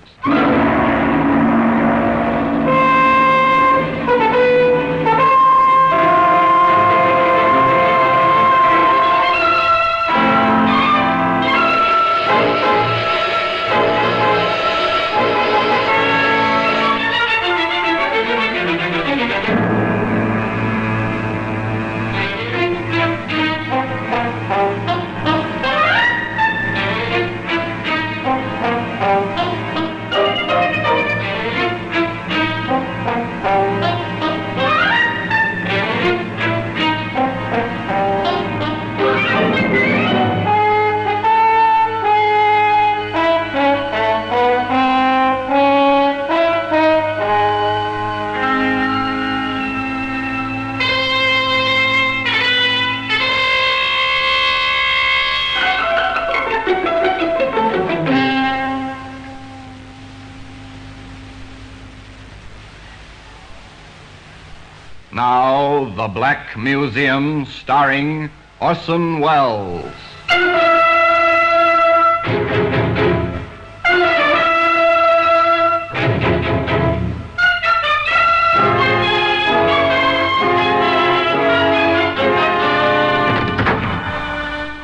[SPEAKER 27] Now, The Black Museum, starring Orson Welles.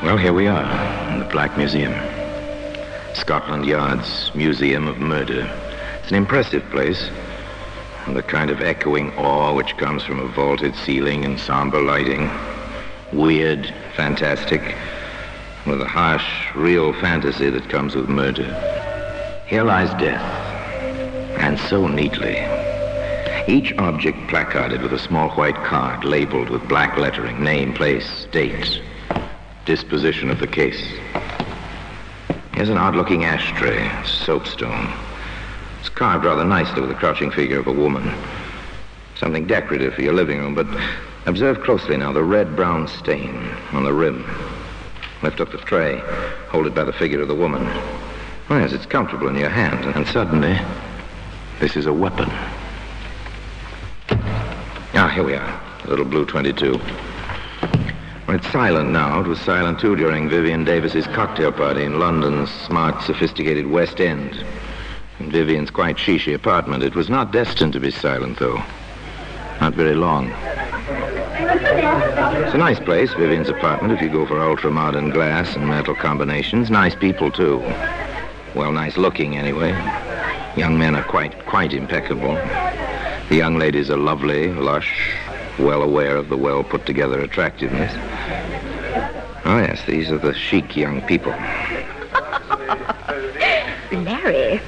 [SPEAKER 19] Well, here we are in the Black Museum. Scotland Yard's Museum of Murder. It's an impressive place. The kind of echoing awe which comes from a vaulted ceiling and somber lighting. Weird, fantastic, with a harsh, real fantasy that comes with murder. Here lies death, and so neatly. Each object placarded with a small white card labeled with black lettering, name, place, date, disposition of the case. Here's an odd-looking ashtray, soapstone. It's carved rather nicely with the crouching figure of a woman. Something decorative for your living room, but observe closely now the red-brown stain on the rim. Lift up the tray, hold it by the figure of the woman. Oh, yes, it's comfortable in your hand, and suddenly, this is a weapon. Ah, here we are, the little blue .22. Well, it's silent now. It was silent, too, during Vivian Davis's cocktail party in London's smart, sophisticated West End. In Vivian's quite chic apartment. It was not destined to be silent, though. Not very long. It's a nice place, Vivian's apartment, if you go for ultra-modern glass and metal combinations. Nice people, too. Well, nice looking, anyway. Young men are quite impeccable. The young ladies are lovely, lush, well aware of the well-put-together attractiveness. Oh, yes, these are the chic young people.
[SPEAKER 20] Larry,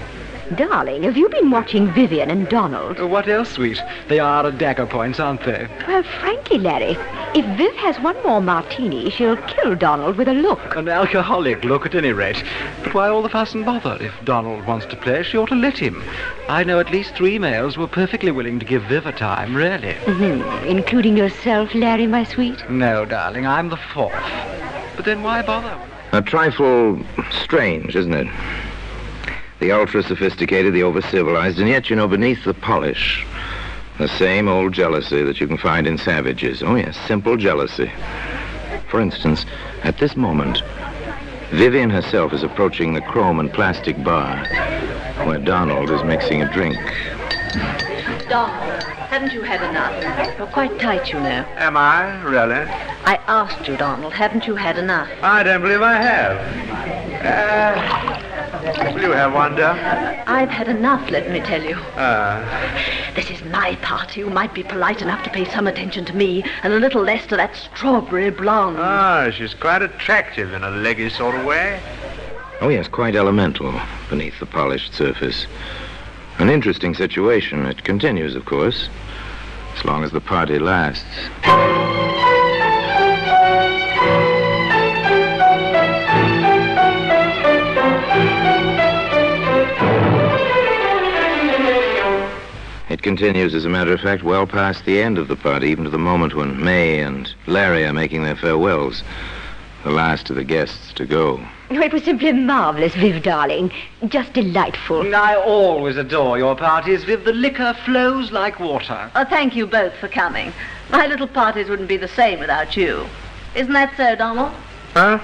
[SPEAKER 20] darling, have you been watching Vivian and Donald?
[SPEAKER 3] What else, sweet? They are at dagger points, aren't they?
[SPEAKER 20] Well, frankly, Larry, if Viv has one more martini, she'll kill Donald with a look.
[SPEAKER 3] An alcoholic look, at any rate. But why all the fuss and bother? If Donald wants to play, she ought to let him. I know at least 3 males who are perfectly willing to give Viv a time, really.
[SPEAKER 20] Mm-hmm. Including yourself, Larry, my sweet?
[SPEAKER 3] No, darling, I'm the 4th. But then why bother?
[SPEAKER 19] A trifle strange, isn't it? The ultra-sophisticated, the over-civilized, and yet, beneath the polish, the same old jealousy that you can find in savages. Oh, yes, simple jealousy. For instance, at this moment, Vivian herself is approaching the chrome and plastic bar where Donald is mixing a drink.
[SPEAKER 20] Donald, haven't you had enough? You're quite tight, you know.
[SPEAKER 13] Am I? Really?
[SPEAKER 20] I asked you, Donald, haven't you had enough?
[SPEAKER 13] I don't believe I have. Will you have one, dear?
[SPEAKER 20] I've had enough, let me tell you. This is my party. You might be polite enough to pay some attention to me and a little less to that strawberry blonde.
[SPEAKER 13] She's quite attractive in a leggy sort of way.
[SPEAKER 19] Oh, yes, quite elemental beneath the polished surface. An interesting situation. It continues, of course, as long as the party lasts. It continues, as a matter of fact, well past the end of the party, even to the moment when May and Larry are making their farewells. The last of the guests to go.
[SPEAKER 20] Oh, it was simply marvelous, Viv, darling. Just delightful.
[SPEAKER 3] I always adore your parties, Viv. The liquor flows like water.
[SPEAKER 14] Oh, thank you both for coming. My little parties wouldn't be the same without you. Isn't that so, Donald?
[SPEAKER 13] Huh?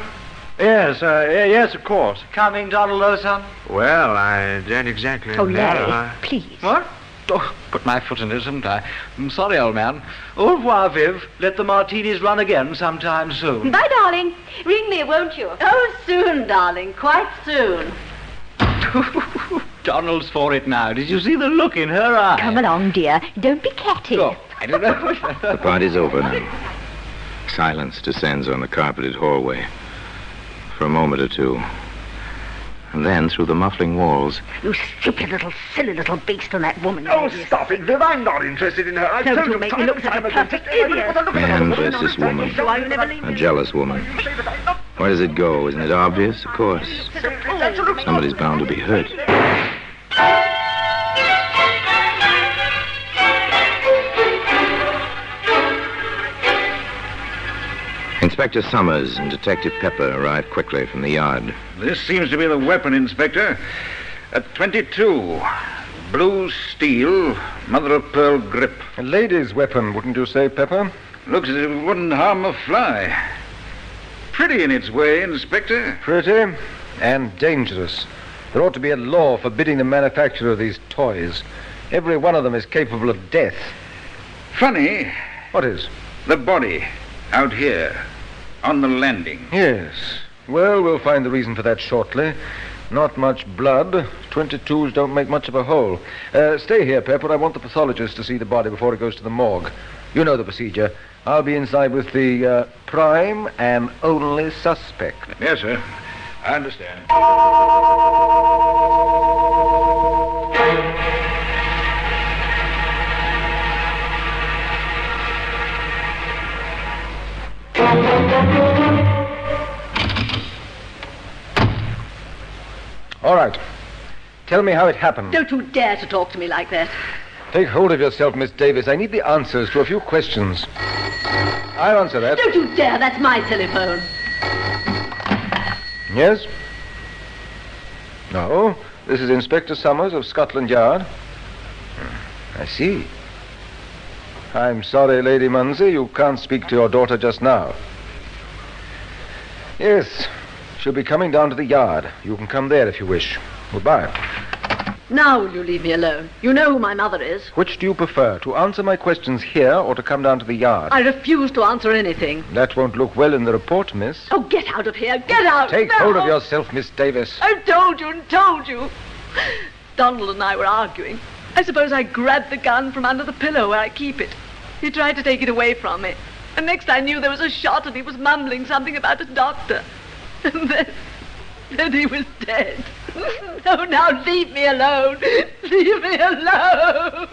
[SPEAKER 13] Yes, yes, of course.
[SPEAKER 3] Coming, Donald, old son?
[SPEAKER 13] Well, I don't exactly
[SPEAKER 20] Oh,
[SPEAKER 13] know.
[SPEAKER 20] Larry, please.
[SPEAKER 3] What? Oh, put my foot in it, haven't I? I'm sorry, old man. Au revoir, Viv. Let the martinis run again sometime soon.
[SPEAKER 14] Bye, darling. Ring me, won't you? Oh, soon, darling. Quite soon.
[SPEAKER 3] Donald's for it now. Did you see the look in her eye?
[SPEAKER 20] Come along, dear. Don't be catty.
[SPEAKER 3] Oh, I don't know.
[SPEAKER 19] The party's over now. Silence descends on the carpeted hallway for a moment or two. And then, through the muffling walls...
[SPEAKER 20] You stupid little, silly little beast on that woman.
[SPEAKER 13] Oh, stop it, Viv. I'm not interested in her. I've
[SPEAKER 20] Don't
[SPEAKER 13] told
[SPEAKER 20] you
[SPEAKER 13] you
[SPEAKER 20] make me look such a perfect idiot.
[SPEAKER 19] Man versus woman. A jealous woman. Where does it go? Isn't it obvious? Of course. Somebody's bound to be hurt. Inspector Summers and Detective Pepper arrive quickly from the yard.
[SPEAKER 26] This seems to be the weapon, Inspector. A .22. Blue steel, mother-of-pearl grip.
[SPEAKER 23] A lady's weapon, wouldn't you say, Pepper?
[SPEAKER 26] Looks as if it wouldn't harm a fly. Pretty in its way, Inspector.
[SPEAKER 23] Pretty and dangerous. There ought to be a law forbidding the manufacture of these toys. Every one of them is capable of death.
[SPEAKER 26] Funny.
[SPEAKER 23] What is?
[SPEAKER 26] The body. Out here. On the landing.
[SPEAKER 23] Yes. Well, we'll find the reason for that shortly. Not much blood. 22s don't make much of a hole. Stay here, Pepper. I want the pathologist to see the body before it goes to the morgue. You know the procedure. I'll be inside with the prime and only suspect.
[SPEAKER 26] Yes, sir. I understand.
[SPEAKER 23] All right. Tell me how it happened.
[SPEAKER 14] Don't you dare to talk to me like that.
[SPEAKER 23] Take hold of yourself, Miss Davis. I need the answers to a few questions. I'll answer that.
[SPEAKER 14] Don't you dare. That's my telephone.
[SPEAKER 23] Yes? No. This is Inspector Summers of Scotland Yard. I see. I'm sorry, Lady Munsey, you can't speak to your daughter just now. Yes, she'll be coming down to the yard. You can come there if you wish. Goodbye.
[SPEAKER 20] Now will you leave me alone? You know who my mother is.
[SPEAKER 23] Which do you prefer, to answer my questions here or to come down to the yard?
[SPEAKER 20] I refuse to answer anything.
[SPEAKER 23] That won't look well in the report, miss.
[SPEAKER 20] Oh, get out of here. Get out.
[SPEAKER 23] Take
[SPEAKER 20] now.
[SPEAKER 23] hold of yourself, Miss Davis.
[SPEAKER 20] I've told you and told you. Donald and I were arguing. I suppose I grabbed the gun from under the pillow where I keep it. He tried to take it away from me. And next I knew there was a shot and he was mumbling something about a doctor. And then he was dead. No, now leave me alone. Leave me alone.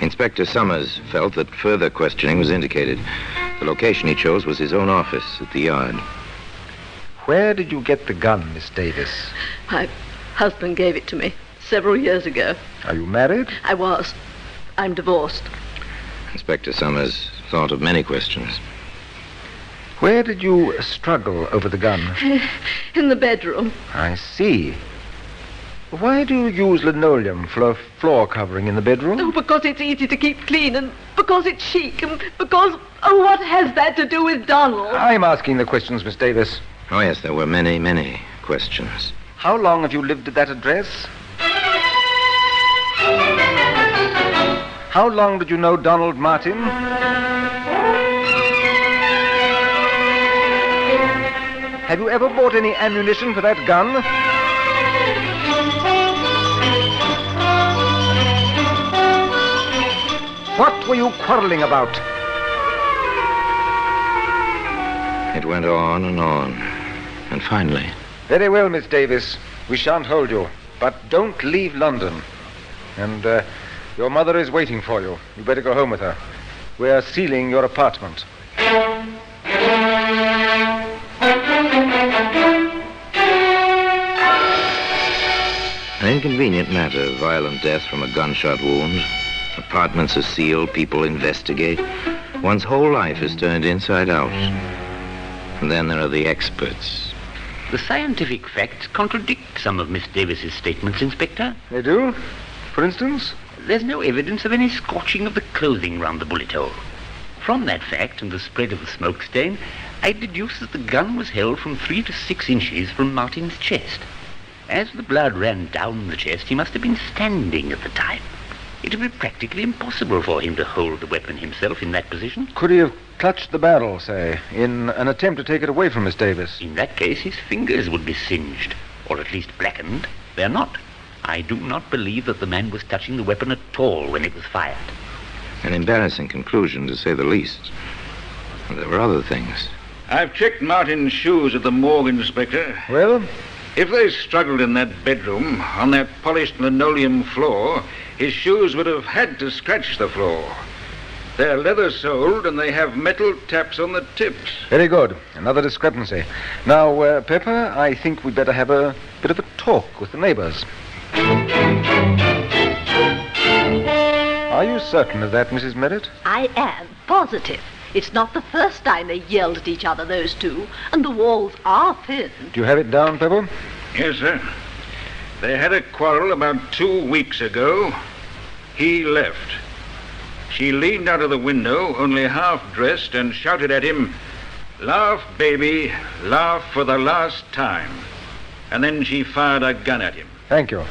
[SPEAKER 19] Inspector Summers felt that further questioning was indicated. The location he chose was his own office at the yard.
[SPEAKER 23] Where did you get the gun, Miss Davis?
[SPEAKER 20] My husband gave it to me several years ago.
[SPEAKER 23] Are you married?
[SPEAKER 20] I was. I'm divorced.
[SPEAKER 19] Inspector Summers thought of many questions.
[SPEAKER 23] Where did you struggle over the gun?
[SPEAKER 20] In the bedroom.
[SPEAKER 23] I see. Why do you use linoleum for a floor covering in the bedroom?
[SPEAKER 20] Oh, because it's easy to keep clean, and because it's chic, and because... Oh, what has that to do with Donald?
[SPEAKER 23] I'm asking the questions, Miss Davis.
[SPEAKER 19] Oh, yes, there were many, many questions.
[SPEAKER 23] How long have you lived at that address? How long did you know Donald Martin? Have you ever bought any ammunition for that gun? What were you quarreling about?
[SPEAKER 19] It went on and on. And finally...
[SPEAKER 23] Very well, Miss Davis. We shan't hold you. But don't leave London. And your mother is waiting for you. You better go home with her. We're sealing your apartment.
[SPEAKER 19] An inconvenient matter, violent death from a gunshot wound. Apartments are sealed, people investigate. One's whole life is turned inside out. And then there are the experts.
[SPEAKER 2] The scientific facts contradict some of Miss Davis's statements, Inspector.
[SPEAKER 23] They do? For instance?
[SPEAKER 2] There's no evidence of any scorching of the clothing round the bullet hole. From that fact and the spread of the smoke stain, I deduce that the gun was held from 3 to 6 inches from Martin's chest. As the blood ran down the chest, he must have been standing at the time. It would be practically impossible for him to hold the weapon himself in that position.
[SPEAKER 23] Could he have clutched the barrel, say, in an attempt to take it away from Miss Davis?
[SPEAKER 2] In that case, his fingers would be singed, or at least blackened. They're not. I do not believe that the man was touching the weapon at all when it was fired.
[SPEAKER 19] An embarrassing conclusion, to say the least. And there were other things.
[SPEAKER 26] I've checked Martin's shoes at the morgue, Inspector.
[SPEAKER 23] Well?
[SPEAKER 26] If they struggled in that bedroom, on that polished linoleum floor, his shoes would have had to scratch the floor. They're leather-soled, and they have metal taps on the tips.
[SPEAKER 23] Very good. Another discrepancy. Now, Pepper, I think we'd better have a bit of a talk with the neighbors. Are you certain of that, Mrs. Merritt?
[SPEAKER 20] I am positive. It's not the first time they yelled at each other, those two, and the walls are thin.
[SPEAKER 23] Do you have it down, Pepper?
[SPEAKER 26] Yes, sir. They had a quarrel about 2 weeks ago. He left. She leaned out of the window, only half-dressed, and shouted at him, "Laugh, baby, laugh for the last time." And then she fired a gun at him.
[SPEAKER 23] Thank you.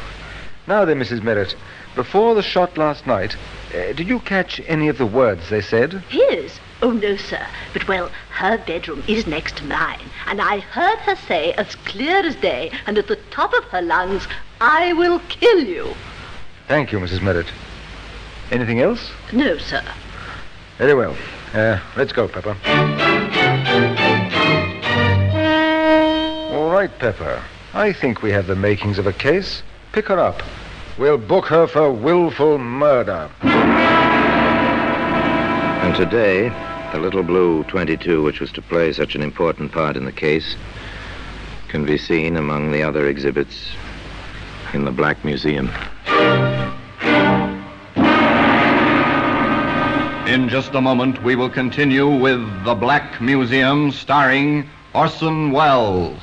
[SPEAKER 23] Now then, Mrs. Merritt, before the shot last night, did you catch any of the words they said?
[SPEAKER 20] His? Oh, no, sir. But, well, her bedroom is next to mine, and I heard her say as clear as day, and at the top of her lungs, "I will kill you."
[SPEAKER 23] Thank you, Mrs. Merritt. Anything else?
[SPEAKER 20] No, sir.
[SPEAKER 23] Very well. Let's go, Pepper. All right, Pepper. I think we have the makings of a case. Pick her up. We'll book her for willful murder.
[SPEAKER 19] And today, the little blue 22, which was to play such an important part in the case, can be seen among the other exhibits in the Black Museum.
[SPEAKER 27] In just a moment, we will continue with The Black Museum, starring Orson Welles.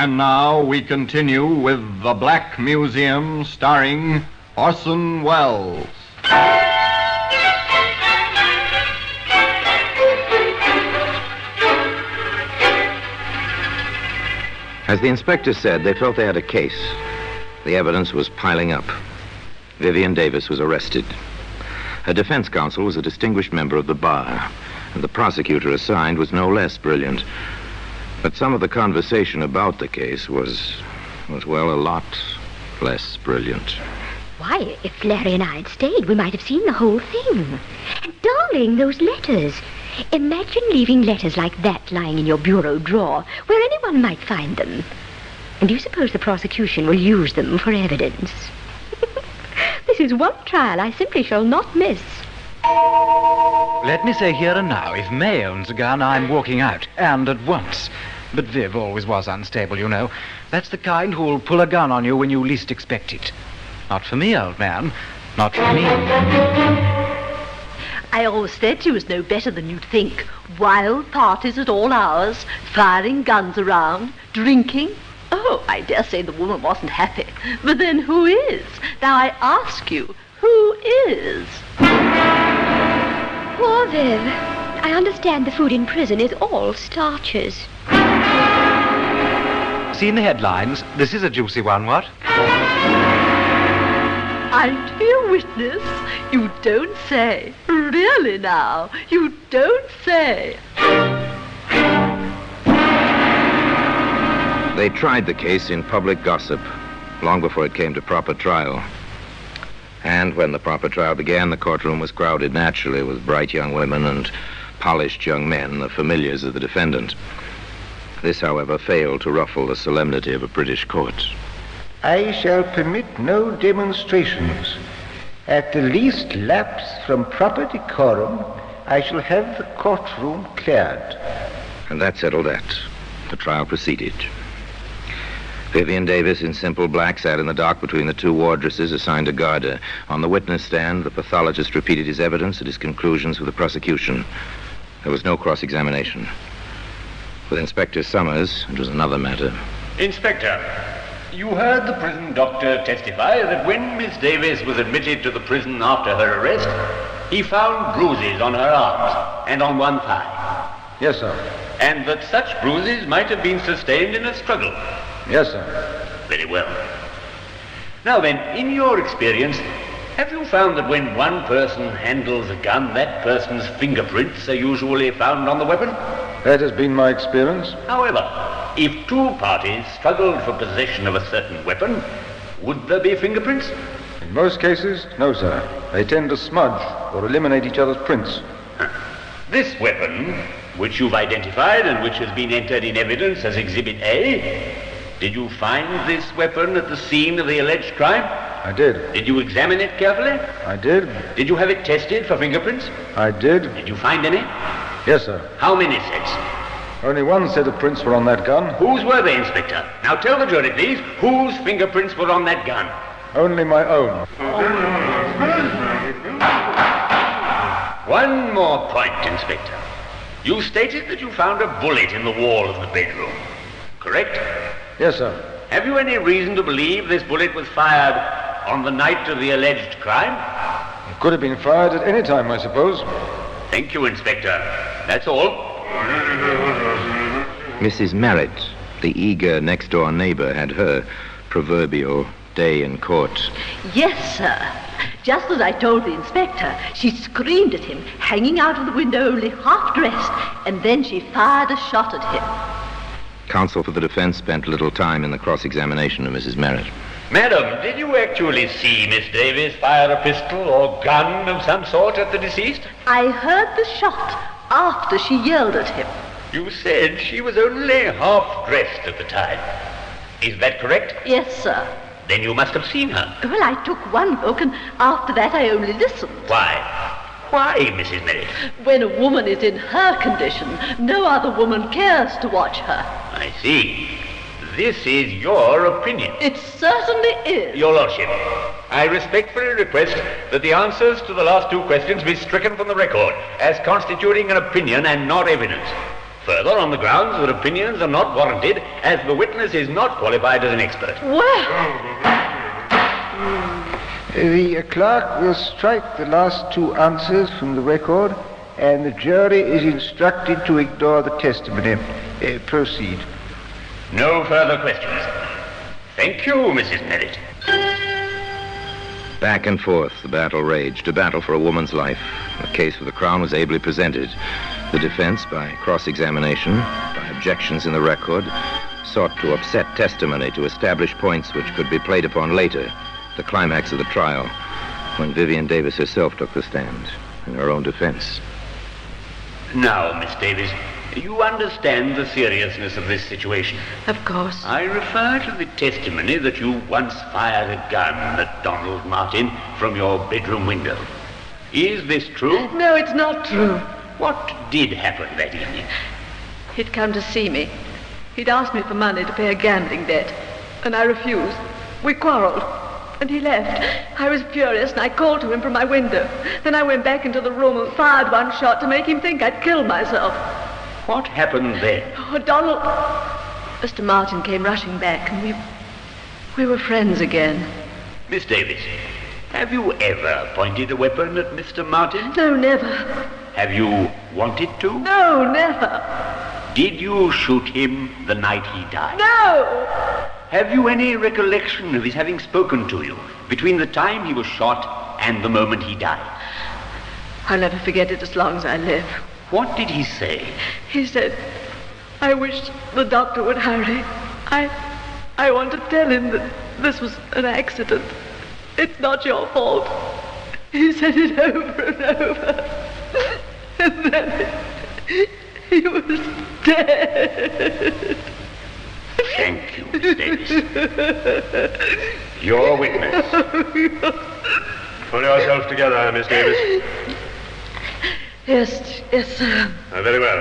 [SPEAKER 27] And now we continue with The Black Museum, starring Orson Welles.
[SPEAKER 19] As the inspector said, they felt they had a case. The evidence was piling up. Vivian Davis was arrested. Her defense counsel was a distinguished member of the bar, and the prosecutor assigned was no less brilliant. But some of the conversation about the case was well, a lot less brilliant.
[SPEAKER 4] Why, if Larry and I had stayed, we might have seen the whole thing. Darling, those letters. Imagine leaving letters like that lying in your bureau drawer, where anyone might find them. And do you suppose the prosecution will use them for evidence? This is one trial I simply shall not miss.
[SPEAKER 3] Let me say here and now, if May owns a gun, I'm walking out, and at once. But Viv always was unstable, you know. That's the kind who'll pull a gun on you when you least expect it. Not for me, old man. Not for me.
[SPEAKER 20] I always said she was no better than you'd think. Wild parties at all hours, firing guns around, drinking. Oh, I dare say the woman wasn't happy. But then who is? Now I ask you, who is?
[SPEAKER 4] Poor Viv. I understand the food in prison is all starches.
[SPEAKER 3] Seen the headlines? This is a juicy one, what?
[SPEAKER 20] I'm to be a witness? You don't say. Really now? You don't say.
[SPEAKER 19] They tried the case in public gossip long before it came to proper trial. And when the proper trial began, the courtroom was crowded naturally with bright young women and polished young men, the familiars of the defendant. This, however, failed to ruffle the solemnity of a British court.
[SPEAKER 11] I shall permit no demonstrations. At the least lapse from proper decorum, I shall have the courtroom cleared.
[SPEAKER 19] And that settled that. The trial proceeded. Vivian Davis, in simple black, sat in the dock between the two wardresses assigned to guard her. On the witness stand, the pathologist repeated his evidence and his conclusions for the prosecution. There was no cross-examination. With Inspector Summers, it was another matter.
[SPEAKER 2] Inspector, you heard the prison doctor testify that when Miss Davis was admitted to the prison after her arrest, he found bruises on her arms and on one thigh.
[SPEAKER 23] Yes, sir.
[SPEAKER 2] And that such bruises might have been sustained in a struggle.
[SPEAKER 23] Yes, sir.
[SPEAKER 2] Very well. Now then, in your experience, have you found that when one person handles a gun, that person's fingerprints are usually found on the weapon?
[SPEAKER 23] That has been my experience.
[SPEAKER 2] However, if two parties struggled for possession of a certain weapon, would there be fingerprints?
[SPEAKER 23] In most cases, no, sir. They tend to smudge or eliminate each other's prints.
[SPEAKER 2] This weapon, which you've identified and which has been entered in evidence as Exhibit A, did you find this weapon at the scene of the alleged crime?
[SPEAKER 23] I did.
[SPEAKER 2] Did you examine it carefully?
[SPEAKER 23] I did.
[SPEAKER 2] Did you have it tested for fingerprints?
[SPEAKER 23] I did.
[SPEAKER 2] Did you find any?
[SPEAKER 23] Yes, sir.
[SPEAKER 2] How many sets?
[SPEAKER 23] Only one set of prints were on that gun.
[SPEAKER 2] Whose were they, Inspector? Now tell the jury, please, whose fingerprints were on that gun?
[SPEAKER 23] Only my own.
[SPEAKER 2] One more point, Inspector. You stated that you found a bullet in the wall of the bedroom, correct?
[SPEAKER 23] Yes, sir.
[SPEAKER 2] Have you any reason to believe this bullet was fired on the night of the alleged crime?
[SPEAKER 23] It could have been fired at any time, I suppose.
[SPEAKER 2] Thank you, Inspector. That's all.
[SPEAKER 19] Mrs. Merritt, the eager next-door neighbor, had her proverbial day in court.
[SPEAKER 20] Yes, sir. Just as I told the inspector, she screamed at him, hanging out of the window only half-dressed, and then she fired a shot at him.
[SPEAKER 19] Counsel for the defense spent little time in the cross-examination of Mrs. Merritt.
[SPEAKER 2] Madam, did you actually see Miss Davis fire a pistol or gun of some sort at the deceased?
[SPEAKER 20] I heard the shot after she yelled at him.
[SPEAKER 2] You said she was only half-dressed at the time. Is that correct?
[SPEAKER 20] Yes, sir.
[SPEAKER 2] Then you must have seen her.
[SPEAKER 20] Well, I took one look, and after that I only listened.
[SPEAKER 2] Why? Why, Mrs. Merritt?
[SPEAKER 20] When a woman is in her condition, no other woman cares to watch her.
[SPEAKER 2] I see. This is your opinion.
[SPEAKER 20] It certainly is.
[SPEAKER 2] Your Lordship, I respectfully request that the answers to the last two questions be stricken from the record as constituting an opinion and not evidence. Further, on the grounds that opinions are not warranted, as the witness is not qualified as an expert.
[SPEAKER 5] The clerk will strike the last two answers from the record, and the jury is instructed to ignore the testimony. Proceed.
[SPEAKER 2] No further questions. Thank you, Mrs. Merritt.
[SPEAKER 19] Back and forth, the battle raged, a battle for a woman's life. The case for the Crown was ably presented. The defense, by cross-examination, by objections in the record, sought to upset testimony to establish points which could be played upon later, the climax of the trial, when Vivian Davis herself took the stand in her own defense.
[SPEAKER 2] Now, Miss Davis, you understand the seriousness of this situation.
[SPEAKER 20] Of course.
[SPEAKER 2] I refer to the testimony that you once fired a gun at Donald Martin from your bedroom window. Is this true?
[SPEAKER 20] No, it's not true.
[SPEAKER 2] What did happen that evening?
[SPEAKER 20] He'd come to see me. He'd asked me for money to pay a gambling debt, and I refused. We quarreled, and he left. I was furious, and I called to him from my window. Then I went back into the room and fired one shot to make him think I'd killed myself.
[SPEAKER 2] What happened then?
[SPEAKER 20] Oh, Donald... Mr. Martin came rushing back, and we were friends again.
[SPEAKER 2] Miss Davis, have you ever pointed a weapon at Mr. Martin?
[SPEAKER 20] No, never.
[SPEAKER 2] Have you wanted to?
[SPEAKER 20] No, never.
[SPEAKER 2] Did you shoot him the night he died?
[SPEAKER 20] No!
[SPEAKER 2] Have you any recollection of his having spoken to you between the time he was shot and the moment he died?
[SPEAKER 20] I'll never forget it as long as I live.
[SPEAKER 2] What did he say?
[SPEAKER 20] He said, I wish the doctor would hurry. I want to tell him that this was an accident. It's not your fault. He said it over and over. And then he was dead.
[SPEAKER 2] Thank you, Miss Davis. Your witness.
[SPEAKER 10] Pull yourself together, Miss Davis.
[SPEAKER 20] Yes, sir.
[SPEAKER 10] Very well.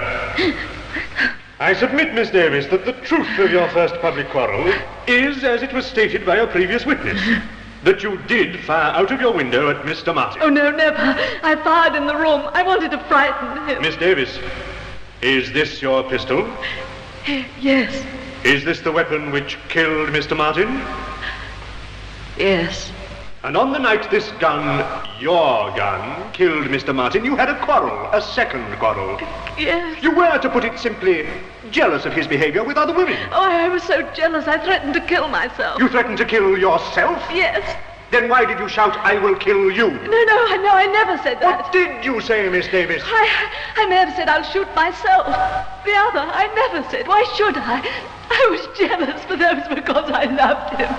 [SPEAKER 10] I submit, Miss Davis, that the truth of your first public quarrel is, as it was stated by a previous witness, that you did fire out of your window at Mr. Martin.
[SPEAKER 20] Oh, no, never. I fired in the room. I wanted to frighten him.
[SPEAKER 10] Miss Davis, is this your pistol?
[SPEAKER 20] Yes.
[SPEAKER 10] Is this the weapon which killed Mr. Martin?
[SPEAKER 20] Yes.
[SPEAKER 10] And on the night this gun, your gun, killed Mr. Martin, you had a quarrel, a second quarrel.
[SPEAKER 20] Yes.
[SPEAKER 10] You were, to put it simply, jealous of his behavior with other women.
[SPEAKER 20] Oh, I was so jealous I threatened to kill myself.
[SPEAKER 10] You threatened to kill yourself?
[SPEAKER 20] Yes.
[SPEAKER 10] Then why did you shout, I will kill you?
[SPEAKER 20] No, I never said that.
[SPEAKER 10] What did you say, Miss Davis?
[SPEAKER 20] I may have said I'll shoot myself. The other, I never said. Why should I? I was jealous, but that was because I loved him.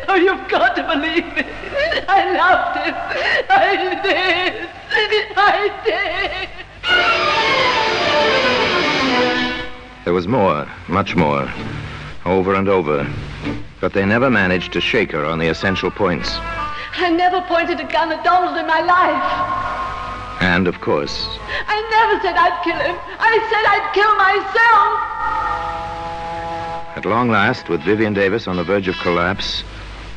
[SPEAKER 20] Oh, you've got to believe me. I loved him. I did.
[SPEAKER 19] There was more, much more, over and over. But they never managed to shake her on the essential points.
[SPEAKER 20] I never pointed a gun at Donald in my life.
[SPEAKER 19] And, of course,
[SPEAKER 20] I never said I'd kill him. I said I'd kill myself.
[SPEAKER 19] at long last, with Vivian Davis on the verge of collapse,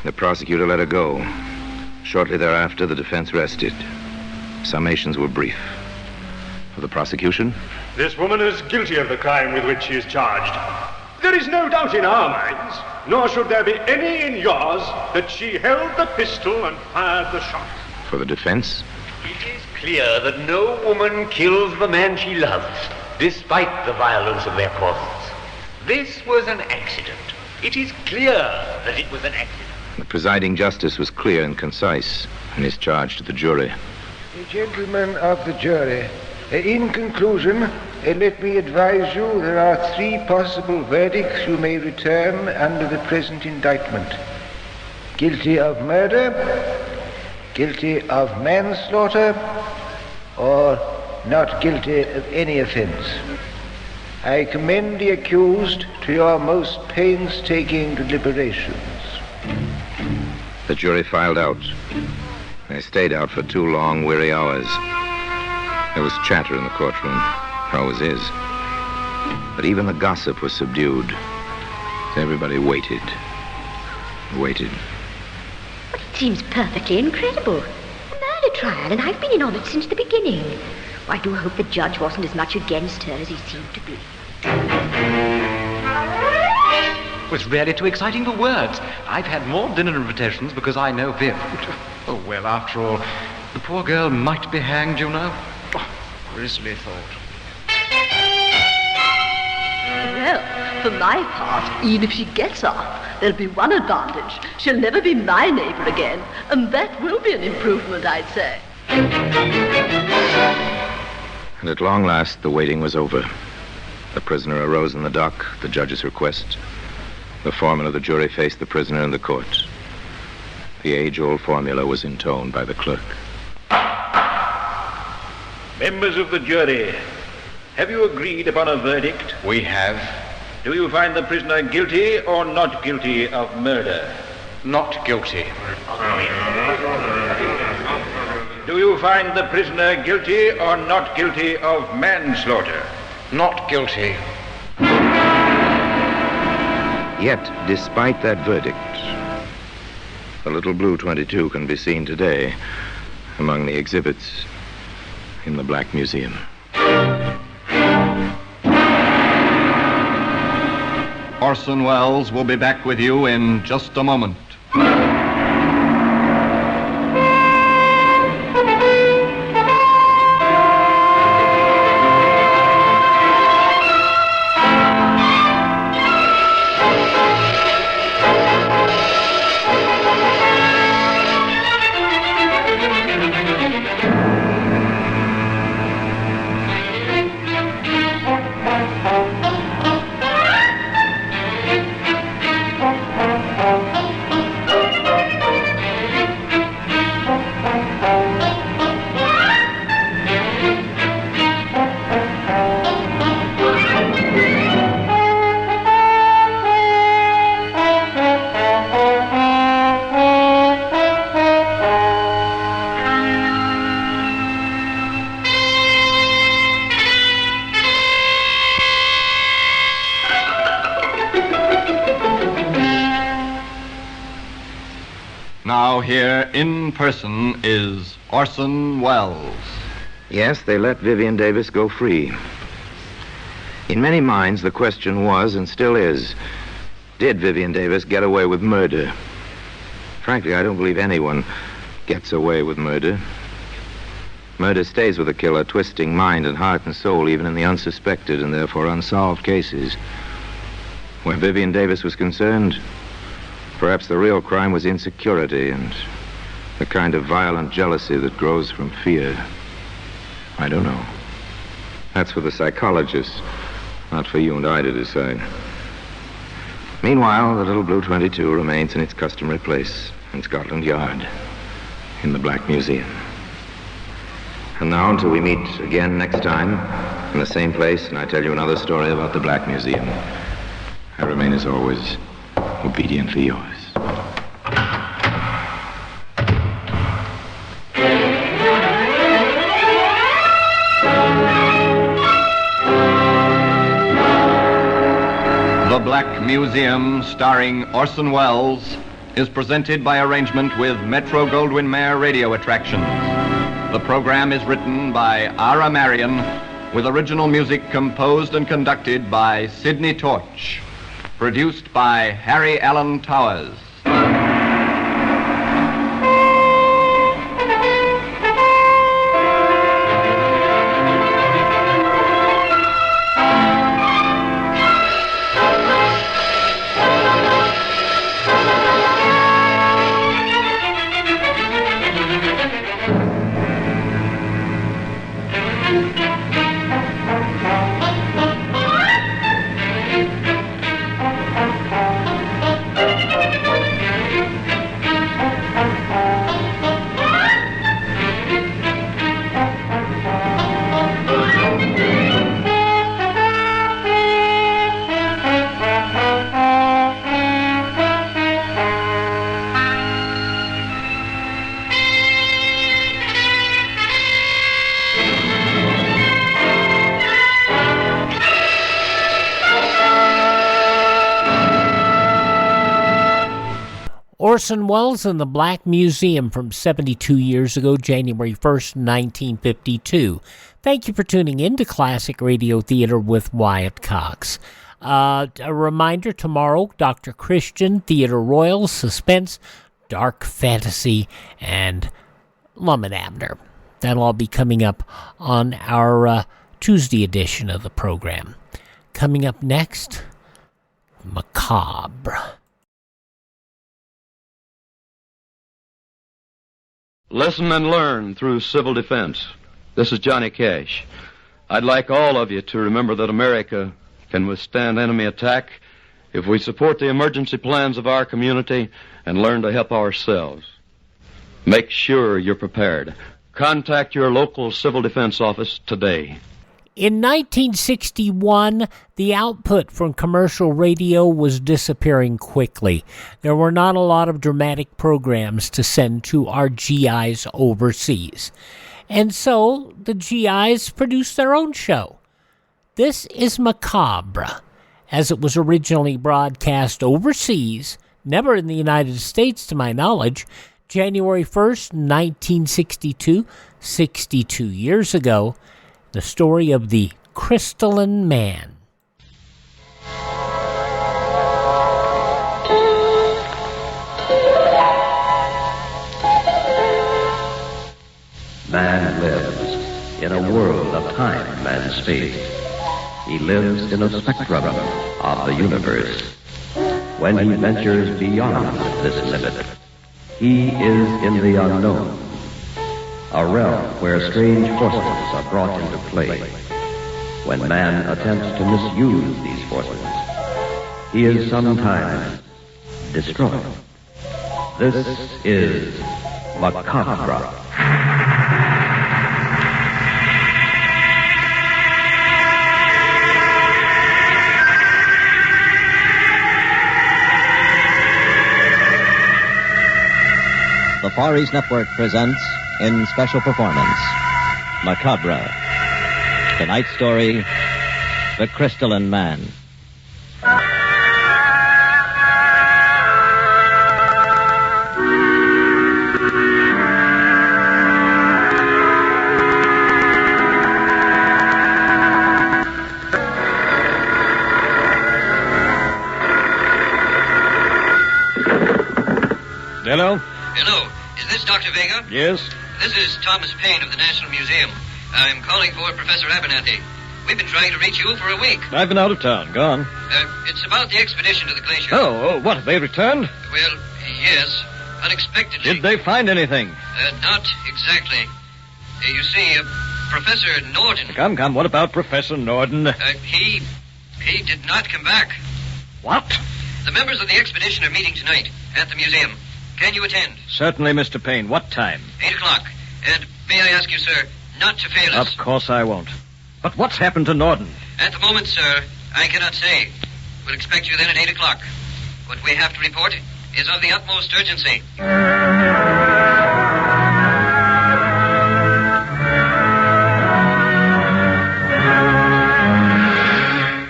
[SPEAKER 19] the prosecutor let her go. Shortly thereafter, the defense rested. Summations were brief. For the prosecution,
[SPEAKER 10] this woman is guilty of the crime with which she is charged. There is no doubt in our minds, nor should there be any in yours, that she held the pistol and fired the shot.
[SPEAKER 19] for the defense,
[SPEAKER 2] It is clear that no woman kills the man she loves, despite the violence of their causes. This was an accident. It is clear that it was an accident.
[SPEAKER 19] the presiding justice was clear and concise in his charge to the jury.
[SPEAKER 5] Gentlemen of the jury, in conclusion, let me advise you there are 3 possible verdicts you may return under the present indictment. Guilty of murder, guilty of manslaughter, or not guilty of any offense. I commend the accused to your most painstaking deliberations.
[SPEAKER 19] The jury filed out. They stayed out for 2 long, weary hours. There was chatter in the courtroom. There always is. But even the gossip was subdued. Everybody waited. Waited.
[SPEAKER 4] It seems perfectly incredible. A murder trial, and I've been in on it since the beginning. I do hope the judge wasn't as much against her as he seemed to be.
[SPEAKER 3] It's really too exciting for words. I've had more dinner invitations because I know Viv. Oh, well, after all, the poor girl might be hanged, you know. Oh, grisly thought.
[SPEAKER 20] Well, for my part, even if she gets off, there'll be one advantage. She'll never be my neighbor again, and that will be an improvement, I'd say.
[SPEAKER 19] And at long last, the waiting was over. The prisoner arose in the dock at the judge's request. The foreman of the jury faced the prisoner in the court. The age-old formula was intoned by the clerk.
[SPEAKER 10] Members of the jury, have you agreed upon a verdict?
[SPEAKER 3] We have.
[SPEAKER 10] Do you find the prisoner guilty or not guilty of murder?
[SPEAKER 3] Not guilty.
[SPEAKER 10] Do you find the prisoner guilty or not guilty of manslaughter?
[SPEAKER 3] Not guilty.
[SPEAKER 19] Yet, despite that verdict, the little blue 22 can be seen today among the exhibits in the Black Museum.
[SPEAKER 27] Orson Welles will be back with you in just a moment. Now here in person is Orson Welles.
[SPEAKER 19] Yes, they let Vivian Davis go free. In many minds, the question was, and still is, did Vivian Davis get away with murder? Frankly, I don't believe anyone gets away with murder. Murder stays with the killer, twisting mind and heart and soul, even in the unsuspected and therefore unsolved cases. Where Vivian Davis was concerned, perhaps the real crime was insecurity and the kind of violent jealousy that grows from fear. I don't know. That's for the psychologists, not for you and I to decide. Meanwhile, the little blue 22 remains in its customary place in Scotland Yard, in the Black Museum. And now, until we meet again next time, in the same place, and I tell you another story about the Black Museum, I remain, as always, obediently yours.
[SPEAKER 27] The Black Museum, starring Orson Welles, is presented by arrangement with Metro-Goldwyn-Mayer Radio Attractions. The program is written by Ara Marion, with original music composed and conducted by Sidney Torch. Produced by Harry Allen Towers.
[SPEAKER 7] Orson Welles and the Black Museum from 72 years ago, January 1st, 1952. Thank you for tuning in to Classic Radio Theater with Wyatt Cox. A reminder, tomorrow, Dr. Christian, Theater Royal, Suspense, Dark Fantasy, and Lum and Abner. That'll all be coming up on our Tuesday edition of the program. Coming up next, Macabre.
[SPEAKER 1] Listen and learn through civil defense. This is Johnny Cash. I'd like all of you to remember that America can withstand enemy attack if we support the emergency plans of our community and learn to help ourselves. Make sure you're prepared. Contact your local civil defense office today.
[SPEAKER 7] In 1961, the output from commercial radio was disappearing quickly. There were not a lot of dramatic programs to send to our GIs overseas. And so the GIs produced their own show. This is Macabre, as it was originally broadcast overseas, never in the United States to my knowledge, January 1st, 1962, 62 years ago. The story of the crystalline man.
[SPEAKER 15] Man lives in a world of time and space. He lives in a spectrum of the universe. When he ventures beyond this limit, he is in the unknown. A realm where strange forces are brought into play. When man attempts to misuse these forces, he is sometimes destroyed. This is Macabre.
[SPEAKER 16] The Far East Network presents, in special performance, Macabre. Tonight's story, The Crystalline Man.
[SPEAKER 1] Hello?
[SPEAKER 21] Hello. Is this Dr. Vega?
[SPEAKER 1] Yes?
[SPEAKER 21] This is Thomas Paine of the National Museum. I'm calling for Professor Abernathy. We've been trying to reach you for a week.
[SPEAKER 1] I've been out of town. Gone.
[SPEAKER 21] It's about the expedition to the glacier.
[SPEAKER 1] Oh, what? Have they returned?
[SPEAKER 21] Well, yes. Unexpectedly.
[SPEAKER 1] Did they find anything?
[SPEAKER 21] Not exactly. You see, Professor Norden...
[SPEAKER 1] Come. What about Professor Norden?
[SPEAKER 21] He did not come back.
[SPEAKER 1] What?
[SPEAKER 21] The members of the expedition are meeting tonight at the museum. Can you attend?
[SPEAKER 1] Certainly, Mr. Paine. What time?
[SPEAKER 21] 8 o'clock. And may I ask you, sir, not to fail us?
[SPEAKER 1] Of course I won't. But what's happened to Norden?
[SPEAKER 21] At the moment, sir, I cannot say. We'll expect you then at 8 o'clock. What we have to report is of the utmost urgency.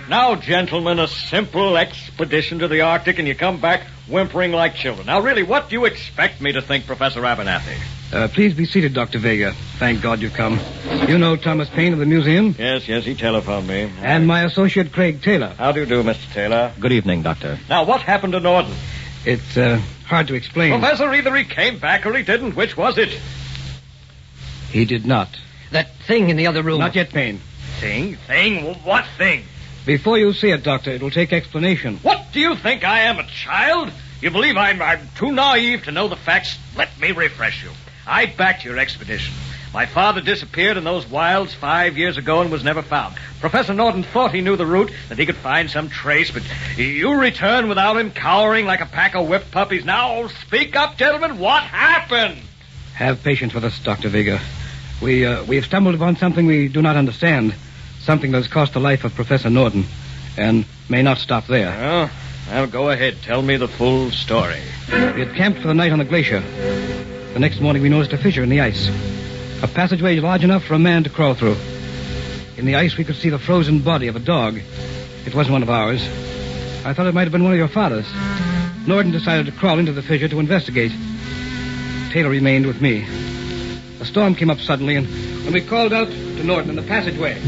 [SPEAKER 1] Now, gentlemen, a simple expedition to the Arctic, and you come back whimpering like children. Now, really, what do you expect me to think, Professor Abernathy?
[SPEAKER 22] Please be seated, Dr. Vega. Thank God you've come. You know Thomas Paine of the museum?
[SPEAKER 1] Yes, he telephoned me.
[SPEAKER 22] And my associate, Craig Taylor.
[SPEAKER 1] How do you do, Mr. Taylor?
[SPEAKER 16] Good evening, Doctor.
[SPEAKER 1] Now, what happened to Norden?
[SPEAKER 22] It's hard to explain.
[SPEAKER 1] Professor, either he came back or he didn't. Which was it?
[SPEAKER 22] He did not.
[SPEAKER 21] That thing in the other room.
[SPEAKER 22] Not yet, Paine.
[SPEAKER 1] Thing? What thing?
[SPEAKER 22] Before you see it, Doctor, it'll take explanation.
[SPEAKER 1] What do you think I am, a child? You believe I'm too naive to know the facts? Let me refresh you. I backed your expedition. My father disappeared in those wilds 5 years ago and was never found. Professor Norden thought he knew the route, that he could find some trace, but you returned without him, cowering like a pack of whipped puppies. Now, speak up, gentlemen. What happened?
[SPEAKER 22] Have patience with us, Dr. Vega. We have stumbled upon something we do not understand. Something that has cost the life of Professor Norden, and may not stop there.
[SPEAKER 1] Well, go ahead. Tell me the full story.
[SPEAKER 22] We had camped for the night on the glacier. The next morning we noticed a fissure in the ice. A passageway large enough for a man to crawl through. In the ice we could see the frozen body of a dog. It wasn't one of ours. I thought it might have been one of your father's. Norden decided to crawl into the fissure to investigate. Taylor remained with me. A storm came up suddenly, and when we called out to Norden in the passageway...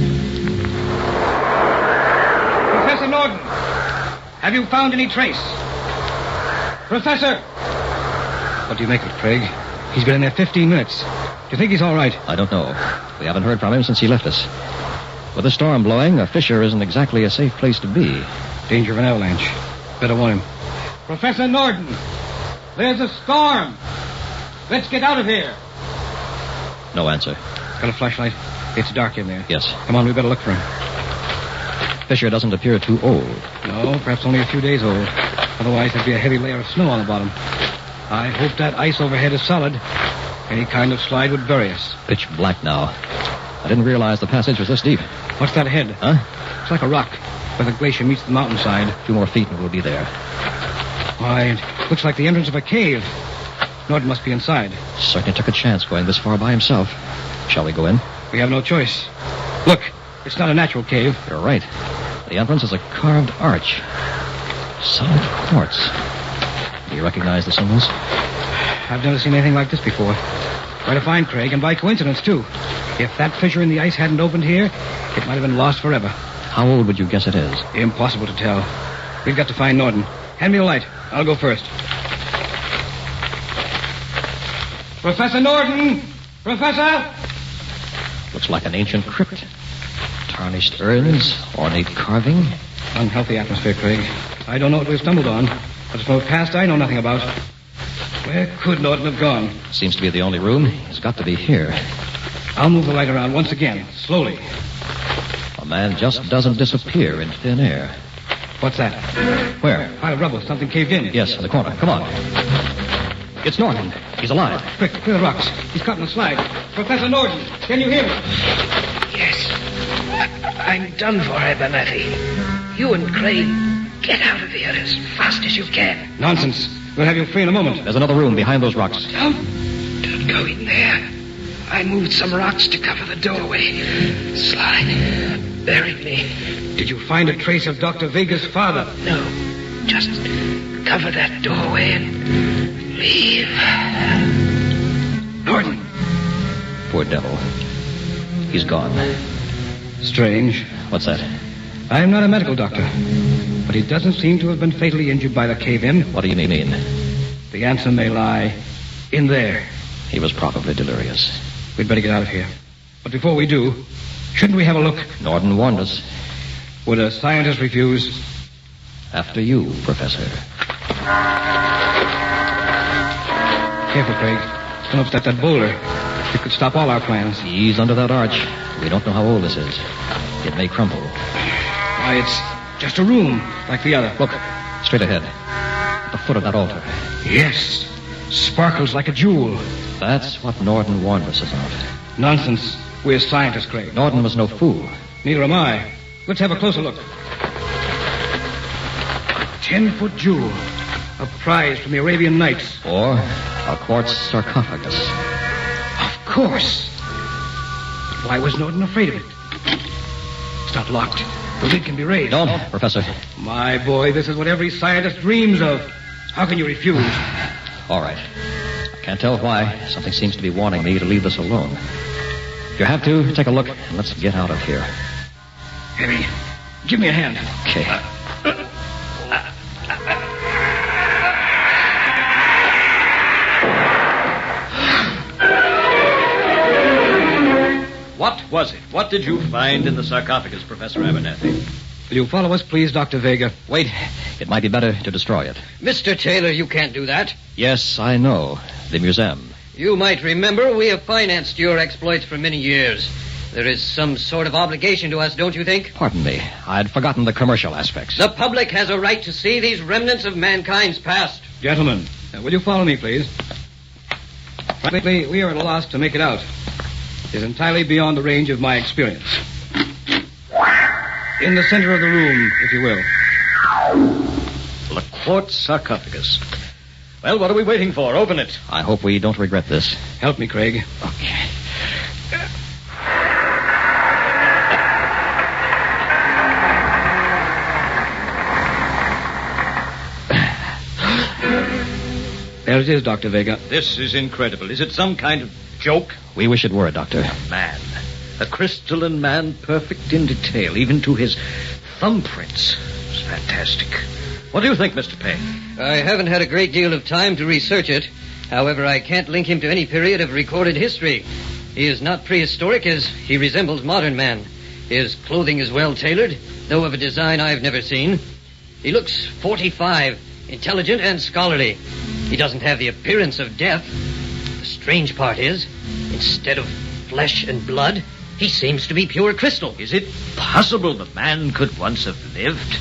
[SPEAKER 22] Professor Norden! Have you found any trace? Professor! What do you make of it, Craig? He's been in there 15 minutes. Do you think he's all right?
[SPEAKER 15] I don't know. We haven't heard from him since he left us. With the storm blowing, a fissure isn't exactly a safe place to be.
[SPEAKER 22] Danger of an avalanche. Better warn him. Professor Norton! There's a storm! Let's get out of here!
[SPEAKER 15] No answer.
[SPEAKER 22] Got a flashlight? It's dark in there.
[SPEAKER 15] Yes.
[SPEAKER 22] Come on, we better look for him.
[SPEAKER 15] Fissure doesn't appear too old.
[SPEAKER 22] No, perhaps only a few days old. Otherwise, there'd be a heavy layer of snow on the bottom. I hope that ice overhead is solid. Any kind of slide would bury us.
[SPEAKER 15] Pitch black now. I didn't realize the passage was this deep.
[SPEAKER 22] What's that ahead?
[SPEAKER 15] Huh?
[SPEAKER 22] It's like a rock, where the glacier meets the mountainside.
[SPEAKER 15] A few more feet and we'll be there.
[SPEAKER 22] Why, it looks like the entrance of a cave. Norton must be inside.
[SPEAKER 15] Certainly took a chance going this far by himself. Shall we go in?
[SPEAKER 22] We have no choice. Look, it's not a natural cave.
[SPEAKER 15] You're right. The entrance is a carved arch. Solid quartz. Do you recognize the symbols?
[SPEAKER 22] I've never seen anything like this before. Quite a find, Craig, and by coincidence, too. If that fissure in the ice hadn't opened here, it might have been lost forever.
[SPEAKER 15] How old would you guess it is?
[SPEAKER 22] Impossible to tell. We've got to find Norton. Hand me a light. I'll go first. Professor Norton! Professor!
[SPEAKER 15] Looks like an ancient crypt. Tarnished urns, ornate carving.
[SPEAKER 22] Unhealthy atmosphere, Craig. I don't know what we've stumbled on, but from the past I know nothing about. Where could Norton have gone?
[SPEAKER 15] Seems to be the only room. He's got to be here.
[SPEAKER 22] I'll move the light around once again, slowly.
[SPEAKER 15] A man just doesn't disappear in thin air.
[SPEAKER 22] What's that?
[SPEAKER 15] Where?
[SPEAKER 22] Pile of rubble. Something caved in.
[SPEAKER 15] Yes, in the corner. Come on. It's Norton. He's alive.
[SPEAKER 22] Quick, clear the rocks. He's caught in the slide. Professor Norton, can you hear me?
[SPEAKER 6] Yes. I'm done for, Abernathy. You and Craig, get out of here as fast as you can.
[SPEAKER 22] Nonsense. We'll have you free in a moment.
[SPEAKER 15] There's another room behind those rocks.
[SPEAKER 6] Don't go in there. I moved some rocks to cover the doorway. Slide buried me.
[SPEAKER 22] Did you find a trace of Dr. Vega's father?
[SPEAKER 6] No. Just cover that doorway and leave. Norton.
[SPEAKER 15] Poor devil. He's gone.
[SPEAKER 22] Strange.
[SPEAKER 15] What's that?
[SPEAKER 22] I'm not a medical doctor, but he doesn't seem to have been fatally injured by the cave-in.
[SPEAKER 15] What do you mean?
[SPEAKER 22] The answer may lie in there.
[SPEAKER 15] He was probably delirious.
[SPEAKER 22] We'd better get out of here. But before we do, shouldn't we have a look?
[SPEAKER 15] Norton warned us.
[SPEAKER 22] Would a scientist refuse?
[SPEAKER 15] After you, Professor.
[SPEAKER 22] Careful, Craig. Don't upset that boulder. It could stop all our plans.
[SPEAKER 15] Ease under that arch. We don't know how old this is. It may crumble.
[SPEAKER 22] Why, it's just a room, like the other.
[SPEAKER 15] Look, straight ahead. At the foot of that altar.
[SPEAKER 22] Yes. Sparkles like a jewel.
[SPEAKER 15] That's what Norton warned us about.
[SPEAKER 22] Nonsense. We're scientists, Craig.
[SPEAKER 15] Norton was no fool.
[SPEAKER 22] Neither am I. Let's have a closer look. 10-foot jewel. A prize from the Arabian Nights.
[SPEAKER 15] Or a quartz sarcophagus.
[SPEAKER 22] Of course. But why was Norton afraid of it? It's not locked. The lid can be raised.
[SPEAKER 15] Don't, Professor.
[SPEAKER 22] My boy, this is what every scientist dreams of. How can you refuse?
[SPEAKER 15] All right. I can't tell why. Something seems to be warning me to leave this alone. If you have to, take a look, and let's get out of here.
[SPEAKER 22] Henry, give me a hand.
[SPEAKER 15] Okay.
[SPEAKER 1] What was it? What did you find in the sarcophagus, Professor Abernathy?
[SPEAKER 22] Will you follow us, please, Dr. Vega?
[SPEAKER 15] Wait. It might be better to destroy it.
[SPEAKER 6] Mr. Taylor, you can't do that.
[SPEAKER 15] Yes, I know. The museum.
[SPEAKER 6] You might remember we have financed your exploits for many years. There is some sort of obligation to us, don't you think?
[SPEAKER 15] Pardon me. I'd forgotten the commercial aspects.
[SPEAKER 6] The public has a right to see these remnants of mankind's past.
[SPEAKER 22] Gentlemen, will you follow me, please? Frankly, we are at a loss to make it out. It is entirely beyond the range of my experience. In the center of the room, if you will.
[SPEAKER 1] The quartz sarcophagus. Well, what are we waiting for? Open it.
[SPEAKER 15] I hope we don't regret this.
[SPEAKER 22] Help me, Craig.
[SPEAKER 15] Okay.
[SPEAKER 22] There it is, Dr. Vega.
[SPEAKER 1] This is incredible. Is it some kind of joke?
[SPEAKER 15] We wish it were, Doctor.
[SPEAKER 1] Man. A crystalline man, perfect in detail, even to his thumbprints. It's fantastic. What do you think, Mr. Payne?
[SPEAKER 8] I haven't had a great deal of time to research it. However, I can't link him to any period of recorded history. He is not prehistoric, as he resembles modern man. His clothing is well tailored, though of a design I've never seen. He looks 45, intelligent and scholarly. He doesn't have the appearance of death. The strange part is, instead of flesh and blood, he seems to be pure crystal.
[SPEAKER 1] Is it possible the man could once have lived?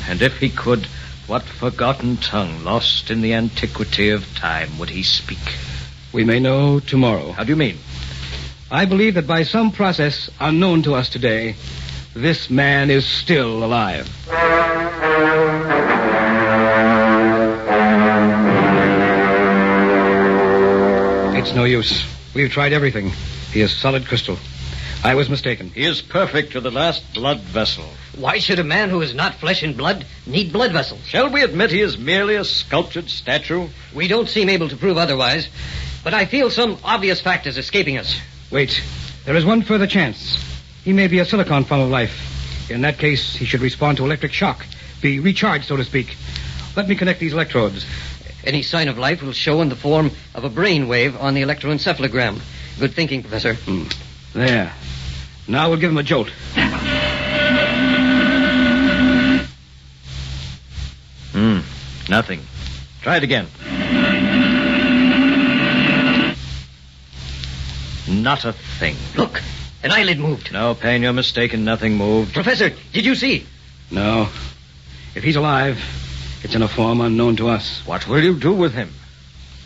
[SPEAKER 1] And if he could, what forgotten tongue, lost in the antiquity of time, would he speak?
[SPEAKER 22] We may know tomorrow.
[SPEAKER 1] How do you mean?
[SPEAKER 22] I believe that by some process unknown to us today, this man is still alive. It's no use. We've tried everything. He is solid crystal. I was mistaken.
[SPEAKER 1] He is perfect to the last blood vessel.
[SPEAKER 8] Why should a man who is not flesh and blood need blood vessels?
[SPEAKER 1] Shall we admit he is merely a sculptured statue?
[SPEAKER 8] We don't seem able to prove otherwise, but I feel some obvious fact is escaping us.
[SPEAKER 22] Wait. There is one further chance. He may be a silicon form of life. In that case, he should respond to electric shock. Be recharged, so to speak. Let me connect these electrodes.
[SPEAKER 8] Any sign of life will show in the form of a brain wave on the electroencephalogram. Good thinking, Professor.
[SPEAKER 22] There. Now we'll give him a jolt.
[SPEAKER 1] Nothing. Try it again. Not a thing.
[SPEAKER 8] Look, an eyelid moved.
[SPEAKER 1] No, Payne, you're mistaken. Nothing moved.
[SPEAKER 8] Professor, did you see?
[SPEAKER 22] No. If he's alive, it's in a form unknown to us.
[SPEAKER 1] What will you do with him?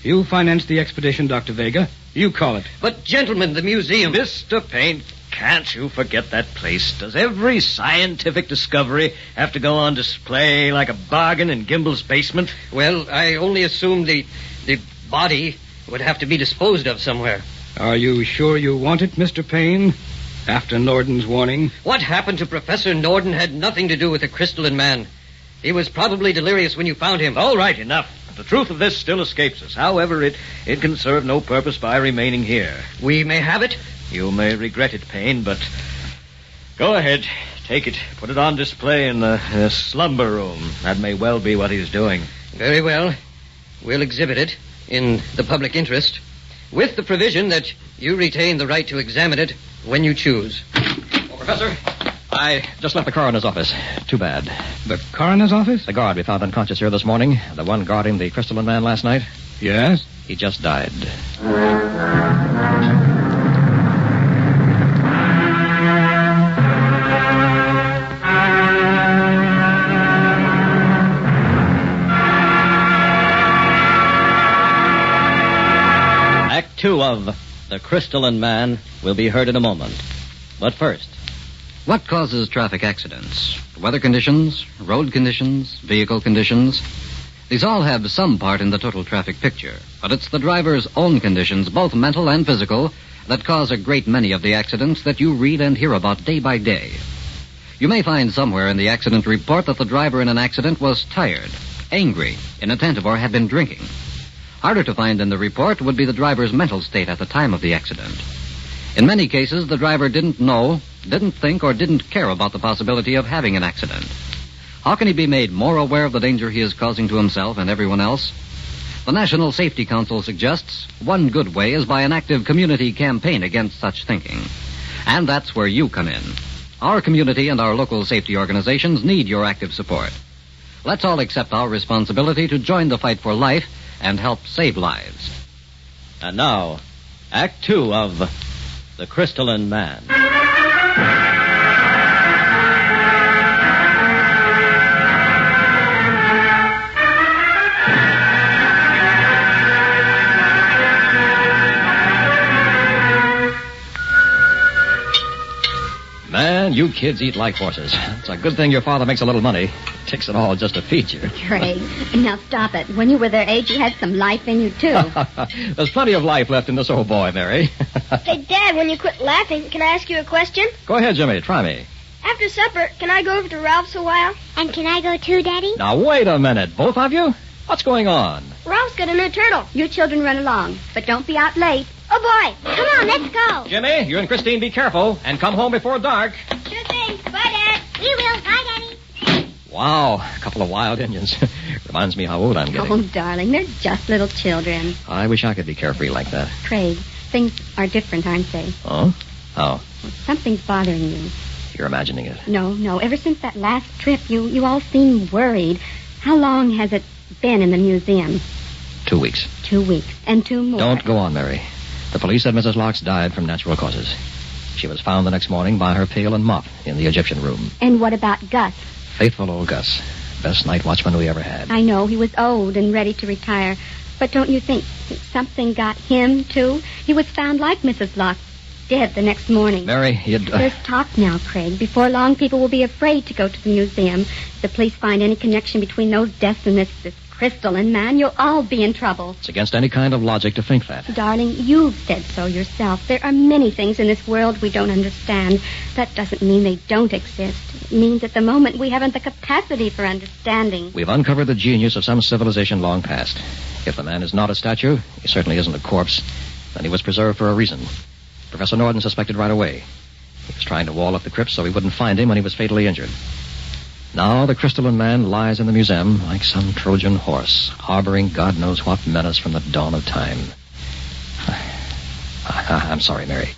[SPEAKER 22] You financed the expedition, Dr. Vega. You call it.
[SPEAKER 8] But, gentlemen, the museum...
[SPEAKER 1] Mr. Payne, can't you forget that place? Does every scientific discovery have to go on display like a bargain in Gimbel's basement?
[SPEAKER 8] Well, I only assumed the body would have to be disposed of somewhere.
[SPEAKER 22] Are you sure you want it, Mr. Payne? After Norden's warning?
[SPEAKER 8] What happened to Professor Norden had nothing to do with the crystalline man. He was probably delirious when you found him.
[SPEAKER 1] All right, enough. The truth of this still escapes us. However, it can serve no purpose by remaining here.
[SPEAKER 8] We may have it?
[SPEAKER 1] You may regret it, Payne, but go ahead. Take it. Put it on display in the slumber room. That may well be what he's doing.
[SPEAKER 8] Very well. We'll exhibit it in the public interest, with the provision that you retain the right to examine it when you choose.
[SPEAKER 9] Oh, Professor, I just left the coroner's office. Too bad.
[SPEAKER 22] The coroner's office?
[SPEAKER 9] The guard we found unconscious here this morning, the one guarding the crystalline man last night.
[SPEAKER 22] Yes?
[SPEAKER 9] He just died.
[SPEAKER 16] Act 2 of The Crystalline Man will be heard in a moment. But first,
[SPEAKER 12] what causes traffic accidents? Weather conditions, road conditions, vehicle conditions. These all have some part in the total traffic picture, but it's the driver's own conditions, both mental and physical, that cause a great many of the accidents that you read and hear about day by day. You may find somewhere in the accident report that the driver in an accident was tired, angry, inattentive, or had been drinking. Harder to find in the report would be the driver's mental state at the time of the accident. In many cases, the driver didn't know, didn't think, or didn't care about the possibility of having an accident. How can he be made more aware of the danger he is causing to himself and everyone else? The National Safety Council suggests one good way is by an active community campaign against such thinking. And that's where you come in. Our community and our local safety organizations need your active support. Let's all accept our responsibility to join the fight for life and help save lives.
[SPEAKER 16] And now, Act 2 of The Crystalline Man.
[SPEAKER 9] Man, you kids eat like horses. It's a good thing your father makes a little money. Takes it all just to feed you.
[SPEAKER 4] Craig, now stop it. When you were their age, you had some life in you, too.
[SPEAKER 9] There's plenty of life left in this old boy, Mary.
[SPEAKER 17] Hey, Dad, when you quit laughing, can I ask you a question?
[SPEAKER 9] Go ahead, Jimmy. Try me.
[SPEAKER 17] After supper, can I go over to Ralph's a while?
[SPEAKER 4] And can I go too, Daddy?
[SPEAKER 9] Now, wait a minute. Both of you? What's going on?
[SPEAKER 17] Ralph's got a new turtle.
[SPEAKER 4] You children run along, but don't be out late. Oh, boy. Come on, let's go.
[SPEAKER 9] Jimmy, you and Christine be careful and come home before dark.
[SPEAKER 17] Sure thing. Bye, Dad.
[SPEAKER 4] We will. Bye, Daddy.
[SPEAKER 9] Wow, a couple of wild Indians. Reminds me how old I'm getting.
[SPEAKER 11] Oh, darling, they're just little children.
[SPEAKER 9] I wish I could be carefree like that.
[SPEAKER 11] Craig, things are different, aren't they?
[SPEAKER 9] Oh? How?
[SPEAKER 11] Well, something's bothering you.
[SPEAKER 9] You're imagining it.
[SPEAKER 11] No. Ever since that last trip, you all seem worried. How long has it been in the museum?
[SPEAKER 9] 2 weeks.
[SPEAKER 11] 2 weeks. And 2 more.
[SPEAKER 9] Don't go on, Mary. The police said Mrs. Locke died from natural causes. She was found the next morning by her pail and mop in the Egyptian room.
[SPEAKER 11] And what about Gus?
[SPEAKER 9] Faithful old Gus. Best night watchman we ever had.
[SPEAKER 11] I know, he was old and ready to retire. But don't you think something got him, too? He was found like Mrs. Locke, dead the next morning.
[SPEAKER 9] Mary, you'd...
[SPEAKER 11] There's talk now, Craig. Before long, people will be afraid to go to the museum. If the police find any connection between those deaths and this crystalline man, you'll all be in trouble.
[SPEAKER 9] It's against any kind of logic to think that.
[SPEAKER 11] Darling, you've said so yourself. There are many things in this world we don't understand. That doesn't mean they don't exist. It means at the moment we haven't the capacity for understanding.
[SPEAKER 9] We've uncovered the genius of some civilization long past. If the man is not a statue, he certainly isn't a corpse, then he was preserved for a reason. Professor Norden suspected right away. He was trying to wall up the crypt so we wouldn't find him when he was fatally injured. Now the crystalline man lies in the museum like some Trojan horse, harboring God knows what menace from the dawn of time. I'm sorry, Mary.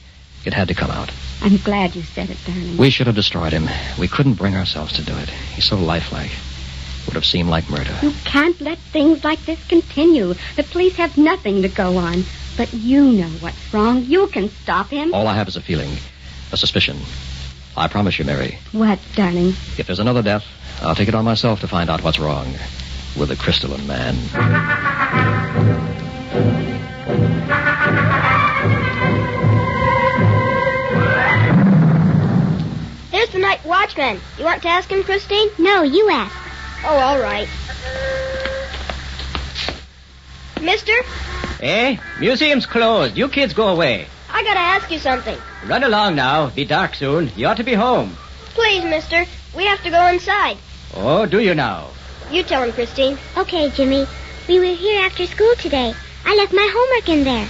[SPEAKER 9] It had to come out.
[SPEAKER 11] I'm glad you said it, darling.
[SPEAKER 9] We should have destroyed him. We couldn't bring ourselves to do it. He's so lifelike. It would have seemed like murder.
[SPEAKER 11] You can't let things like this continue. The police have nothing to go on. But you know what's wrong. You can stop him.
[SPEAKER 9] All I have is a feeling, a suspicion. I promise you, Mary.
[SPEAKER 11] What, darling?
[SPEAKER 9] If there's another death, I'll take it on myself to find out what's wrong with the crystalline man.
[SPEAKER 17] There's the night watchman. You want to ask him, Christine?
[SPEAKER 4] No, you ask.
[SPEAKER 17] Oh, all right. Mister?
[SPEAKER 8] Eh? Museum's closed. You kids go away.
[SPEAKER 17] I gotta ask you something.
[SPEAKER 8] Run along now. Be dark soon. You ought to be home.
[SPEAKER 17] Please, mister. We have to go inside.
[SPEAKER 8] Oh, do you now?
[SPEAKER 17] You tell him, Christine.
[SPEAKER 4] Okay, Jimmy. We were here after school today. I left my homework in there.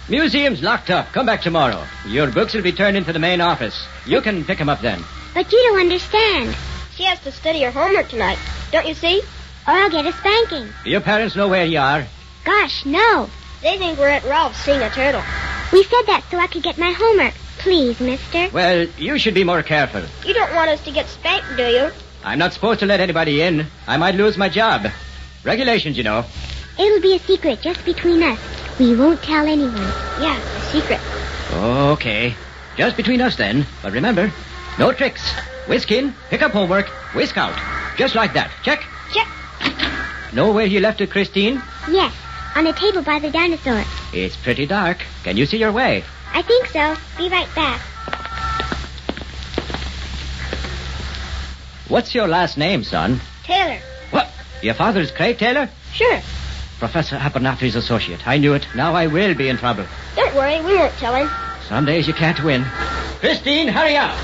[SPEAKER 8] Museum's locked up. Come back tomorrow. Your books will be turned into the main office. You can pick them up then.
[SPEAKER 4] But you don't understand.
[SPEAKER 17] She has to study her homework tonight. Don't you see?
[SPEAKER 4] Or I'll get a spanking.
[SPEAKER 8] Your parents know where you are.
[SPEAKER 4] Gosh, no.
[SPEAKER 17] They think we're at Ralph's seeing a turtle.
[SPEAKER 4] We said that so I could get my homework. Please, mister.
[SPEAKER 8] Well, you should be more careful.
[SPEAKER 17] You don't want us to get spanked, do you?
[SPEAKER 8] I'm not supposed to let anybody in. I might lose my job. Regulations, you know.
[SPEAKER 4] It'll be a secret just between us. We won't tell anyone.
[SPEAKER 17] Yeah, a secret.
[SPEAKER 8] Okay. Just between us then. But remember, no tricks. Whisk in, pick up homework, whisk out. Just like that. Check?
[SPEAKER 17] Check.
[SPEAKER 8] Know where you left it, Christine?
[SPEAKER 4] Yes, on a table by the dinosaur.
[SPEAKER 8] It's pretty dark. Can you see your way?
[SPEAKER 4] I think so. Be right back.
[SPEAKER 8] What's your last name, son?
[SPEAKER 17] Taylor.
[SPEAKER 8] What? Your father's Craig Taylor?
[SPEAKER 17] Sure.
[SPEAKER 8] Professor Abernathy's associate. I knew it. Now I will be in trouble.
[SPEAKER 17] Don't worry, we won't tell him.
[SPEAKER 8] Some days you can't win. Christine, hurry up.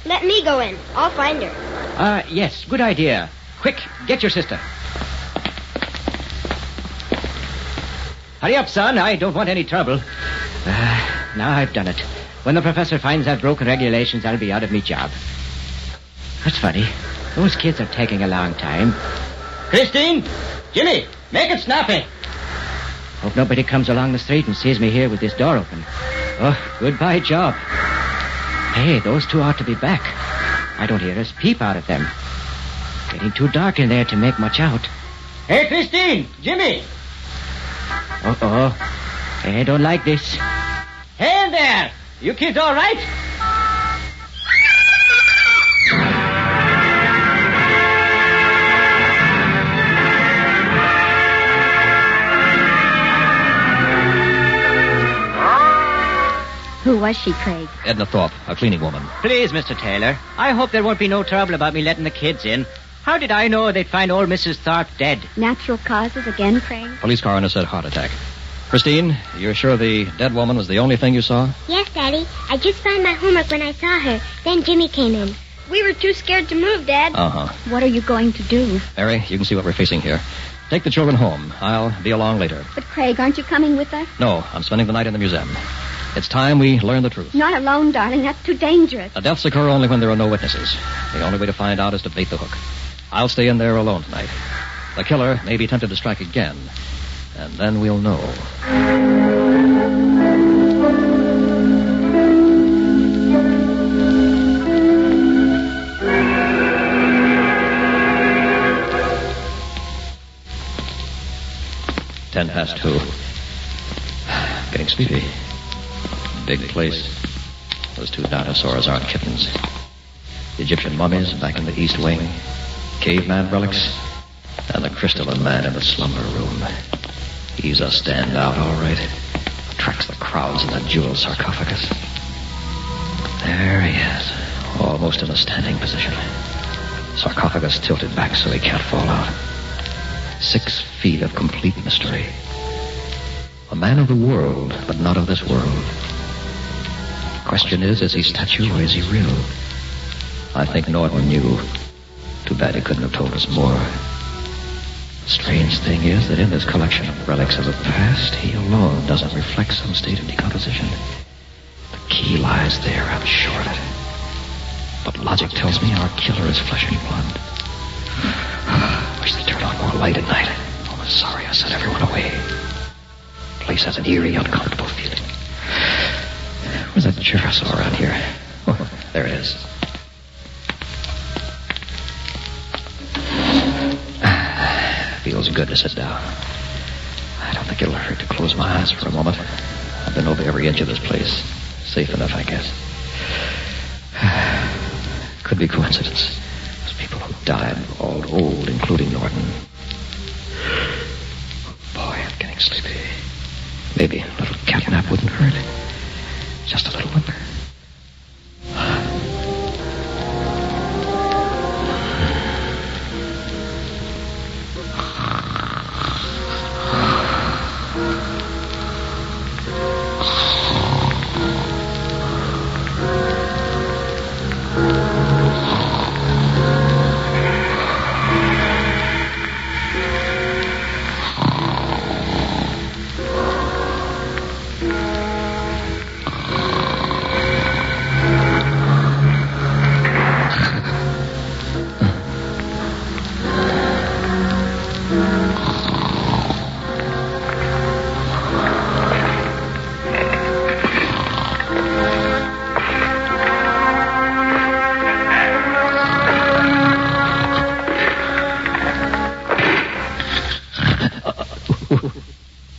[SPEAKER 17] Let me go in. I'll find her.
[SPEAKER 8] Yes, good idea. Quick, get your sister. Hurry up, son. I don't want any trouble. Now I've done it. When the professor finds I've broken regulations, I'll be out of me job. That's funny. Those kids are taking a long time. Christine! Jimmy! Make it snappy! Hope nobody comes along the street and sees me here with this door open. Oh, goodbye job. Hey, those two ought to be back. I don't hear us peep out of them. Getting too dark in there to make much out. Hey, Christine! Jimmy! Uh-oh. I don't like this. Hey there! You kids all right?
[SPEAKER 11] Who was she, Craig?
[SPEAKER 9] Edna Thorpe, a cleaning woman.
[SPEAKER 8] Please, Mr. Taylor. I hope there won't be no trouble about me letting the kids in. How did I know they'd find old Mrs. Thorpe dead?
[SPEAKER 11] Natural causes again, Craig?
[SPEAKER 9] Police coroner said heart attack. Christine, you're sure the dead woman was the only thing you saw?
[SPEAKER 4] Yes, Daddy. I just found my homework when I saw her. Then Jimmy came in.
[SPEAKER 17] We were too scared to move, Dad.
[SPEAKER 9] Uh-huh.
[SPEAKER 11] What are you going to do?
[SPEAKER 9] Mary, you can see what we're facing here. Take the children home. I'll be along later.
[SPEAKER 11] But, Craig, aren't you coming with us?
[SPEAKER 9] No, I'm spending the night in the museum. It's time we learn the truth.
[SPEAKER 11] Not alone, darling. That's too dangerous.
[SPEAKER 9] Deaths occur only when there are no witnesses. The only way to find out is to bait the hook. I'll stay in there alone tonight. The killer may be tempted to strike again, and then we'll know. Ten past 2. Getting sleepy. Big place. Those 2 dinosaurs aren't kittens. Egyptian mummies back in the East Wing. Caveman relics. And the crystalline man in the slumber room. He's a standout, all right. Attracts the crowds in that jewel sarcophagus. There he is. Almost in a standing position. Sarcophagus tilted back so he can't fall out. 6 feet of complete mystery. A man of the world, but not of this world. Question is he statue or is he real? I think Norton knew. Too bad he couldn't have told us more. The strange thing is that in this collection of relics of the past, he alone doesn't reflect some state of decomposition. The key lies there, I'm sure of it. But logic tells me our killer is flesh and blood. Wish they turned on more light at night. Oh, I'm sorry I sent everyone away. The place has an eerie, uncomfortable feeling. Where's that chair I saw around here? Oh, there it is. Feels good to sit down. I don't think it'll hurt to close my eyes for a moment. I've been over every inch of this place. Safe enough, I guess. Could be coincidence. Those people who died were all old, including Norton. Boy, I'm getting sleepy. Maybe a little catnap wouldn't hurt. Just a little one.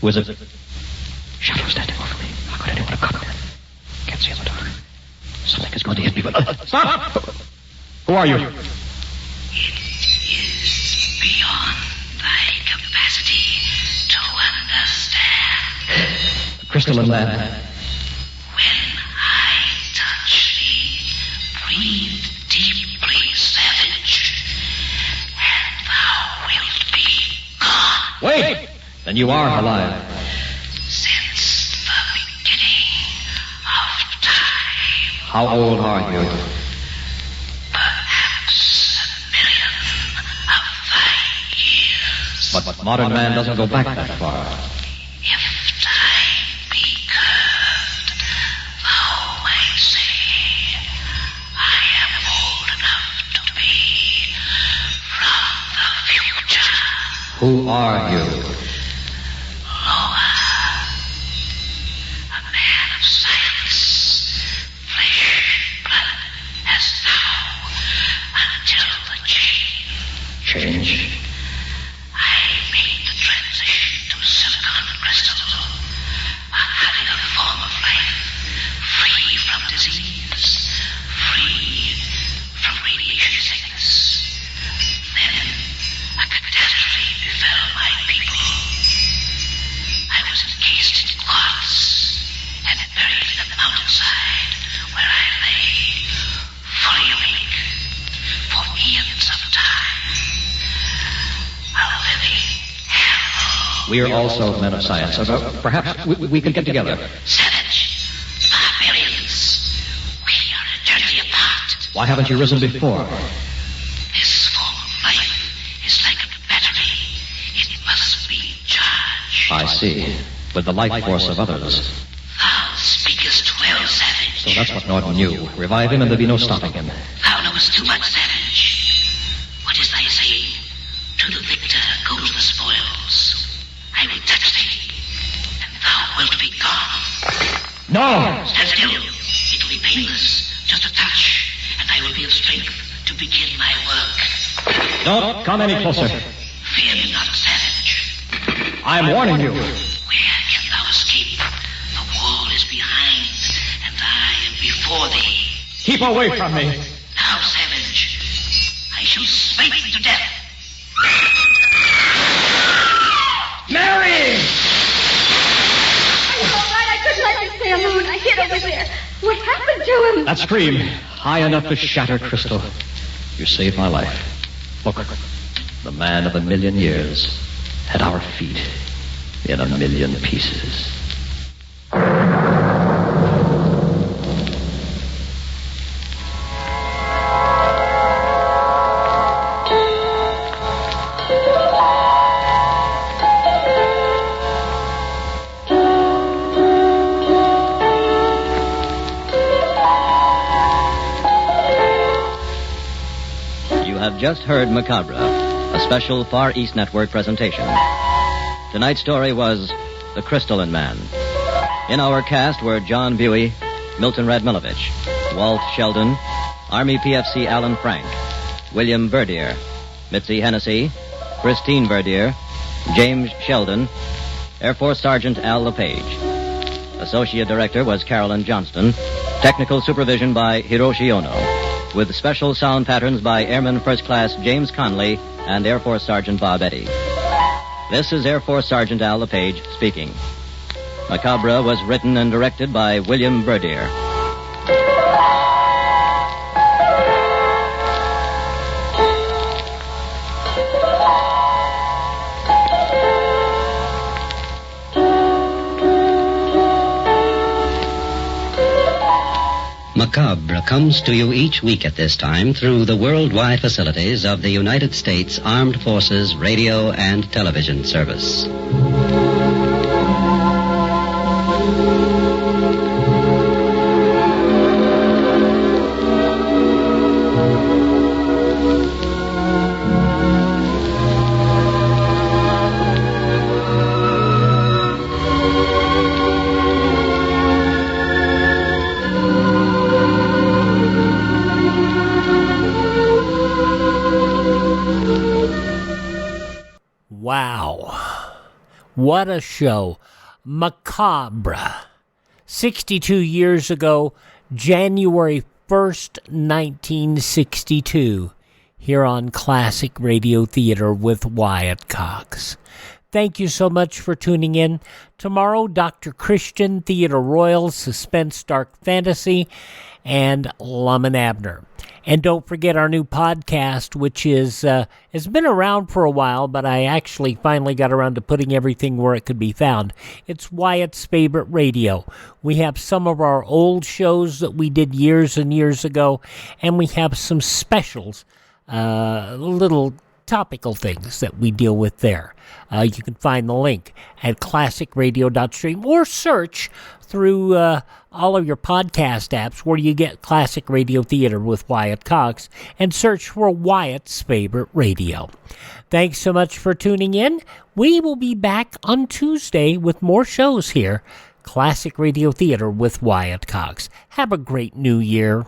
[SPEAKER 9] Who is it? Shadow standing over me. How could anyone have come? Can't see in the dark. Something is going to hit me, but... Stop! Who are you?
[SPEAKER 13] It is beyond thy capacity to understand.
[SPEAKER 9] The crystalline man.
[SPEAKER 13] When I touch thee, breathe deeply, savage, and thou wilt be gone.
[SPEAKER 9] Wait! Then you are alive.
[SPEAKER 13] Since the beginning of time.
[SPEAKER 9] How old are you?
[SPEAKER 13] Perhaps 1,000,000 of thy years.
[SPEAKER 9] But modern man doesn't go back that far.
[SPEAKER 13] If time be curved, thou might say, I am old enough to be from the future.
[SPEAKER 9] Who are you? Change.
[SPEAKER 13] I made the transition to silicon crystal, having a form of life free from disease, free from radiation sickness. Then a catastrophe befell my people. I was encased in quartz and buried in the mountainside where I lay, fully awake, for eons of time.
[SPEAKER 9] We are also men of science. Perhaps we could get together.
[SPEAKER 13] Savage, barbarians, we are eternity apart.
[SPEAKER 9] Why haven't you risen before?
[SPEAKER 13] This form of life is like a battery. It must be charged.
[SPEAKER 9] I see. With the life force of others.
[SPEAKER 13] Thou speakest well, Savage.
[SPEAKER 9] So that's what Norton knew. Revive him and there'll be no stopping him.
[SPEAKER 13] Thou knowest too much, Savage. What is thy say?
[SPEAKER 16] No!
[SPEAKER 13] Stand still. It will be painless. Just a touch, and I will be of strength to begin my work.
[SPEAKER 16] Don't come any closer.
[SPEAKER 13] Fear me not, savage.
[SPEAKER 16] I'm warning you.
[SPEAKER 13] Where can thou escape? The wall is behind, and I am before thee.
[SPEAKER 16] Keep away from me.
[SPEAKER 13] Now, savage, I shall smite thee to death.
[SPEAKER 16] Mary!
[SPEAKER 11] I'm all right. I couldn't let you stay alone. I hid over there. What happened to him?
[SPEAKER 16] That scream, high enough to shatter crystal. You saved my life. Look, the man of 1,000,000 years at our feet in 1,000,000 pieces. Just heard Macabre, a special Far East Network presentation. Tonight's story was The Crystalline Man. In our cast were John Buey, Milton Radmilovich, Walt Sheldon, Army PFC Alan Frank, William Verdier, Mitzi Hennessy, Christine Verdier, James Sheldon, Air Force Sergeant Al LePage. Associate Director was Carolyn Johnston. Technical supervision by Hiroshi Ono, with special sound patterns by Airman First Class James Conley and Air Force Sergeant Bob Eddy. This is Air Force Sergeant Al LePage speaking. Macabre was written and directed by William Verdier.
[SPEAKER 2] Macabre comes to you each week at this time through the worldwide facilities of the United States Armed Forces Radio and Television Service.
[SPEAKER 7] Wow. What a show. Macabre. 62 years ago, January 1st, 1962, here on Classic Radio Theater with Wyatt Cox. Thank you so much for tuning in. Tomorrow, Dr. Christian, Theater Royal, Suspense Dark Fantasy, and Lum and Abner. And don't forget our new podcast, which is has been around for a while, but I actually finally got around to putting everything where it could be found. It's Wyatt's Favorite Radio. We have some of our old shows that we did years and years ago, and we have some specials, little topical things that we deal with there. You can find the link at classicradio.stream or search through all of your podcast apps where you get Classic Radio Theater with Wyatt Cox and search for Wyatt's Favorite Radio. Thanks so much for tuning in. We will be back on Tuesday with more shows here. Classic Radio Theater with Wyatt Cox. Have a great new year.